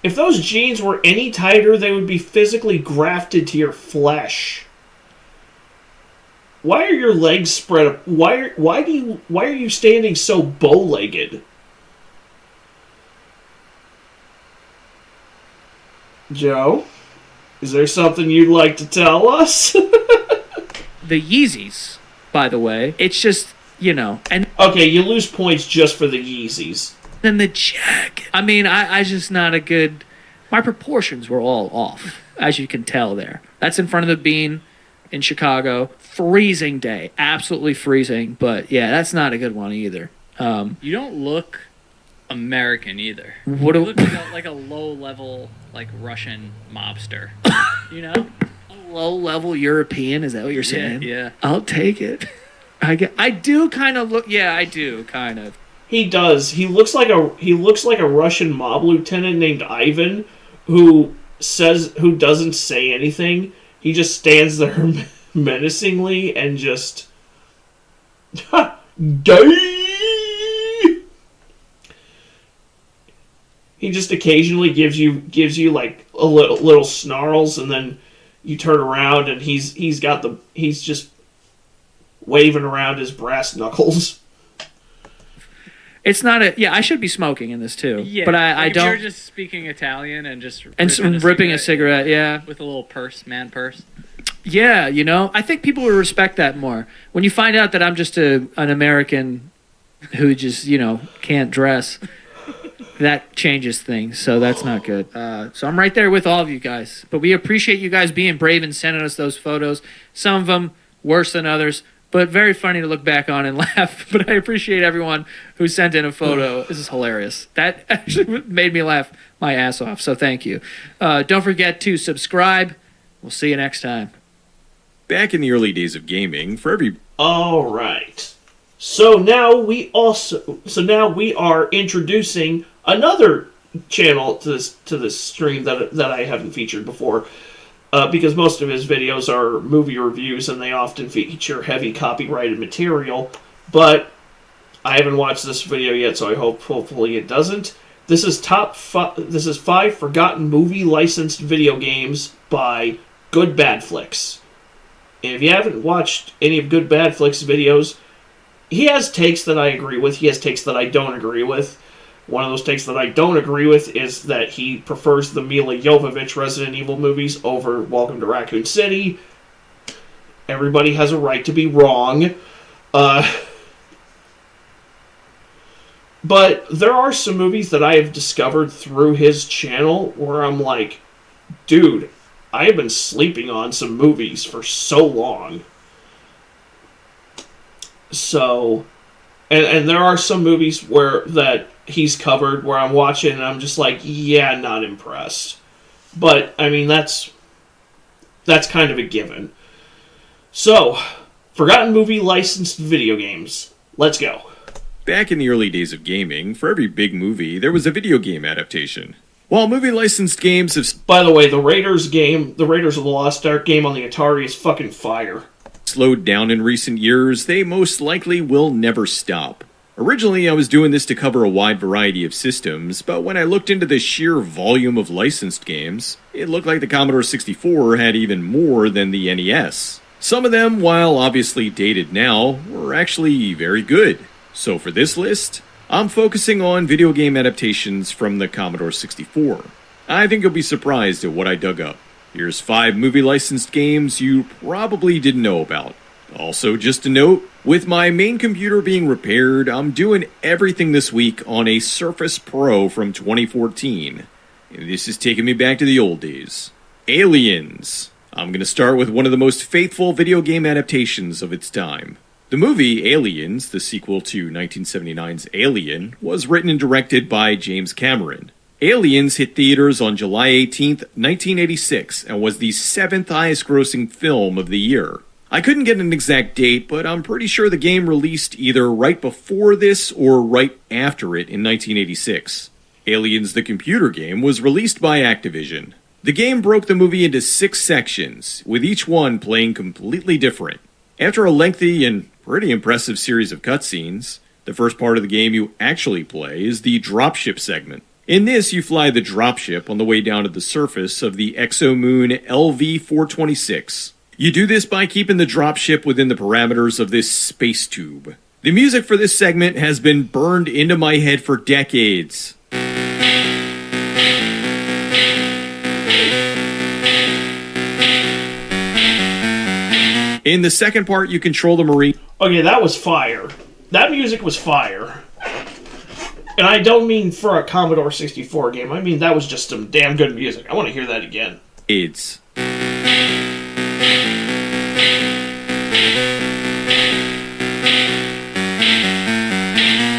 If those jeans were any tighter, they would be physically grafted to your flesh. Why are your legs spread up? Why are you standing so bow-legged? Joe, is there something you'd like to tell us? The Yeezys, by the way, it's just, you know, and okay, you lose points just for the Yeezys. Then the jacket. I mean, I just not a good... My proportions were all off, as you can tell there. That's in front of the Bean in Chicago. Freezing day. Absolutely freezing. But, yeah, that's not a good one either. You don't look American either. What you look like a low-level, like, Russian mobster. You know? A low-level European? Is that what you're saying? Yeah. I'll take it. I do kind of look... Yeah, I do, kind of. He does. He looks like a Russian mob lieutenant named Ivan, who doesn't say anything. He just stands there menacingly and just gay. He just occasionally gives you like a little snarls, and then you turn around and he's just waving around his brass knuckles. It's not a... Yeah, I should be smoking in this, too. Yeah, but I don't... You're just speaking Italian and just... ripping a cigarette, yeah. With a little man purse. Yeah, you know? I think people would respect that more. When you find out that I'm just an American who just, you know, can't dress, that changes things, so that's not good. So I'm right there with all of you guys. But we appreciate you guys being brave and sending us those photos. Some of them worse than others. But very funny to look back on and laugh. But I appreciate everyone who sent in a photo. This is hilarious. That actually made me laugh my ass off, so thank you. Don't forget to subscribe, We'll see you next time. Back in the early days of gaming, for every... All right. So now we are introducing another channel to this stream that I haven't featured before, because most of his videos are movie reviews and they often feature heavy copyrighted material. But I haven't watched this video yet, so hopefully it doesn't. This is This is 5 forgotten movie licensed video games by Good Bad Flicks. And if you haven't watched any of Good Bad Flicks' videos, he has takes that I agree with. He has takes that I don't agree with. One of those takes that I don't agree with is that he prefers the Mila Jovovich Resident Evil movies over Welcome to Raccoon City. Everybody has a right to be wrong. But there are some movies that I have discovered through his channel where I'm like, dude, I have been sleeping on some movies for so long. So, and there are some movies that he's covered where I'm watching and I'm just like, yeah, not impressed. But, I mean, that's kind of a given. So, forgotten movie licensed video games. Let's go. Back in the early days of gaming, for every big movie, there was a video game adaptation. While movie licensed games have... By the way, the Raiders of the Lost Ark game on the Atari is fucking fire. ...slowed down in recent years, they most likely will never stop. Originally, I was doing this to cover a wide variety of systems, but when I looked into the sheer volume of licensed games, it looked like the Commodore 64 had even more than the NES. Some of them, while obviously dated now, were actually very good. So for this list, I'm focusing on video game adaptations from the Commodore 64. I think you'll be surprised at what I dug up. Here's 5 movie licensed games you probably didn't know about. Also, just a note, with my main computer being repaired, I'm doing everything this week on a Surface Pro from 2014. And this is taking me back to the old days. Aliens. I'm going to start with one of the most faithful video game adaptations of its time. The movie Aliens, the sequel to 1979's Alien, was written and directed by James Cameron. Aliens hit theaters on July 18th, 1986, and was the 7th highest grossing film of the year. I couldn't get an exact date, but I'm pretty sure the game released either right before this or right after it in 1986. Aliens the computer game was released by Activision. The game broke the movie into 6 sections, with each one playing completely different. After a lengthy and pretty impressive series of cutscenes, the first part of the game you actually play is the dropship segment. In this, you fly the dropship on the way down to the surface of the exomoon LV-426. You do this by keeping the dropship within the parameters of this space tube. The music for this segment has been burned into my head for decades. In the second part, you control the Marine... Okay, that was fire. That music was fire. And I don't mean for a Commodore 64 game. I mean that was just some damn good music. I want to hear that again. It's...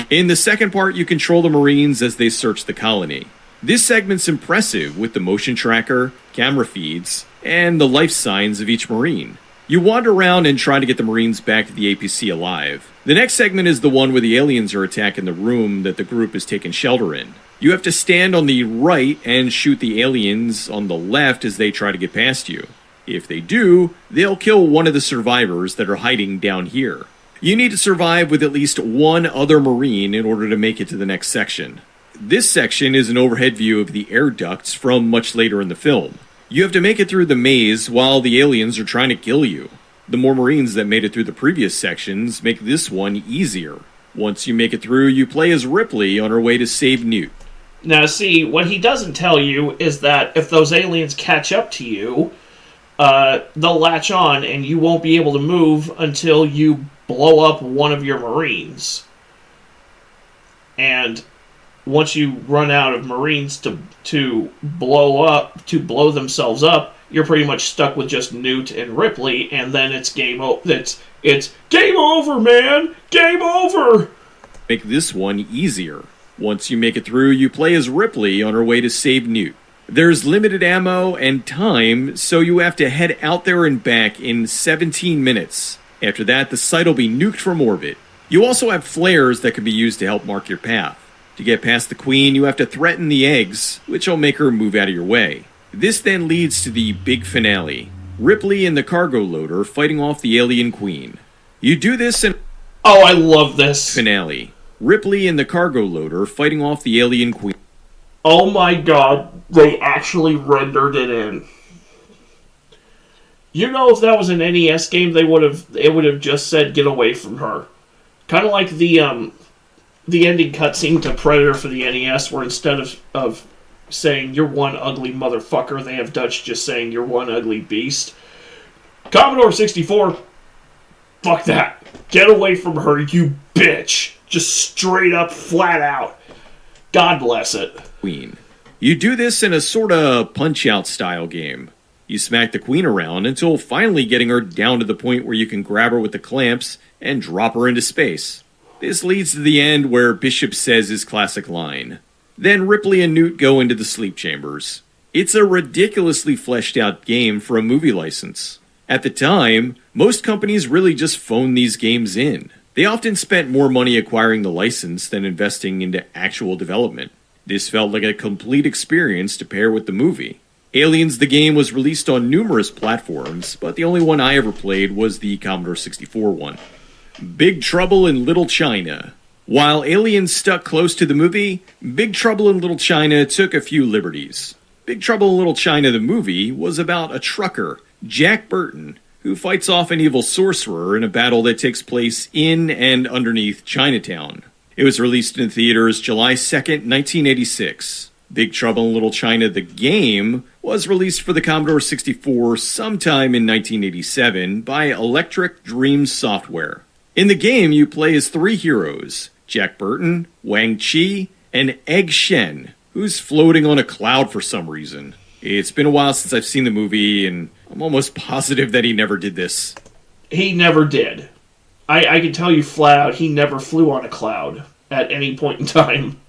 In the second part, you control the Marines as they search the colony. This segment's impressive with the motion tracker, camera feeds, and the life signs of each Marine. You wander around and try to get the Marines back to the APC alive. The next segment is the one where the aliens are attacking the room that the group has taken shelter in. You have to stand on the right and shoot the aliens on the left as they try to get past you. If they do, they'll kill one of the survivors that are hiding down here. You need to survive with at least one other Marine in order to make it to the next section. This section is an overhead view of the air ducts from much later in the film. You have to make it through the maze while the aliens are trying to kill you. The more Marines that made it through the previous sections make this one easier. Once you make it through, you play as Ripley on her way to save Newt. Now see, what he doesn't tell you is that if those aliens catch up to you, they'll latch on and you won't be able to move until you blow up one of your Marines. And once you run out of Marines to blow themselves up, you're pretty much stuck with just Newt and Ripley, and then it's game over. It's game over, man! Game over! Make this one easier. Once you make it through, you play as Ripley on her way to save Newt. There's limited ammo and time, so you have to head out there and back in 17 minutes. After that, the site will be nuked from orbit. You also have flares that can be used to help mark your path. To get past the Queen, you have to threaten the eggs, which will make her move out of your way. This then leads to the big finale. Ripley and the cargo loader fighting off the alien Queen. You do this in... Oh, I love this. Finale. Ripley and the cargo loader fighting off the alien Queen. Oh my god, they actually rendered it in. You know, if that was an NES game, it would have just said, "Get away from her." Kind of like the ending cutscene to Predator for the NES, where instead of saying, "You're one ugly motherfucker," they have Dutch just saying, "You're one ugly beast." Commodore 64, fuck that. Get away from her, you bitch. Just straight up, flat out. God bless it. Queen. You do this in a sorta Punch-Out style game. You smack the Queen around until finally getting her down to the point where you can grab her with the clamps and drop her into space. This leads to the end where Bishop says his classic line. Then Ripley and Newt go into the sleep chambers. It's a ridiculously fleshed out game for a movie license. At the time, most companies really just phoned these games in. They often spent more money acquiring the license than investing into actual development. This felt like a complete experience to pair with the movie. Aliens the game was released on numerous platforms, but the only one I ever played was the Commodore 64 one. Big Trouble in Little China. While Aliens stuck close to the movie, Big Trouble in Little China took a few liberties. Big Trouble in Little China the movie was about a trucker, Jack Burton, who fights off an evil sorcerer in a battle that takes place in and underneath Chinatown. It was released in theaters July 2nd, 1986. Big Trouble in Little China the game was released for the Commodore 64 sometime in 1987 by Electric Dream Software. In the game, you play as three heroes, Jack Burton, Wang Chi, and Egg Shen, who's floating on a cloud for some reason. It's been a while since I've seen the movie, and I'm almost positive that he never did this. He never did. I can tell you flat out, he never flew on a cloud at any point in time.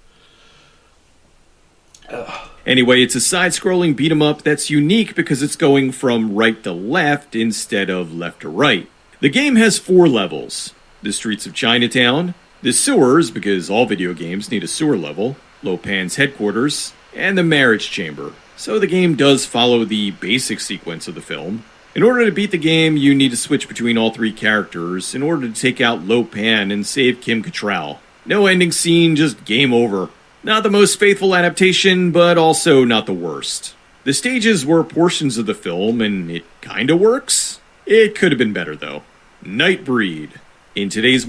Ugh. Anyway, it's a side-scrolling beat-em-up that's unique because it's going from right to left instead of left to right. The game has 4 levels. The streets of Chinatown, the sewers, because all video games need a sewer level, Lopan's headquarters, and the marriage chamber. So the game does follow the basic sequence of the film. In order to beat the game, you need to switch between all 3 characters in order to take out Lopan and save Kim Cattrall. No ending scene, just game over. Not the most faithful adaptation, but also not the worst. The stages were portions of the film, and it kinda works. It could have been better, though. Nightbreed. In today's...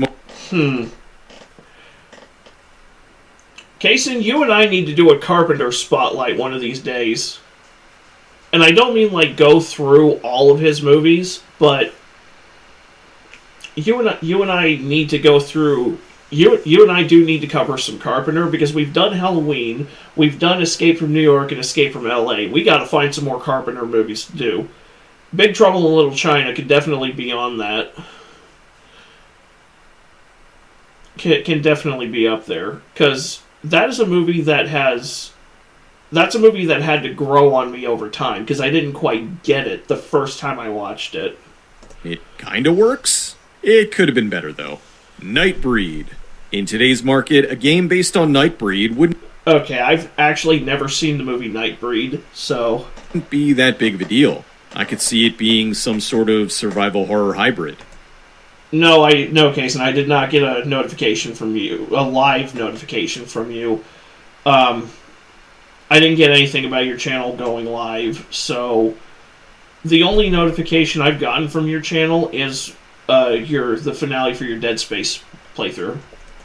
Kason, you and I need to do a Carpenter spotlight one of these days. And I don't mean, like, go through all of his movies, but you and I need to go through... You and I do need to cover some Carpenter, because we've done Halloween, we've done Escape from New York and Escape from L.A. We gotta find some more Carpenter movies to do. Big Trouble in Little China could definitely be on that. Can definitely be up there, because that is a movie that has... That's a movie that had to grow on me over time, because I didn't quite get it the first time I watched it. It kinda works. It could have been better, though. Nightbreed. In today's market, a game based on Nightbreed wouldn't... Okay, I've actually never seen the movie Nightbreed, so... ...wouldn't be that big of a deal. I could see it being some sort of survival horror hybrid. No, Kason, I did not get a notification from you, a live notification from you. I didn't get anything about your channel going live, so the only notification I've gotten from your channel is the finale for your Dead Space playthrough.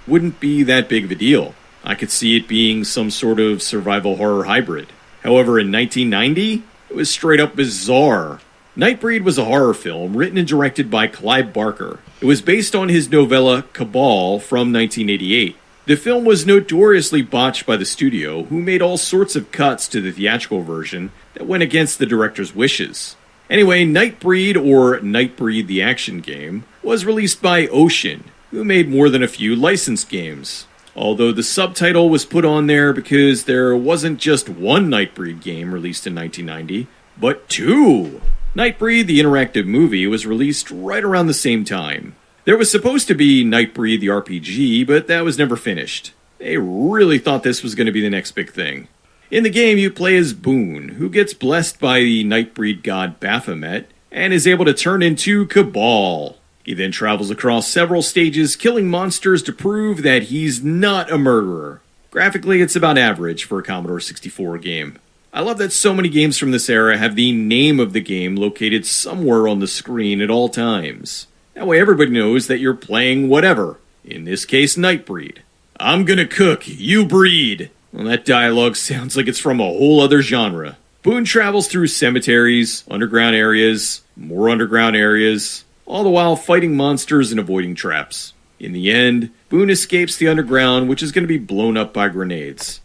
Wouldn't be that big of a deal. I could see it being some sort of survival horror hybrid. However, in 1990, it was straight up bizarre. Nightbreed was a horror film written and directed by Clive Barker. It was based on his novella Cabal from 1988. The film was notoriously botched by the studio, who made all sorts of cuts to the theatrical version that went against the director's wishes. Anyway, Nightbreed, or Nightbreed the Action Game, was released by Ocean, who made more than a few licensed games. although the subtitle was put on there because there wasn't just one Nightbreed game released in 1990, but two. Nightbreed, the interactive movie, was released right around the same time. There was supposed to be Nightbreed, the RPG, but that was never finished. They really thought this was going to be the next big thing. In the game, you play as Boone, who gets blessed by the Nightbreed god Baphomet, and is able to turn into Cabal. He then travels across several stages, killing monsters to prove that he's not a murderer. Graphically, it's about average for a Commodore 64 game. I love that so many games from this era have the name of the game located somewhere on the screen at all times. That way everybody knows that you're playing whatever. In this case, Nightbreed. I'm gonna cook, you breed. Well, that dialogue sounds like it's from a whole other genre. Boone travels through cemeteries, underground areas, more underground areas, all the while fighting monsters and avoiding traps. In the end, Boone escapes the underground, which is going to be blown up by grenades.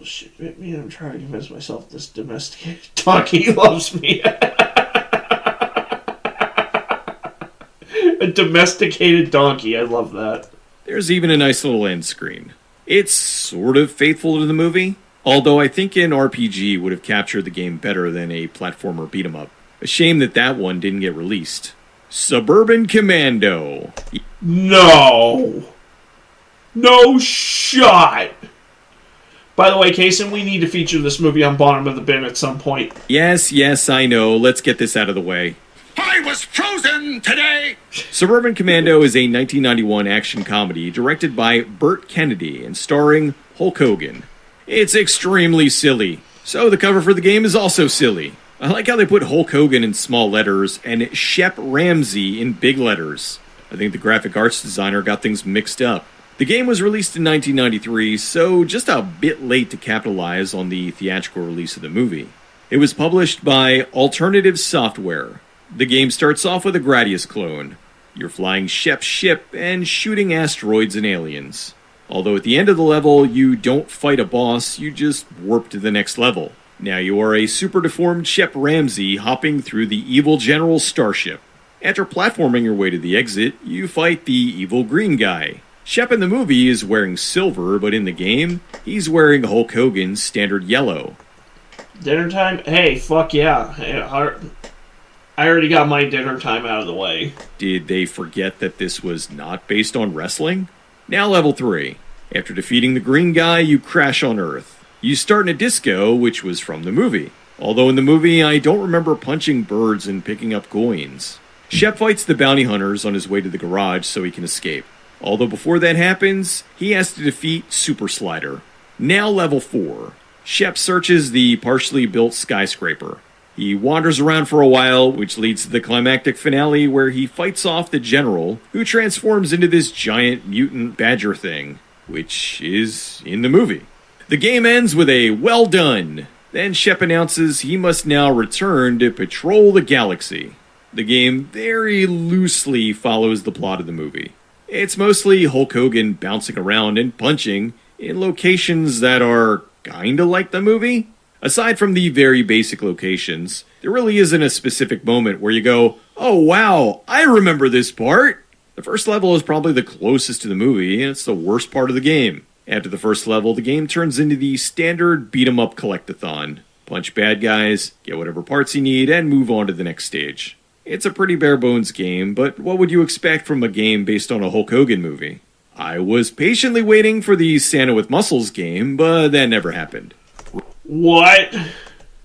Shit, I'm trying to convince myself this domesticated donkey loves me. A domesticated donkey, I love that. There's even a nice little end screen. It's sort of faithful to the movie, although I think an RPG would have captured the game better than a platformer beat-em-up. A shame that that one didn't get released. Suburban Commando. No shot. By the way, Kaysen, we need to feature this movie on Bottom of the Bin at some point. Yes, I know. Let's get this out of the way. I was frozen today! Suburban Commando is a 1991 action comedy directed by Burt Kennedy and starring Hulk Hogan. It's extremely silly, so the cover for the game is also silly. I like how they put Hulk Hogan in small letters and Shep Ramsey in big letters. I think the graphic arts designer got things mixed up. The game was released in 1993, so just a bit late to capitalize on the theatrical release of the movie. It was published by Alternative Software. The game starts off with a Gradius clone. You're flying Shep's ship and shooting asteroids and aliens. Although at the end of the level, you don't fight a boss, you just warp to the next level. Now you are a super deformed Shep Ramsey hopping through the evil General's starship. After platforming your way to the exit, you fight the evil green guy. Shep in the movie is wearing silver, but in the game, he's wearing Hulk Hogan's standard yellow. Dinner time? Hey, fuck yeah. I already got my dinner time out of the way. Did they forget that this was not based on wrestling? Now level 3. After defeating the green guy, you crash on Earth. You start in a disco, which was from the movie. Although in the movie, I don't remember punching birds and picking up coins. Shep fights the bounty hunters on his way to the garage so he can escape. Although before that happens, he has to defeat Super Slider. Now level 4. Shep searches the partially built skyscraper. He wanders around for a while, which leads to the climactic finale where he fights off the general, who transforms into this giant mutant badger thing, which is in the movie. The game ends with a well done. Then Shep announces he must now return to patrol the galaxy. The game very loosely follows the plot of the movie. It's mostly Hulk Hogan bouncing around and punching in locations that are kinda like the movie. Aside from the very basic locations, there really isn't a specific moment where you go, oh wow, I remember this part! The first level is probably the closest to the movie, and it's the worst part of the game. After the first level, the game turns into the standard beat-em-up collectathon. Punch bad guys, get whatever parts you need, and move on to the next stage. It's a pretty bare-bones game, but what would you expect from a game based on a Hulk Hogan movie? I was patiently waiting for the Santa with Muscles game, but that never happened. What?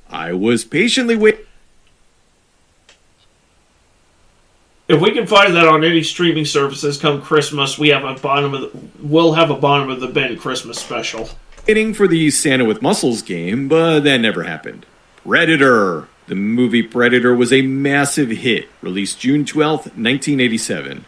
I was patiently waiting. If we can find that on any streaming services come Christmas, we'll have a bottom of the bin Christmas special. Waiting for the Santa with Muscles game, but that never happened. Predator. The movie Predator was a massive hit, released June 12th, 1987.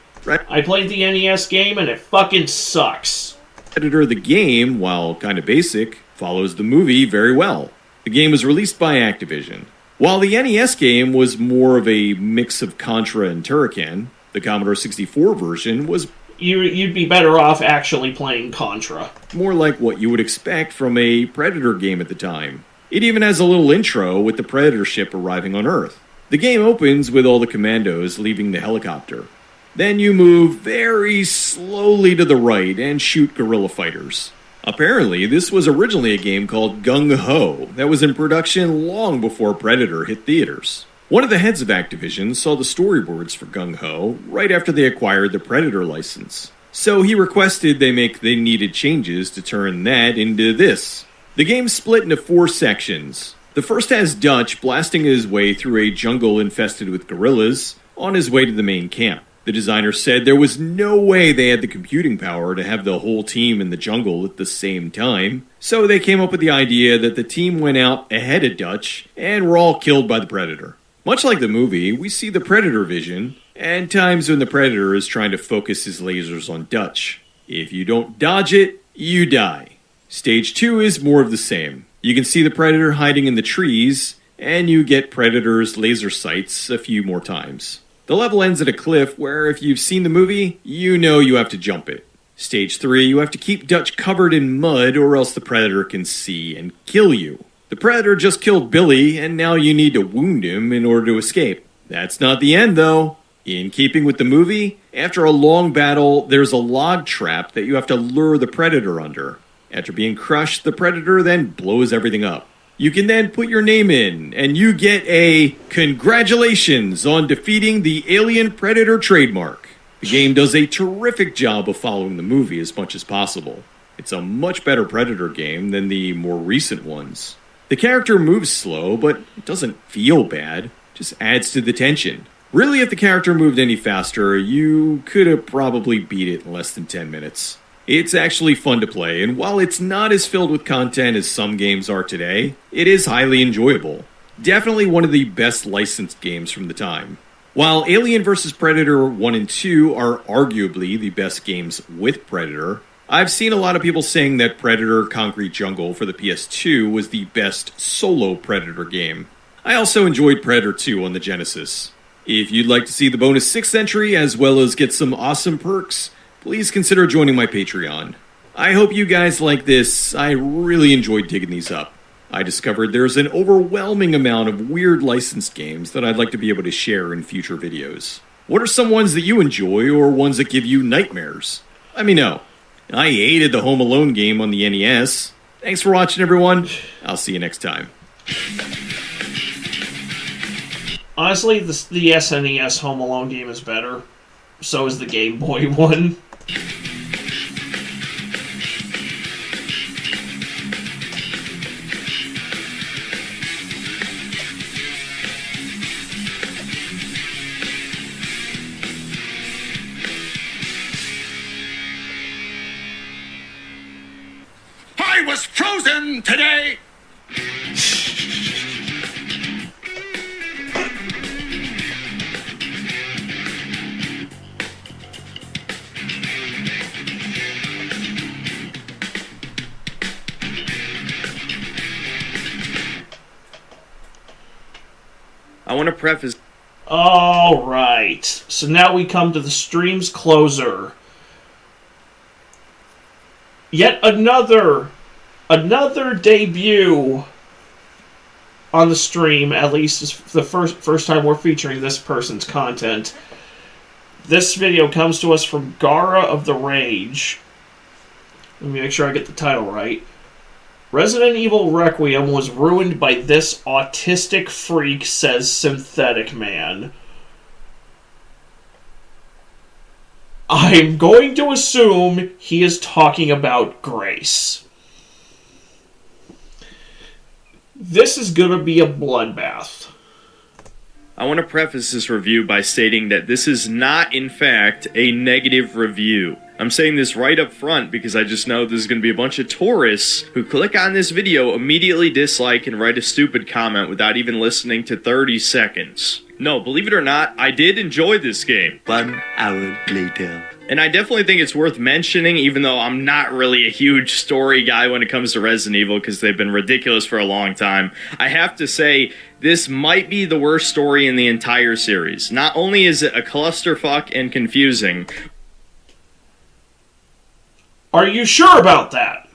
I played the NES game and it fucking sucks. Predator the game, while kinda basic, follows the movie very well. The game was released by Activision. While the NES game was more of a mix of Contra and Turrican, the Commodore 64 version was You'd be better off actually playing Contra. More like what you would expect from a Predator game at the time. It even has a little intro with the Predator ship arriving on Earth. The game opens with all the commandos leaving the helicopter. Then you move very slowly to the right and shoot guerrilla fighters. Apparently, this was originally a game called Gung Ho that was in production long before Predator hit theaters. One of the heads of Activision saw the storyboards for Gung Ho right after they acquired the Predator license. So he requested they make the needed changes to turn that into this. The game's split into 4 sections. The first has Dutch blasting his way through a jungle infested with gorillas on his way to the main camp. The designer said there was no way they had the computing power to have the whole team in the jungle at the same time, so they came up with the idea that the team went out ahead of Dutch and were all killed by the Predator. Much like the movie, we see the Predator vision, and times when the Predator is trying to focus his lasers on Dutch. If you don't dodge it, you die. Stage 2 is more of the same. You can see the Predator hiding in the trees, and you get Predator's laser sights a few more times. The level ends at a cliff where if you've seen the movie, you know you have to jump it. Stage 3, you have to keep Dutch covered in mud or else the Predator can see and kill you. The Predator just killed Billy and now you need to wound him in order to escape. That's not the end though. In keeping with the movie, after a long battle, there's a log trap that you have to lure the Predator under. After being crushed, the Predator then blows everything up. You can then put your name in, and you get a congratulations on defeating the Alien Predator trademark. The game does a terrific job of following the movie as much as possible. It's a much better Predator game than the more recent ones. The character moves slow, but it doesn't feel bad. It just adds to the tension. Really, if the character moved any faster, you could have probably beat it in less than 10 minutes. It's actually fun to play, and while it's not as filled with content as some games are today, it is highly enjoyable. Definitely one of the best licensed games from the time. While Alien vs. Predator 1 and 2 are arguably the best games with Predator, I've seen a lot of people saying that Predator Concrete Jungle for the PS2 was the best solo Predator game. I also enjoyed Predator 2 on the Genesis. If you'd like to see the bonus 6th entry as well as get some awesome perks, please consider joining my Patreon. I hope you guys like this. I really enjoyed digging these up. I discovered there's an overwhelming amount of weird licensed games that I'd like to be able to share in future videos. What are some ones that you enjoy or ones that give you nightmares? Let me know. I hated the Home Alone game on the NES. Thanks for watching, everyone. I'll see you next time. Honestly, the SNES Home Alone game is better. So is the Game Boy one. I was frozen today! I want to preface... Alright, so now we come to the stream's closer. Yet another debut on the stream, at least is the first time we're featuring this person's content. This video comes to us from Gara of the Rage. Let me make sure I get the title right. Resident Evil Requiem was ruined by this autistic freak, says Synthetic Man. I'm going to assume he is talking about Grace. This is going to be a bloodbath. I want to preface this review by stating that this is not, in fact, a negative review. I'm saying this right up front because I just know there's going to be a bunch of tourists who click on this video, immediately dislike, and write a stupid comment without even listening to 30 seconds. No, believe it or not, I did enjoy this game. 1 hour later. And I definitely think it's worth mentioning, even though I'm not really a huge story guy when it comes to Resident Evil, because they've been ridiculous for a long time. I have to say, this might be the worst story in the entire series. Not only is it a clusterfuck and confusing... Are you sure about that?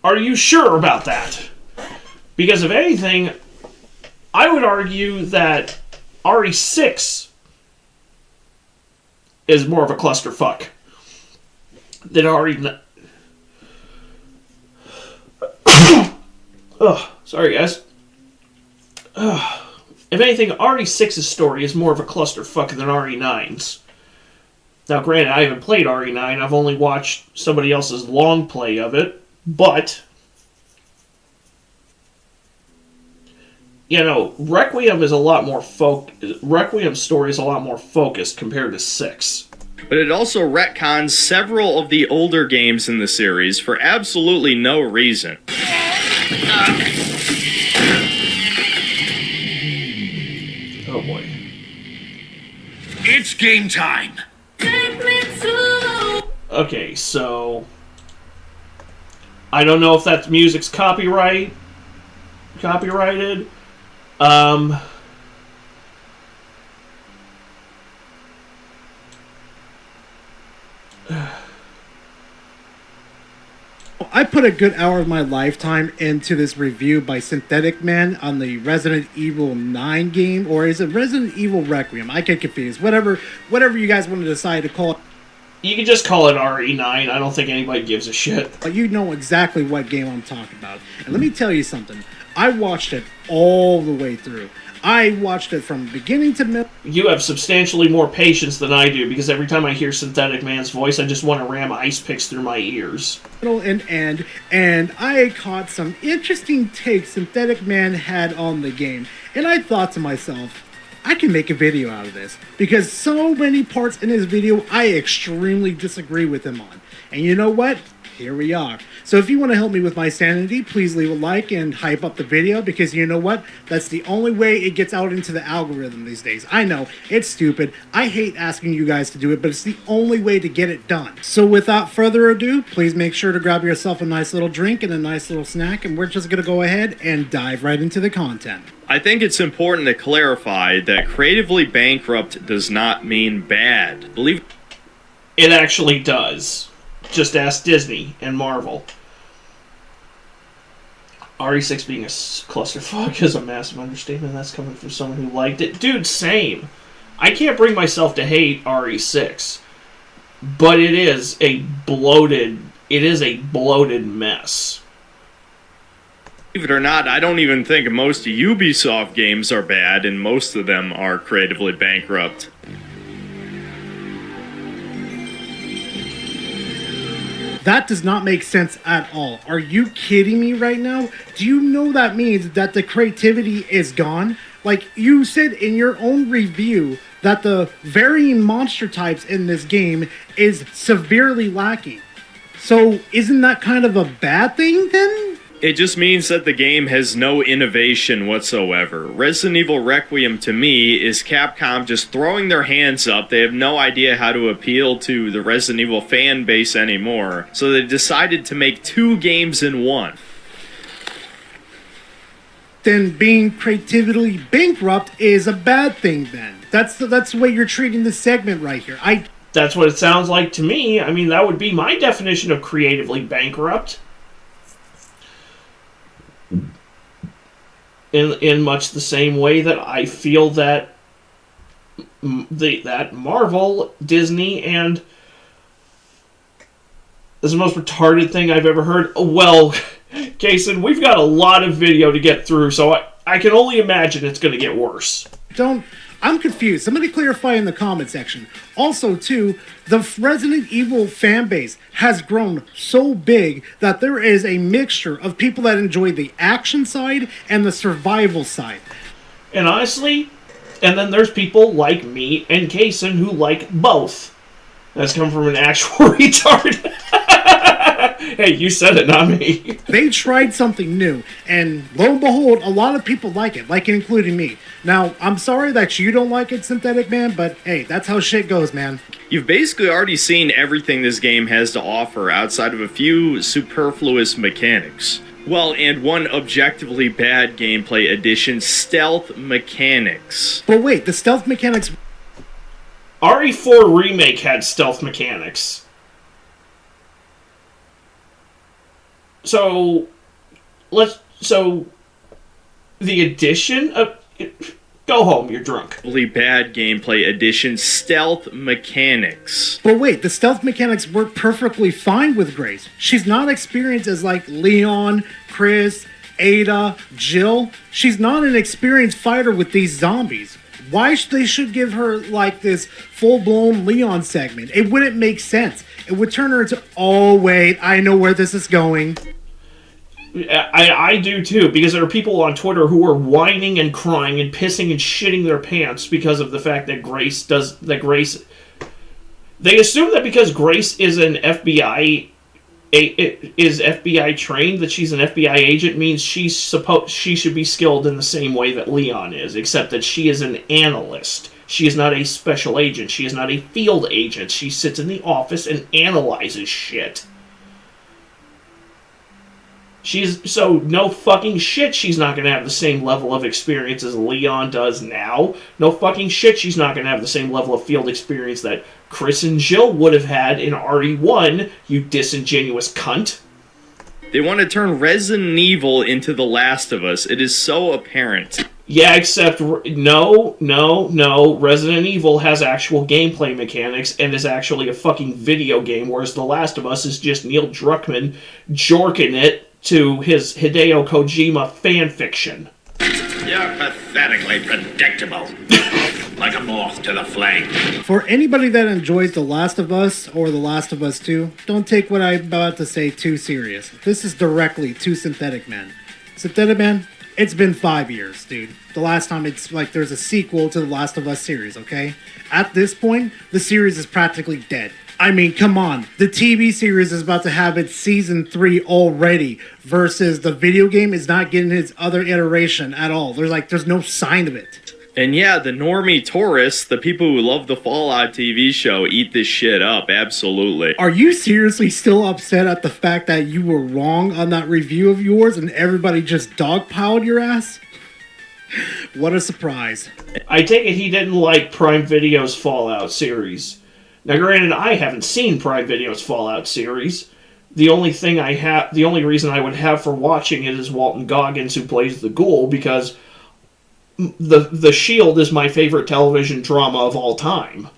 Are you sure about that? Because if anything, I would argue that RE6 is more of a clusterfuck than RE9. Oh, sorry guys. If anything, RE6's story is more of a clusterfuck than RE9's. Now, granted, I haven't played RE9. I've only watched somebody else's long play of it. But, you know, Requiem is a lot more Requiem's story is a lot more focused compared to 6. But it also retcons several of the older games in the series for absolutely no reason. Oh boy. It's game time. Okay, so I don't know if that music's copyrighted. I put a good hour of my lifetime into this review by Synthetic Man on the Resident Evil 9 game, or is it Resident Evil Requiem? I get confused. Whatever you guys want to decide to call it. You can just call it RE9. I don't think anybody gives a shit. But you know exactly what game I'm talking about. And let me tell you something. I watched it all the way through. I watched it from beginning to middle. You have substantially more patience than I do, because every time I hear Synthetic Man's voice, I just want to ram ice picks through my ears. And end, and I caught some interesting takes Synthetic Man had on the game. And I thought to myself, I can make a video out of this, because so many parts in his video I extremely disagree with him on. And you know what? Here we are. So if you want to help me with my sanity, please leave a like and hype up the video, because you know what? That's the only way it gets out into the algorithm these days. I know, it's stupid. I hate asking you guys to do it, but it's the only way to get it done. So without further ado, please make sure to grab yourself a nice little drink and a nice little snack, and we're just going to go ahead and dive right into the content. I think it's important to clarify that creatively bankrupt does not mean bad. Believe it actually does. Just ask Disney and Marvel. RE6 being a clusterfuck is a massive understatement. That's coming from someone who liked it. Dude, same. I can't bring myself to hate RE6. But it is a bloated mess. Believe it or not, I don't even think most Ubisoft games are bad, and most of them are creatively bankrupt. That does not make sense at all. Are you kidding me right now? Do you know that means that the creativity is gone? Like, you said in your own review that the varying monster types in this game is severely lacking. So, isn't that kind of a bad thing then? It just means that the game has no innovation whatsoever. Resident Evil Requiem, to me, is Capcom just throwing their hands up. They have no idea how to appeal to the Resident Evil fan base anymore, so they decided to make 2 games in one. Then being creatively bankrupt is a bad thing then. That's the way you're treating this segment right here. That's what it sounds like to me. I mean, that would be my definition of creatively bankrupt. In much the same way that I feel that that Marvel, Disney, and this is the most retarded thing I've ever heard. Well, Kason, we've got a lot of video to get through, so I can only imagine it's going to get worse. I'm confused. Somebody clarify in the comment section. Also, too, the Resident Evil fan base has grown so big that there is a mixture of people that enjoy the action side and the survival side. And honestly, and then there's people like me and Kason who like both. That's come from an actual retard. Hey, you said it, not me. They tried something new, and lo and behold, a lot of people like it, including me. Now, I'm sorry that you don't like it, Synthetic Man, but hey, that's how shit goes, man. You've basically already seen everything this game has to offer outside of a few superfluous mechanics. Well, and one objectively bad gameplay addition, stealth mechanics. But wait, the stealth mechanics... RE4 Remake had stealth mechanics. So the addition of... Go home, you're drunk. Really bad gameplay addition, stealth mechanics. But wait, the stealth mechanics work perfectly fine with Grace. She's not experienced as like Leon, Chris, Ada, Jill. She's not an experienced fighter with these zombies. Why they should give her like this full-blown Leon segment? It wouldn't make sense. It would turn her into, oh wait, I know where this is going. I do too, because there are people on Twitter who are whining and crying and pissing and shitting their pants because of the fact that Grace. They assume that because Grace is an FBI trained, that she's an FBI agent, means she should be skilled in the same way that Leon is, except that she is an analyst. She is not a special agent. She is not a field agent. She sits in the office and analyzes shit. So no fucking shit she's not going to have the same level of experience as Leon does now. No fucking shit she's not going to have the same level of field experience that Chris and Jill would have had in RE1, you disingenuous cunt. They want to turn Resident Evil into The Last of Us. It is so apparent. Yeah, except no. Resident Evil has actual gameplay mechanics and is actually a fucking video game, whereas The Last of Us is just Neil Druckmann jorking it to his Hideo Kojima fanfiction. You're pathetically predictable. Like a moth to the flame. For anybody that enjoys The Last of Us or The Last of Us 2, don't take what I'm about to say too serious. This is directly to Synthetic Man. Synthetic Man, it's been 5 years, dude. The last time it's like there's a sequel to The Last of Us series, okay? At this point, the series is practically dead. I mean, come on. The TV series is about to have its season 3 already, versus the video game is not getting its other iteration at all. There's no sign of it. And yeah, the normie tourists, the people who love the Fallout TV show, eat this shit up, absolutely. Are you seriously still upset at the fact that you were wrong on that review of yours and everybody just dogpiled your ass? What a surprise. I take it he didn't like Prime Video's Fallout series. Now, granted, I haven't seen Prime Video's Fallout series. The only reason I would have for watching it is Walton Goggins, who plays the Ghoul, because The Shield is my favorite television drama of all time.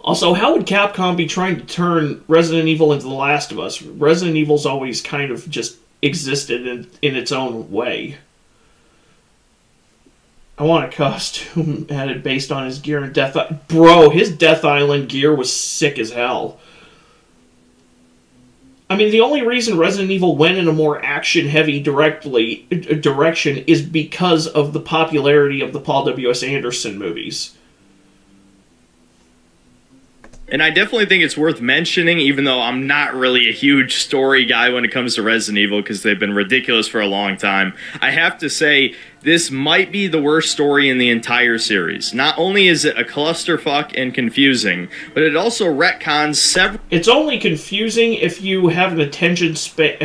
Also, how would Capcom be trying to turn Resident Evil into The Last of Us? Resident Evil's always kind of just existed in its own way. I want a costume added based on his gear in Death Island. Bro, his Death Island gear was sick as hell. I mean, the only reason Resident Evil went in a more action-heavy direction is because of the popularity of the Paul W.S. Anderson movies. And I definitely think it's worth mentioning, even though I'm not really a huge story guy when it comes to Resident Evil, because they've been ridiculous for a long time. I have to say, this might be the worst story in the entire series. Not only is it a clusterfuck and confusing, but it also retcons several... It's only confusing if you have an attention span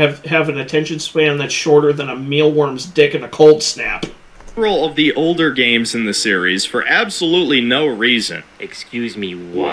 that's shorter than a mealworm's dick in a cold snap. Of the older games in the series for absolutely no reason. Excuse me, what?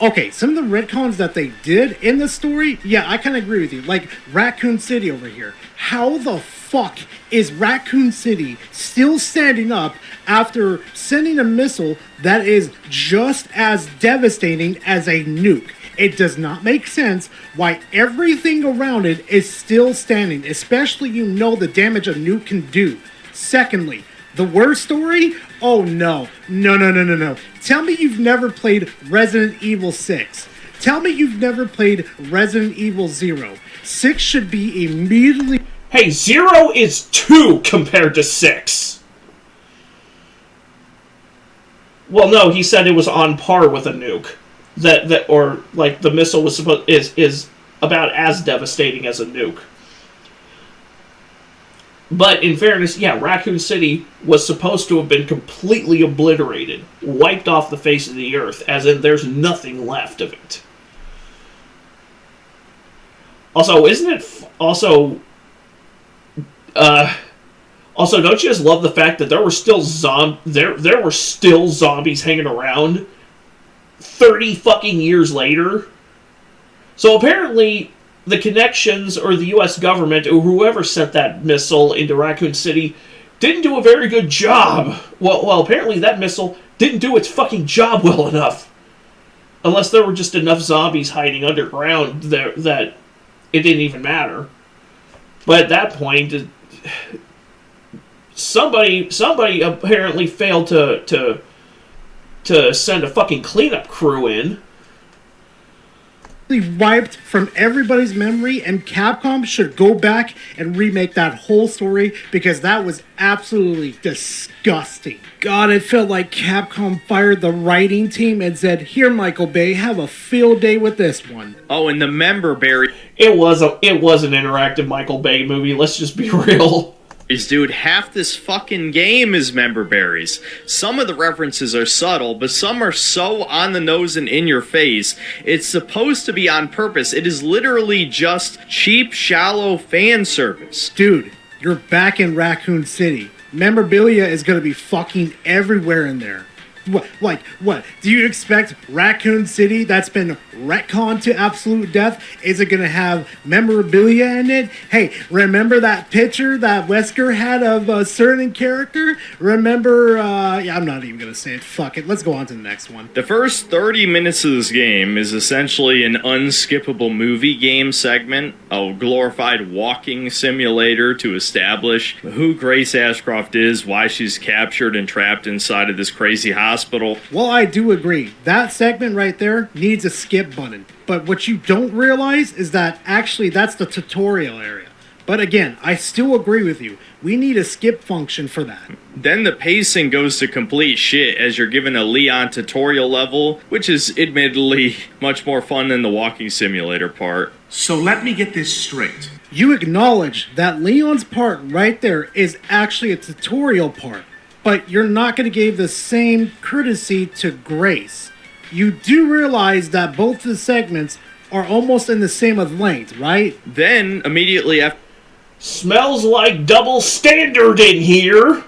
Okay, some of the retcons that they did in the story, yeah, I kind of agree with you. Like Raccoon City over here. How the fuck is Raccoon City still standing up after sending a missile that is just as devastating as a nuke? It does not make sense why everything around it is still standing, especially the damage a nuke can do. Secondly, the worst story? Oh no. No. Tell me you've never played Resident Evil 6. Tell me you've never played Resident Evil 0. 6 should be immediately... Hey, 0 is 2 compared to 6. Well, no, he said it was on par with a nuke. The missile was is about as devastating as a nuke. But in fairness, yeah, Raccoon City was supposed to have been completely obliterated, wiped off the face of the earth, as in there's nothing left of it. Also, isn't it also don't you just love the fact that there were still zombies hanging around 30 fucking years later? So apparently the connections, or the U.S. government, or whoever sent that missile into Raccoon City, didn't do a very good job. Well, apparently that missile didn't do its fucking job well enough. Unless there were just enough zombies hiding underground that it didn't even matter. But at that point, somebody apparently failed to send a fucking cleanup crew in. Wiped from everybody's memory, and Capcom should go back and remake that whole story because that was absolutely disgusting. God, it felt like Capcom fired the writing team and said, "Here, Michael Bay, have a field day with this one." Oh, and the member berry. It was an interactive Michael Bay movie. Let's just be real. Dude, half this fucking game is member berries. Some of the references are subtle, but some are so on the nose and in your face. It's supposed to be on purpose. It is literally just cheap, shallow fan service. Dude, you're back in Raccoon City. Memorabilia is gonna be fucking everywhere in there. What? Do you expect Raccoon City that's been retconned to absolute death? Is it gonna have memorabilia in it? Hey, remember that picture that Wesker had of a certain character? Remember, I'm not even gonna say it. Fuck it. Let's go on to the next one. The first 30 minutes of this game is essentially an unskippable movie game segment, a glorified walking simulator to establish who Grace Ashcroft is, why she's captured and trapped inside of this crazy hospital. Well, I do agree. That segment right there needs a skip button. But what you don't realize is that actually that's the tutorial area. But again, I still agree with you. We need a skip function for that. Then the pacing goes to complete shit as you're given a Leon tutorial level, which is admittedly much more fun than the walking simulator part. So let me get this straight. You acknowledge that Leon's part right there is actually a tutorial part. But you're not going to give the same courtesy to Grace. You do realize that both the segments are almost in the same length, right? Then, immediately after... Smells like double standard in here!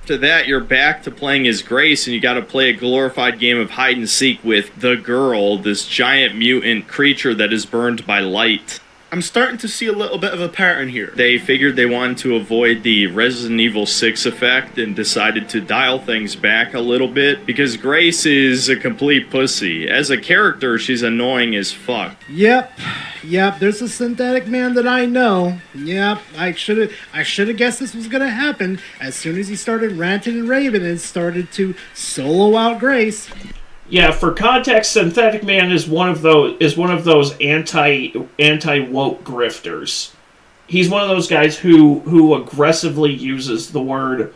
After that, you're back to playing as Grace, and you gotta play a glorified game of hide-and-seek with the girl, this giant mutant creature that is burned by light. I'm starting to see a little bit of a pattern here. They figured they wanted to avoid the Resident Evil 6 effect and decided to dial things back a little bit because Grace is a complete pussy. As a character, she's annoying as fuck. Yep, there's a synthetic man that I know. Yep, I should have guessed this was gonna happen as soon as he started ranting and raving and started to solo out Grace. Yeah, for context, Synthetic Man is one of those anti-woke grifters. He's one of those guys who aggressively uses the word,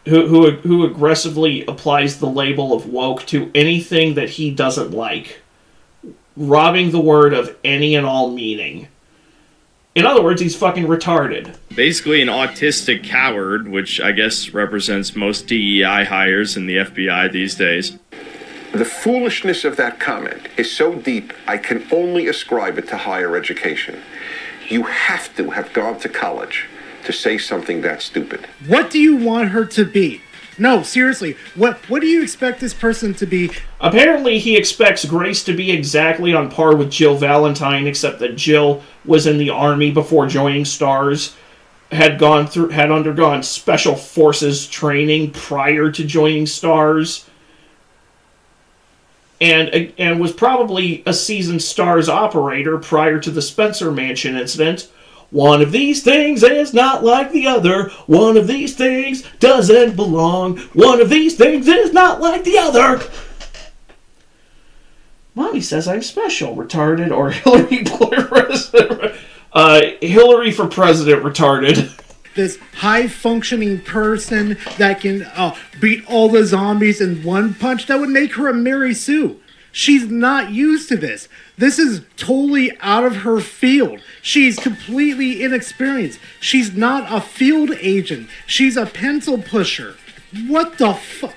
who aggressively applies the label of woke to anything that he doesn't like, robbing the word of any and all meaning. In other words, he's fucking retarded. Basically an autistic coward, which I guess represents most DEI hires in the FBI these days. The foolishness of that comment is so deep, I can only ascribe it to higher education. You have to have gone to college to say something that stupid. What do you want her to be? No, seriously, what do you expect this person to be? Apparently he expects Grace to be exactly on par with Jill Valentine, except that Jill was in the army before joining STARS, had undergone special forces training prior to joining STARS, and was probably a seasoned STARS operator prior to the Spencer Mansion incident. One of these things is not like the other. One of these things doesn't belong. One of these things is not like the other. Mommy says I'm special, retarded, or Hillary for president, retarded. This high-functioning person that can beat all the zombies in one punch, that would make her a Mary Sue. She's not used to this. This is totally out of her field. She's completely inexperienced. She's not a field agent. She's a pencil pusher. What the fuck?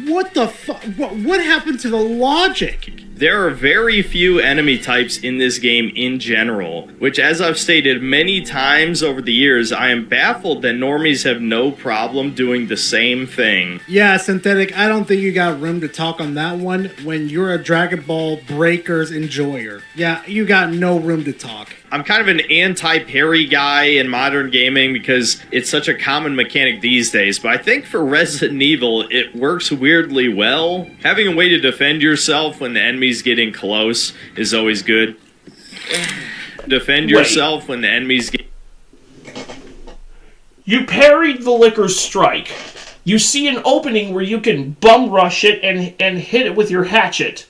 What happened to the logic? There are very few enemy types in this game in general, which, as I've stated many times over the years, I am baffled that normies have no problem doing the same thing. Yeah, Synthetic, I don't think you got room to talk on that one when you're a Dragon Ball Breakers enjoyer. Yeah, you got no room to talk. I'm kind of an anti-parry guy in modern gaming because it's such a common mechanic these days, but I think for Resident Evil, it works weirdly well. Having a way to defend yourself when the enemy's getting close is always good. Defend yourself when the enemy's getting... You parried the Licker's strike. You see an opening where you can bum rush it and hit it with your hatchet.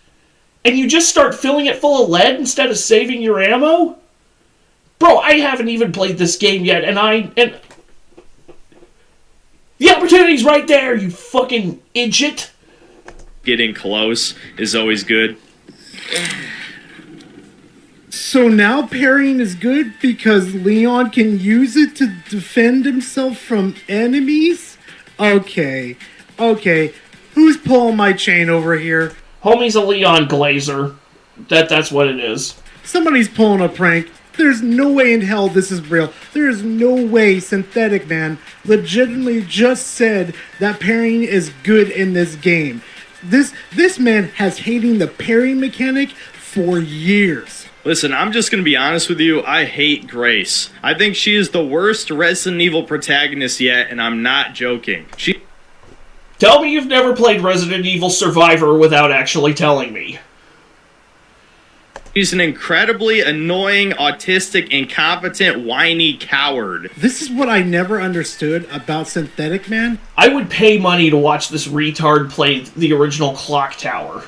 And you just start filling it full of lead instead of saving your ammo? Bro, I haven't even played this game yet, and the opportunity's right there, you fucking idiot. Getting close is always good. So now parrying is good because Leon can use it to defend himself from enemies? Okay. Who's pulling my chain over here? Homie's a Leon Glazer. That's what it is. Somebody's pulling a prank. There's no way in hell this is real. There's no way Synthetic Man legitimately just said that parrying is good in this game. This man has hating the parrying mechanic for years. Listen, I'm just gonna be honest with you, I hate Grace. I think she is the worst Resident Evil protagonist yet, and I'm not joking. Tell me you've never played Resident Evil Survivor without actually telling me. She's an incredibly annoying, autistic, incompetent, whiny coward. This is what I never understood about Synthetic Man. I would pay money to watch this retard play the original Clock Tower.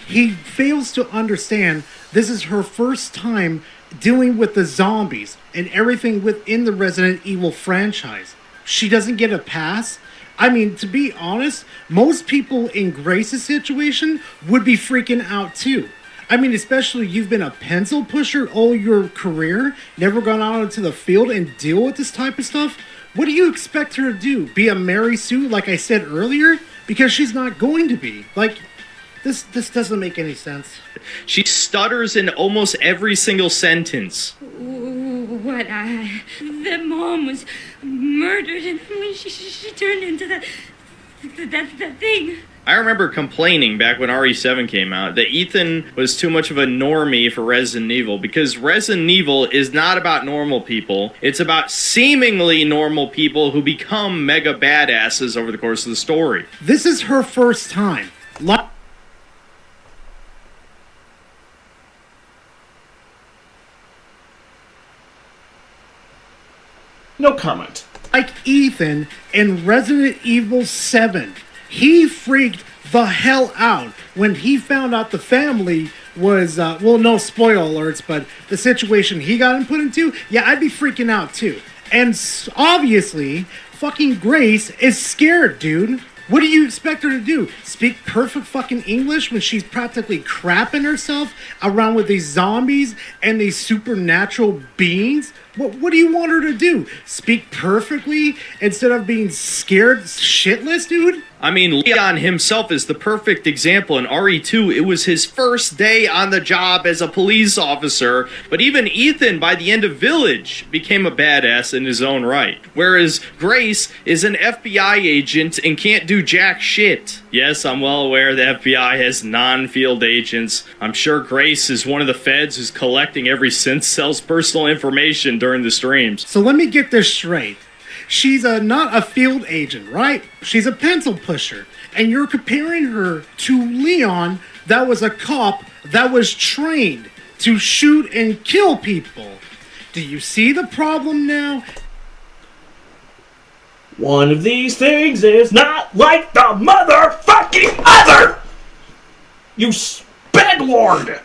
He fails to understand this is her first time dealing with the zombies and everything within the Resident Evil franchise. She doesn't get a pass. I mean, to be honest, most people in Grace's situation would be freaking out too. I mean, especially you've been a pencil pusher all your career, never gone out into the field and deal with this type of stuff. What do you expect her to do? Be a Mary Sue, like I said earlier? Because she's not going to be. Like, this doesn't make any sense. She stutters in almost every single sentence. The mom was murdered, and when she turned into that thing. I remember complaining back when RE7 came out that Ethan was too much of a normie for Resident Evil because Resident Evil is not about normal people. It's about seemingly normal people who become mega badasses over the course of the story. This is her first time. No comment. Like Ethan in Resident Evil 7. He freaked the hell out when he found out the family was, well, no spoiler alerts, but the situation he got put into, yeah, I'd be freaking out too. And obviously, fucking Grace is scared, dude. What do you expect her to do? Speak perfect fucking English when she's practically crapping herself around with these zombies and these supernatural beings? What do you want her to do? Speak perfectly instead of being scared shitless, dude? I mean, Leon himself is the perfect example. In RE2, it was his first day on the job as a police officer, but even Ethan, by the end of Village, became a badass in his own right. Whereas Grace is an FBI agent and can't do jack shit. Yes, I'm well aware the FBI has non-field agents. I'm sure Grace is one of the feds who's collecting every synth cell's personal information during the streams. So let me get this straight. She's not a field agent, right? She's a pencil pusher. And you're comparing her to Leon, that was a cop that was trained to shoot and kill people. Do you see the problem now? One of these things is not like the motherfucking other! You spedlord!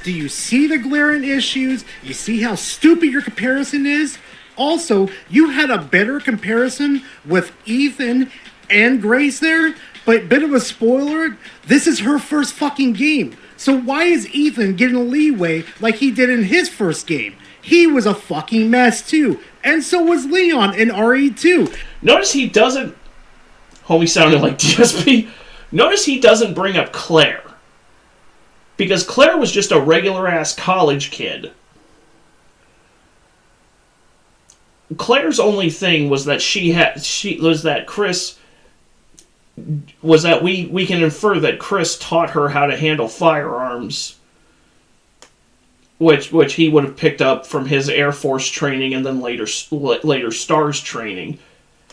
Do you see the glaring issues? You see how stupid your comparison is? Also, you had a better comparison with Ethan and Grace there, but bit of a spoiler, this is her first fucking game. So why is Ethan getting a leeway like he did in his first game? He was a fucking mess too, and so was Leon in RE2. Notice he doesn't... Homie sounded like DSP. Notice he doesn't bring up Claire. Because Claire was just a regular-ass college kid. Claire's only thing was that we can infer that Chris taught her how to handle firearms, which he would have picked up from his Air Force training and then later STARS training.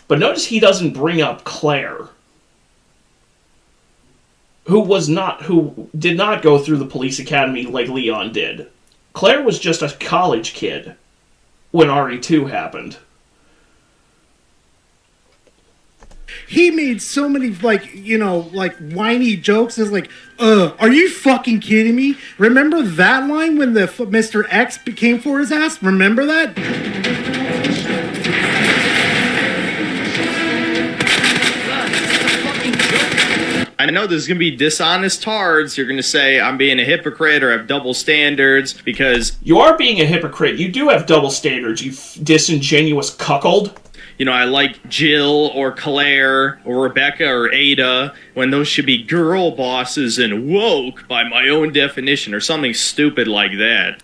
But notice he doesn't bring up Claire, who did not go through the police academy like Leon did. Claire was just a college kid when RE2 happened. He made so many, whiny jokes. It's like, are you fucking kidding me? Remember that line when the Mr. X came for his ass? Remember that? I know there's going to be dishonest tards. You're going to say I'm being a hypocrite or have double standards because... You are being a hypocrite. You do have double standards, you disingenuous cuckold. You know, I like Jill or Claire or Rebecca or Ada when those should be girl bosses and woke by my own definition or something stupid like that.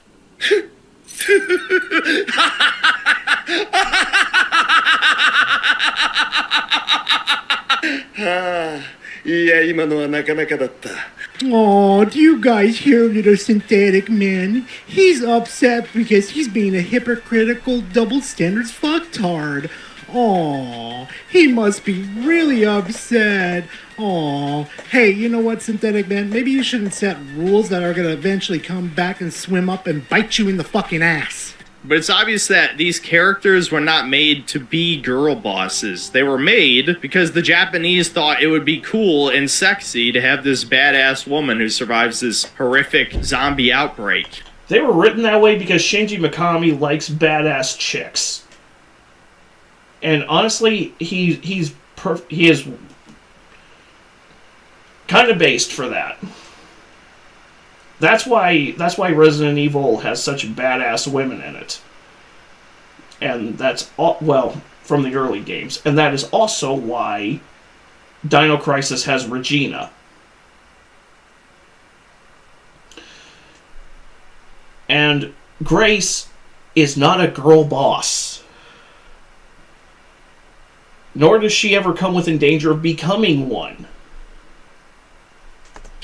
Aw, do you guys hear little synthetic man? He's upset because he's being a hypocritical double standards fucktard. Aw, he must be really upset. Aw, hey, you know what, synthetic man? Maybe you shouldn't set rules that are gonna eventually come back and swim up and bite you in the fucking ass. But it's obvious that these characters were not made to be girl bosses. They were made because the Japanese thought it would be cool and sexy to have this badass woman who survives this horrific zombie outbreak. They were written that way because Shinji Mikami likes badass chicks. And honestly, he is kind of based for that. That's why Resident Evil has such badass women in it. And that's all, well, from the early games. And that is also why Dino Crisis has Regina. And Grace is not a girl boss. Nor does she ever come within danger of becoming one.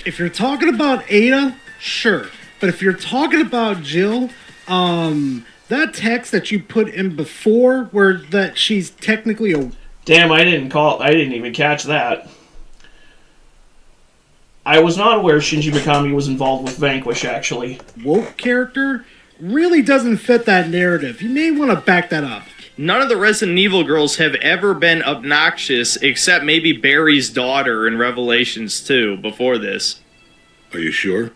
If you're talking about Ada, sure. But if you're talking about Jill, that text that you put in before, where that she's technically a... Damn, I didn't even catch that. I was not aware Shinji Mikami was involved with Vanquish, actually. Woke character really doesn't fit that narrative. You may want to back that up. None of the Resident Evil girls have ever been obnoxious, except maybe Barry's daughter in Revelations 2 before this. Are you sure?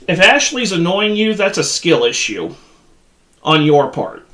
If Ashley's annoying you, that's a skill issue. On your part.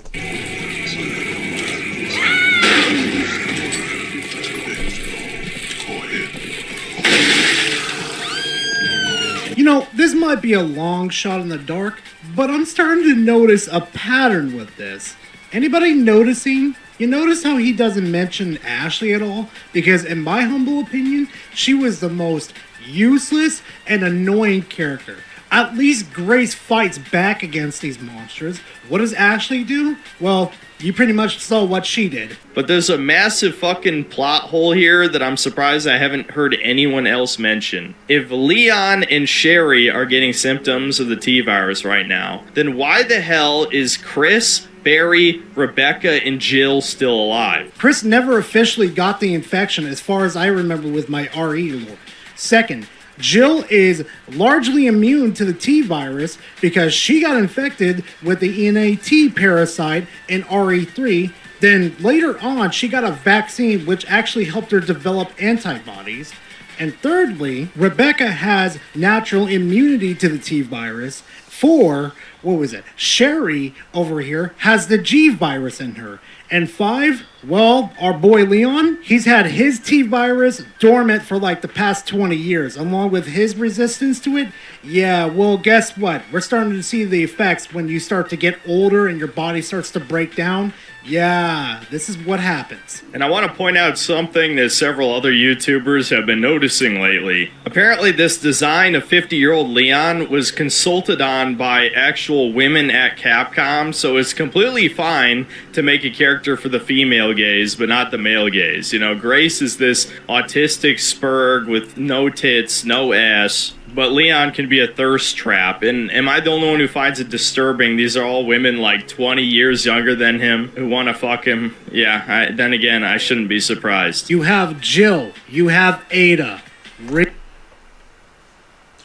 You know, this might be a long shot in the dark, but I'm starting to notice a pattern with this. Anybody noticing? You notice how he doesn't mention Ashley at all? Because in my humble opinion, she was the most useless and annoying character. At least Grace fights back against these monsters. What does Ashley do? Well, you pretty much saw what she did. But there's a massive fucking plot hole here that I'm surprised I haven't heard anyone else mention. If Leon and Sherry are getting symptoms of the T-virus right now, then why the hell is Chris, Barry, Rebecca, and Jill still alive? Chris never officially got the infection as far as I remember with my RE lore. Second, Jill is largely immune to the T-virus because she got infected with the NAT parasite in RE3. Then later on, she got a vaccine which actually helped her develop antibodies. And thirdly, Rebecca has natural immunity to the T virus. 4, what was it? Sherry over here has the G virus in her. And 5, well, our boy Leon, he's had his T virus dormant for like the past 20 years, along with his resistance to it. Yeah, well, guess what? We're starting to see the effects when you start to get older and your body starts to break down. Yeah, this is what happens. And I want to point out something that several other YouTubers have been noticing lately. Apparently this design of 50-year-old Leon was consulted on by actual women at Capcom, so it's completely fine to make a character for the female gaze, but not the male gaze. You know, Grace is this autistic spurg with no tits, no ass, but Leon can be a thirst trap. And am I the only one who finds it disturbing? These are all women like 20 years younger than him who want to fuck him. Yeah, then again, I shouldn't be surprised. You have Jill. You have Ada. RE9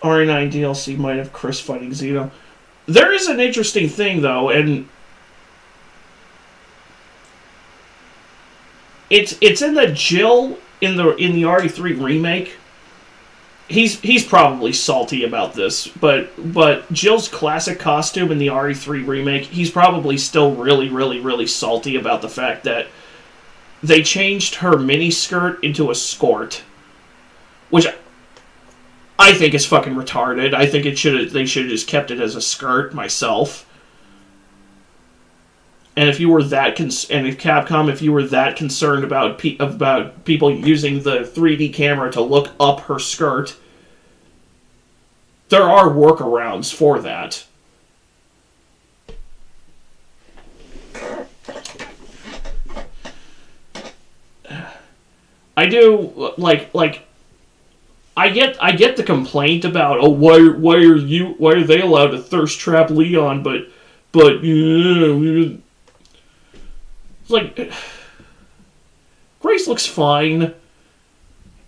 DLC might have Chris fighting Zeno. There is an interesting thing, though, and it's in the Jill in the RE3 remake. He's probably salty about this, but Jill's classic costume in the RE3 remake, he's probably still really salty about the fact that they changed her miniskirt into a skirt, which I think is fucking retarded. I think they should have just kept it as a skirt myself. And if you were that if you were that concerned about people using the 3D camera to look up her skirt, there are workarounds for that. I do like I get the complaint about, oh, why are they allowed to thirst trap Leon, but like, Grace looks fine.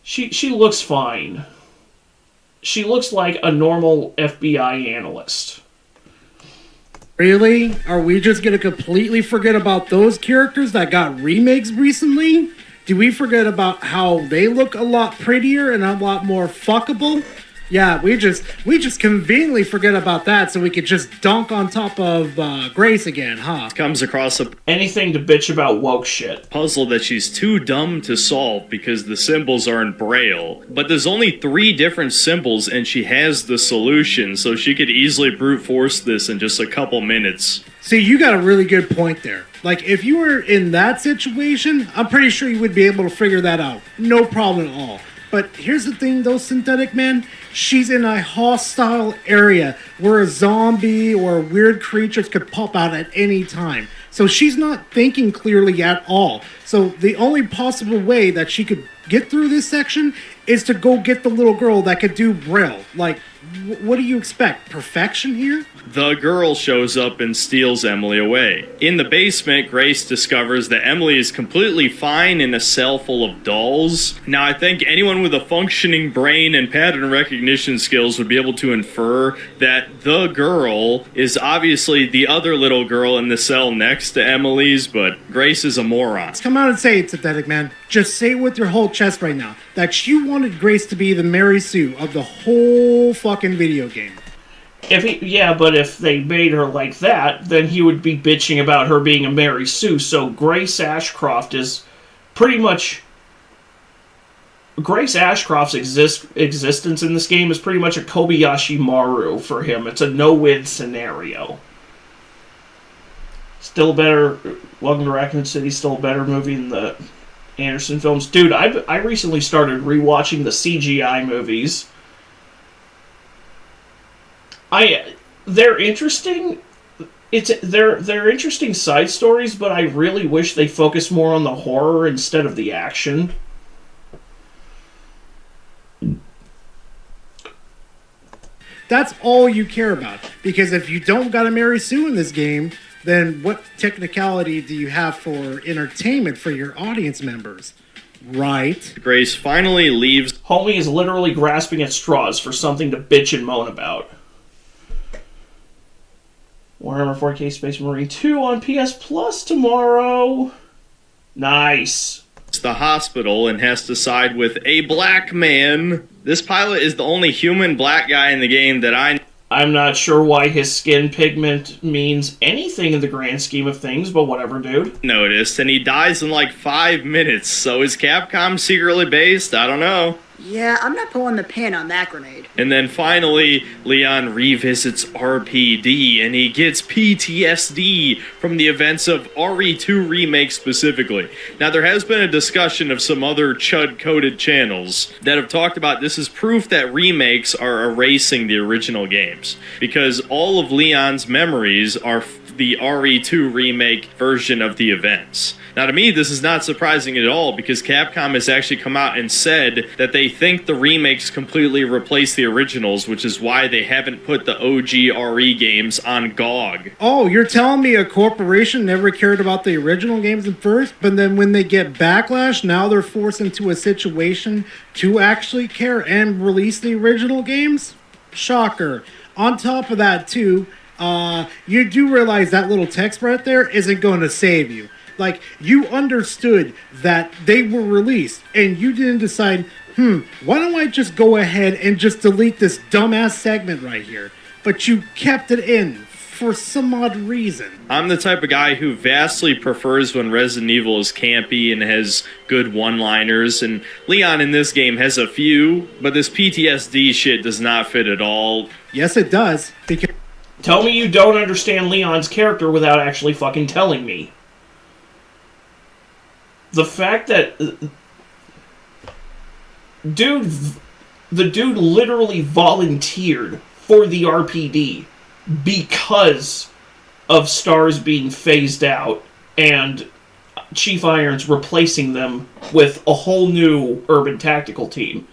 She looks fine. She looks like a normal FBI analyst. Really? Are we just gonna completely forget about those characters that got remakes recently? Do we forget about how they look a lot prettier and a lot more fuckable? Yeah, we just conveniently forget about that so we could just dunk on top of Grace again, huh? Comes across anything to bitch about woke shit. Puzzle that she's too dumb to solve because the symbols are in Braille. But there's only 3 different symbols and she has the solution, so she could easily brute force this in just a couple minutes. See, you got a really good point there. Like, if you were in that situation, I'm pretty sure you would be able to figure that out. No problem at all. But here's the thing, though, Synthetic Man. She's in a hostile area where a zombie or weird creatures could pop out at any time. So she's not thinking clearly at all. So the only possible way that she could get through this section is to go get the little girl that could do Braille. Like, what do you expect? Perfection here? The girl shows up and steals Emily away. In the basement, Grace discovers that Emily is completely fine in a cell full of dolls. Now, I think anyone with a functioning brain and pattern recognition skills would be able to infer that the girl is obviously the other little girl in the cell next to Emily's, but Grace is a moron. Come out and say it, Synthetic Man. Just say it with your whole chest right now, that you wanted Grace to be the Mary Sue of the whole fucking video game. But if they made her like that, then he would be bitching about her being a Mary Sue. So Grace Ashcroft is pretty much... Grace Ashcroft's existence in this game is pretty much a Kobayashi Maru for him. It's a no-win scenario. Still better... Welcome to Raccoon City, still a better movie than the Anderson films. Dude, I recently started rewatching the CGI movies. They're interesting. They're interesting side stories, but I really wish they focused more on the horror instead of the action. That's all you care about. Because if you don't got a Mary Sue in this game, then what technicality do you have for entertainment for your audience members? Right? Grace finally leaves. Homie is literally grasping at straws for something to bitch and moan about. Warhammer 40k Space Marine 2 on PS Plus tomorrow. Nice. the hospital and has to side with a black man. This pilot is the only human black guy in the game that I'm not sure why his skin pigment means anything in the grand scheme of things, but whatever, dude. noticed, and he dies in like 5 minutes. So is Capcom secretly based? I don't know. Yeah, I'm not pulling the pin on that grenade. And then finally, Leon revisits RPD, and he gets PTSD from the events of RE2 Remake specifically. Now, there has been a discussion of some other chud-coded channels that have talked about this as proof that remakes are erasing the original games, because all of Leon's memories are the RE2 Remake version of the events. Now, to me, this is not surprising at all, because Capcom has actually come out and said that they think the remakes completely replace the originals, which is why they haven't put the OG RE games on GOG. Oh, you're telling me a corporation never cared about the original games at first, but then when they get backlash, now they're forced into a situation to actually care and release the original games? Shocker. On top of that, too, you do realize that little text right there isn't going to save you. Like, you understood that they were released, and you didn't decide, why don't I just go ahead and just delete this dumbass segment right here? But you kept it in for some odd reason. I'm the type of guy who vastly prefers when Resident Evil is campy and has good one-liners, and Leon in this game has a few, but this PTSD shit does not fit at all. Yes, it does. Because tell me you don't understand Leon's character without actually fucking telling me. The fact that the dude literally volunteered for the RPD because of stars being phased out and Chief Irons replacing them with a whole new urban tactical team.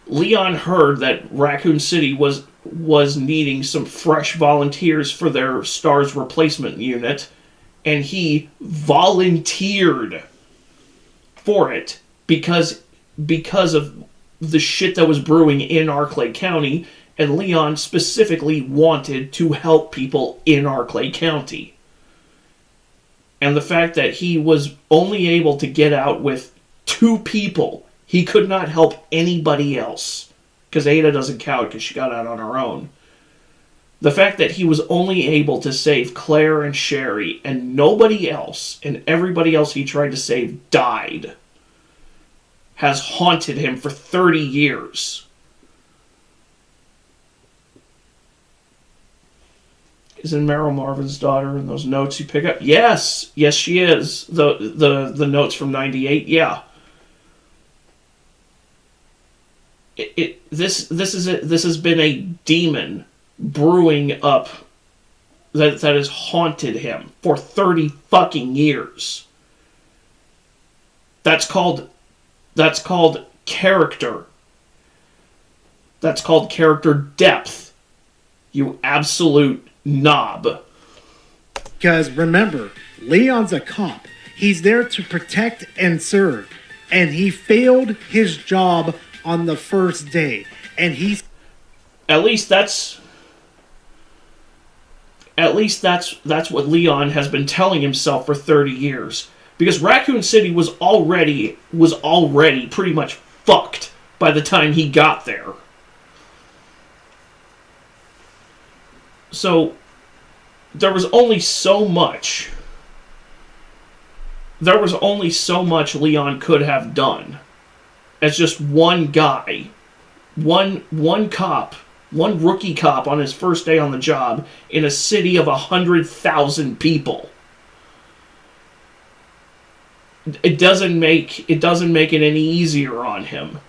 Leon heard that Raccoon City was needing some fresh volunteers for their stars replacement unit, and he volunteered for it because of the shit that was brewing in Arclay County, and Leon specifically wanted to help people in Arclay County. And the fact that he was only able to get out with 2 people, he could not help anybody else, because Ada doesn't count because she got out on her own. The fact that he was only able to save Claire and Sherry and nobody else, and everybody else he tried to save died, has haunted him for 30 years. Isn't Meryl Marvin's daughter in those notes you pick up? Yes! Yes, she is. The notes from 98, yeah. This has been a demon brewing up that has haunted him for 30 fucking years. That's called character. That's called character depth. You absolute knob. Because remember, Leon's a cop. He's there to protect and serve. And he failed his job on the first day. And he's... At least that's what Leon has been telling himself for 30 years. Because Raccoon City was already pretty much fucked by the time he got there. So there was only so much Leon could have done as just one guy, one cop, one rookie cop on his first day on the job in a city of 100,000 people. It doesn't make it any easier on him.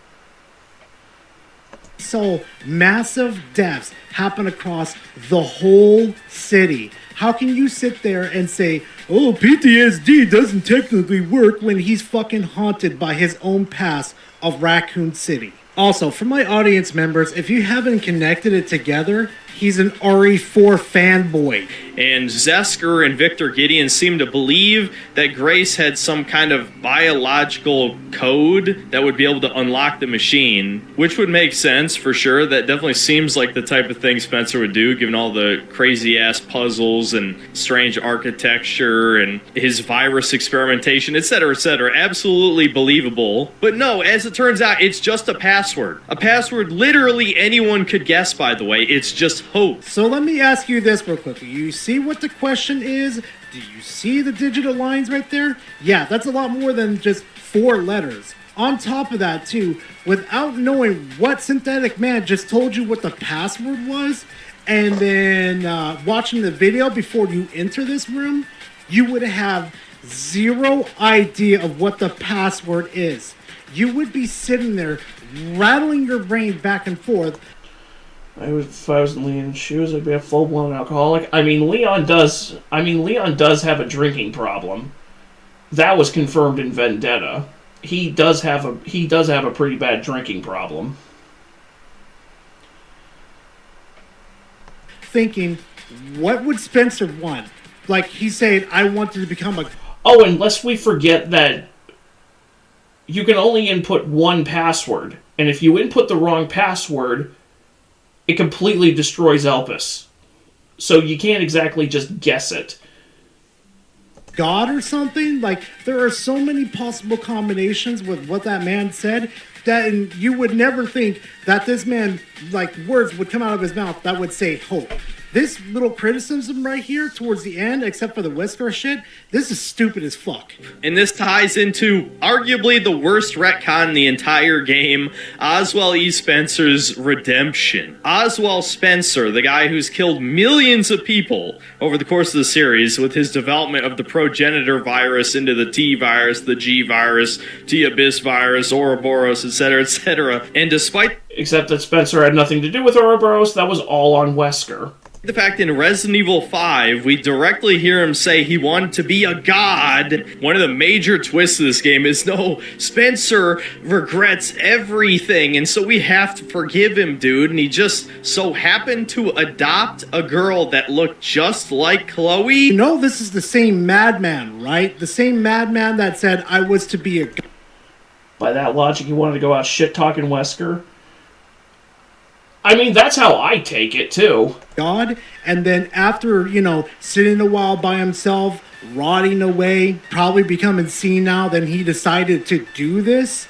So massive deaths happen across the whole city. How can you sit there and say, oh, PTSD doesn't technically work when he's fucking haunted by his own past of Raccoon City? Also, for my audience members, if you haven't connected it together, he's an RE4 fanboy. And Zesker and Victor Gideon seem to believe that Grace had some kind of biological code that would be able to unlock the machine, which would make sense for sure. That definitely seems like the type of thing Spencer would do, given all the crazy-ass puzzles and strange architecture and his virus experimentation, etc., etc. Absolutely believable. But no, as it turns out, it's just a password. A password literally anyone could guess, by the way. It's just hope. So let me ask you this real quickly. You see what the question is? Do you see the digital lines right there? Yeah, that's a lot more than just 4 letters. On top of that, too, without knowing what Synthetic Man just told you what the password was, and then watching the video before you enter this room, you would have zero idea of what the password is. You would be sitting there rattling your brain back and forth. If I was in Leon's shoes, I'd be a full-blown alcoholic. I mean, Leon does have a drinking problem. That was confirmed in Vendetta. He does have a pretty bad drinking problem. Thinking, what would Spencer want? Like, he's saying, I wanted to become a... Oh, and lest we forget that you can only input one password. And if you input the wrong password, it completely destroys Elpis. So you can't exactly just guess it. God or something? Like, there are so many possible combinations with what that man said that you would never think that this man, like, words would come out of his mouth that would say hope. This little criticism right here towards the end, except for the Wesker shit, this is stupid as fuck. And this ties into arguably the worst retcon in the entire game, Oswald E. Spencer's redemption. Oswald Spencer, the guy who's killed millions of people over the course of the series with his development of the progenitor virus into the T virus, the G virus, T Abyss virus, Ouroboros, etc., etc. And despite... Except that Spencer had nothing to do with Ouroboros, that was all on Wesker. The fact in Resident Evil 5, we directly hear him say he wanted to be a god. One of the major twists of this game is, no, Spencer regrets everything, and so we have to forgive him, dude. And he just so happened to adopt a girl that looked just like Chloe. You know, this is the same madman, right? The same madman that said, I was to be a god. By that logic, you wanted to go out shit-talking Wesker? I mean, that's how I take it, too. God, and then after, you know, sitting a while by himself, rotting away, probably becoming senile, then he decided to do this.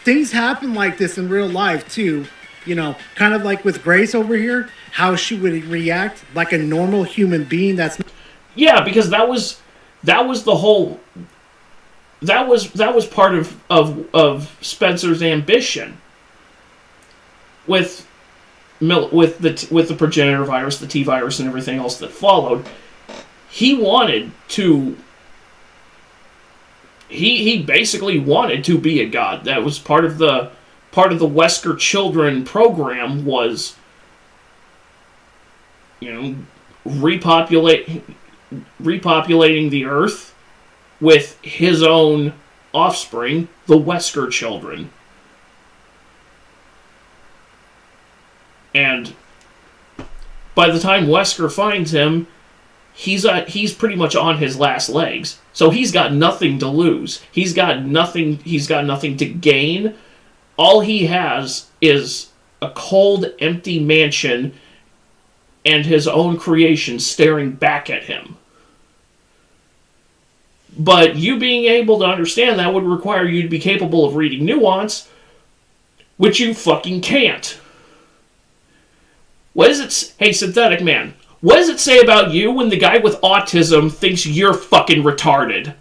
Things happen like this in real life, too. You know, kind of like with Grace over here, how she would react like a normal human being that's... Yeah, because that was the whole... That was part of Spencer's ambition. With the progenitor virus, the T virus, and everything else that followed, he wanted to. He basically wanted to be a god. That was part of the Wesker Children program was, you know, repopulating the Earth with his own offspring, the Wesker Children. And by the time Wesker finds him, he's pretty much on his last legs. So he's got nothing to lose. He's got nothing to gain. All he has is a cold, empty mansion and his own creation staring back at him. But you being able to understand that would require you to be capable of reading nuance, which you fucking can't. What does it... Hey, Synthetic Man, what does it say about you when the guy with autism thinks you're fucking retarded?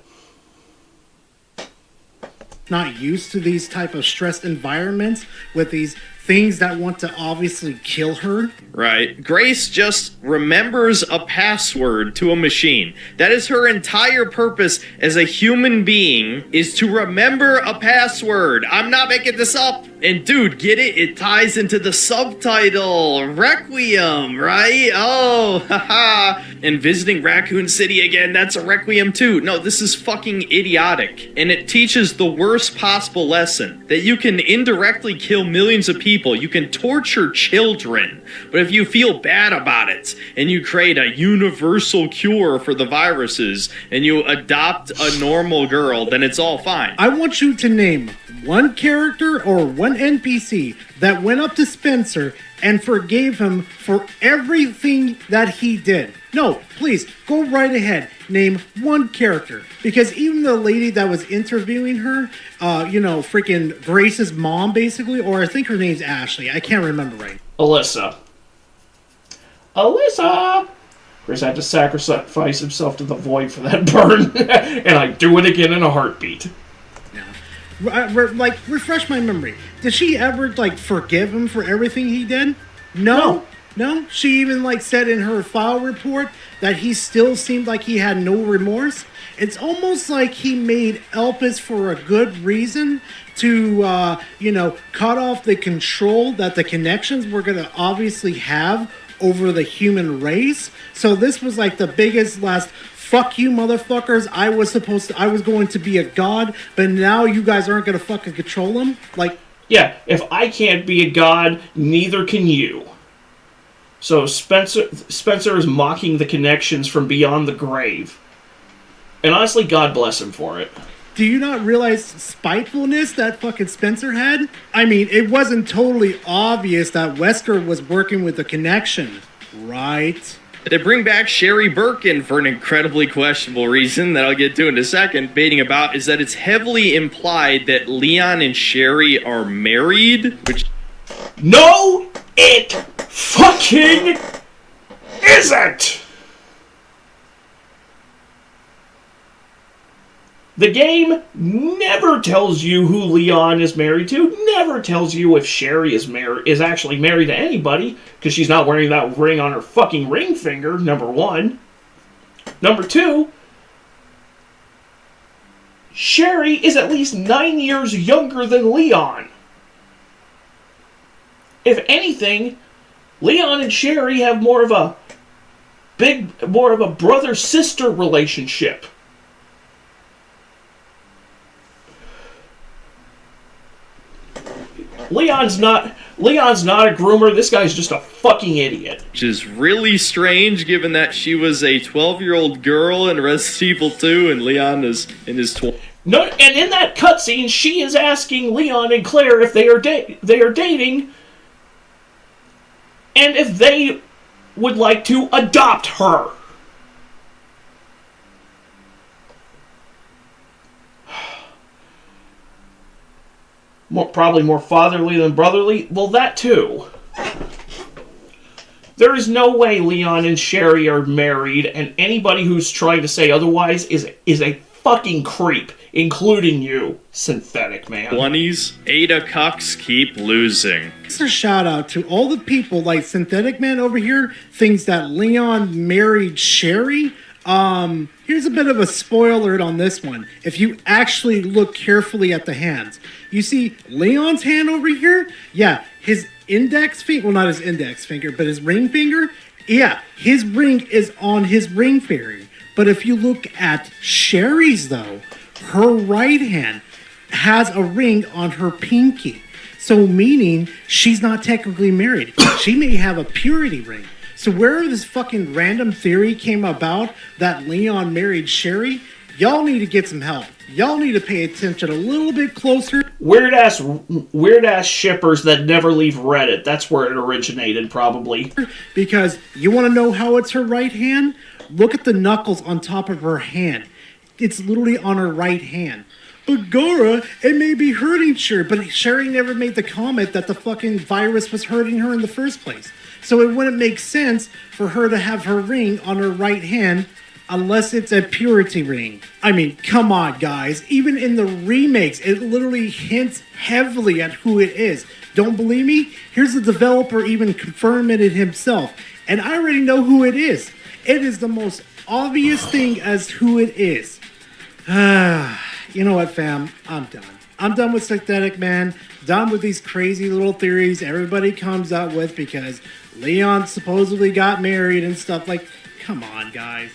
Not used to these type of stressed environments with these things that want to obviously kill her. Right. Grace just remembers a password to a machine. That is her entire purpose as a human being, is to remember a password. I'm not making this up. And dude, get it? It ties into the subtitle. Requiem, right? Oh, haha. And visiting Raccoon City again, that's a Requiem too. No, this is fucking idiotic. And it teaches the worst possible lesson. That you can indirectly kill millions of people. You can torture children. But if you feel bad about it, and you create a universal cure for the viruses, and you adopt a normal girl, then it's all fine. I want you to name one character or one NPC that went up to Spencer and forgave him for everything that he did. No, please, go right ahead. Name one character. Because even the lady that was interviewing her, freaking Grace's mom, basically, or I think her name's Ashley. I can't remember right. Alyssa. Chris had to sacrifice himself to the void for that burn. And I do it again in a heartbeat. Refresh my memory. Did she ever, forgive him for everything he did? No? She even, said in her file report that he still seemed like he had no remorse? It's almost like he made Elpis for a good reason to, cut off the control that the connections were going to obviously have over the human race. So this was, the biggest last... Fuck you, motherfuckers. I was going to be a god, but now you guys aren't going to fucking control him? Yeah, if I can't be a god, neither can you. So Spencer is mocking the connections from beyond the grave. And honestly, God bless him for it. Do you not realize spitefulness that fucking Spencer had? I mean, it wasn't totally obvious that Wesker was working with the connection, right? They bring back Sherry Birkin for an incredibly questionable reason that I'll get to in a second, debating about, is that it's heavily implied that Leon and Sherry are married, which... No, it fucking isn't! The game never tells you who Leon is married to, never tells you if Sherry is actually married to anybody, because she's not wearing that ring on her fucking ring finger, number one. Number two, Sherry is at least 9 years younger than Leon. If anything, Leon and Sherry have more of a brother-sister relationship. Leon's not a groomer. This guy's just a fucking idiot. Which is really strange, given that she was a 12-year-old girl in Resident Evil 2, and Leon is in his 20s. No, and in that cutscene, she is asking Leon and Claire if they are dating, and if they would like to adopt her. Probably more fatherly than brotherly. Well, that too. There is no way Leon and Sherry are married, and anybody who's trying to say otherwise is a fucking creep, including you, synthetic man. 20s, Ada Cucks keep losing. It's a shout out to all the people like Synthetic Man over here thinks that Leon married Sherry. Here's a bit of a spoiler on this one. If you actually look carefully at the hands, you see Leon's hand over here? Yeah, his index finger, well, not his index finger, but his ring finger. Yeah, his ring is on his ring finger. But if you look at Sherry's, though, her right hand has a ring on her pinky. So meaning she's not technically married. She may have a purity ring. So where this fucking random theory came about that Leon married Sherry, y'all need to get some help. Y'all need to pay attention a little bit closer. Weird ass shippers that never leave Reddit. That's where it originated, probably. Because you want to know how it's her right hand? Look at the knuckles on top of her hand. It's literally on her right hand. But Gora, it may be hurting Sherry, but Sherry never made the comment that the fucking virus was hurting her in the first place. So it wouldn't make sense for her to have her ring on her right hand unless it's a purity ring. I mean, come on, guys. Even in the remakes, it literally hints heavily at who it is. Don't believe me? Here's the developer even confirming it himself. And I already know who it is. It is the most obvious thing as who it is. You know what, fam? I'm done. I'm done with Synthetic Man. Done with these crazy little theories everybody comes up with because Leon supposedly got married and stuff. Like, come on, guys.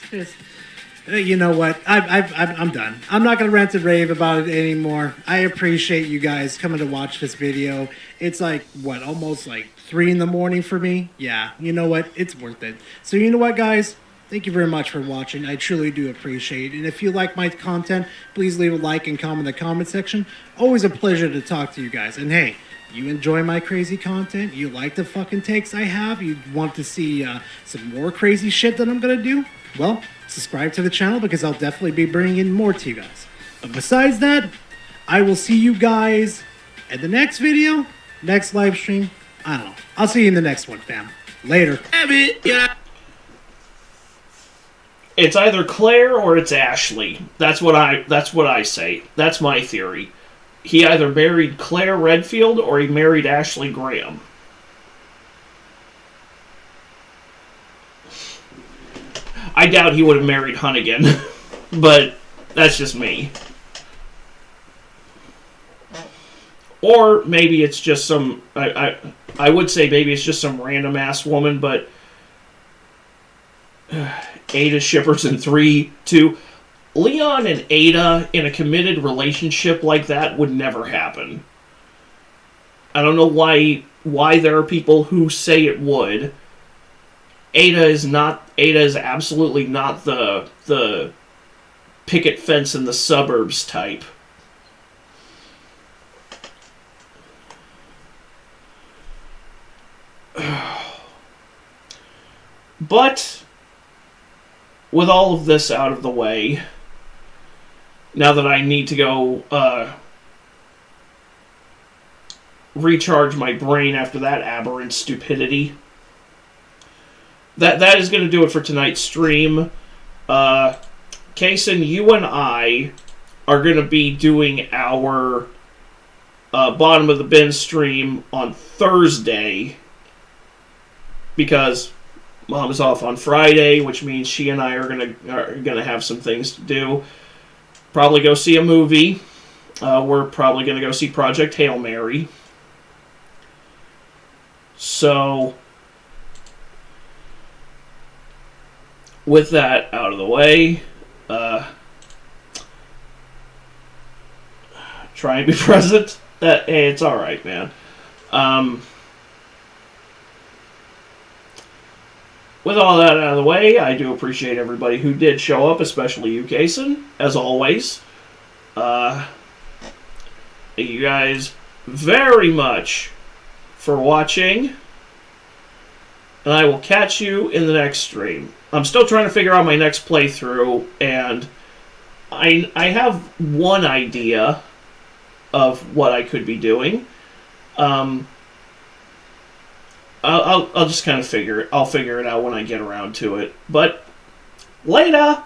You know what? I'm done. I'm not going to rant and rave about it anymore. I appreciate you guys coming to watch this video. It's like, almost like 3 in the morning for me? Yeah, you know what? It's worth it. So you know what, guys? Thank you very much for watching. I truly do appreciate it. And if you like my content, please leave a like and comment in the comment section. Always a pleasure to talk to you guys. And hey, you enjoy my crazy content? You like the fucking takes I have? You want to see some more crazy shit that I'm going to do? Well, subscribe to the channel because I'll definitely be bringing in more to you guys. But besides that, I will see you guys in the next video, next live stream. I don't know. I'll see you in the next one, fam. Later. It's either Claire or it's Ashley. That's what I say. That's my theory. He either married Claire Redfield or he married Ashley Graham. I doubt he would have married Hunnigan, but that's just me. Or maybe it's just some... I would say maybe it's just some random-ass woman, but... Ada shippers in 3, 2... Leon and Ada in a committed relationship like that would never happen. I don't know why there are people who say it would. Ada is absolutely not the picket fence in the suburbs type. But with all of this out of the way, now that I need to go recharge my brain after that aberrant stupidity, that is going to do it for tonight's stream. Kason, you and I are going to be doing our bottom of the bin stream on Thursday because Mom is off on Friday, which means she and I are gonna have some things to do. Probably go see a movie. We're probably gonna go see Project Hail Mary. So, with that out of the way, try and be present. Hey, it's all right, man. With all that out of the way, I do appreciate everybody who did show up, especially you, Kason, as always. Thank you guys very much for watching, and I will catch you in the next stream. I'm still trying to figure out my next playthrough, and I have one idea of what I could be doing. I'll just kind of figure it out when I get around to it. But later!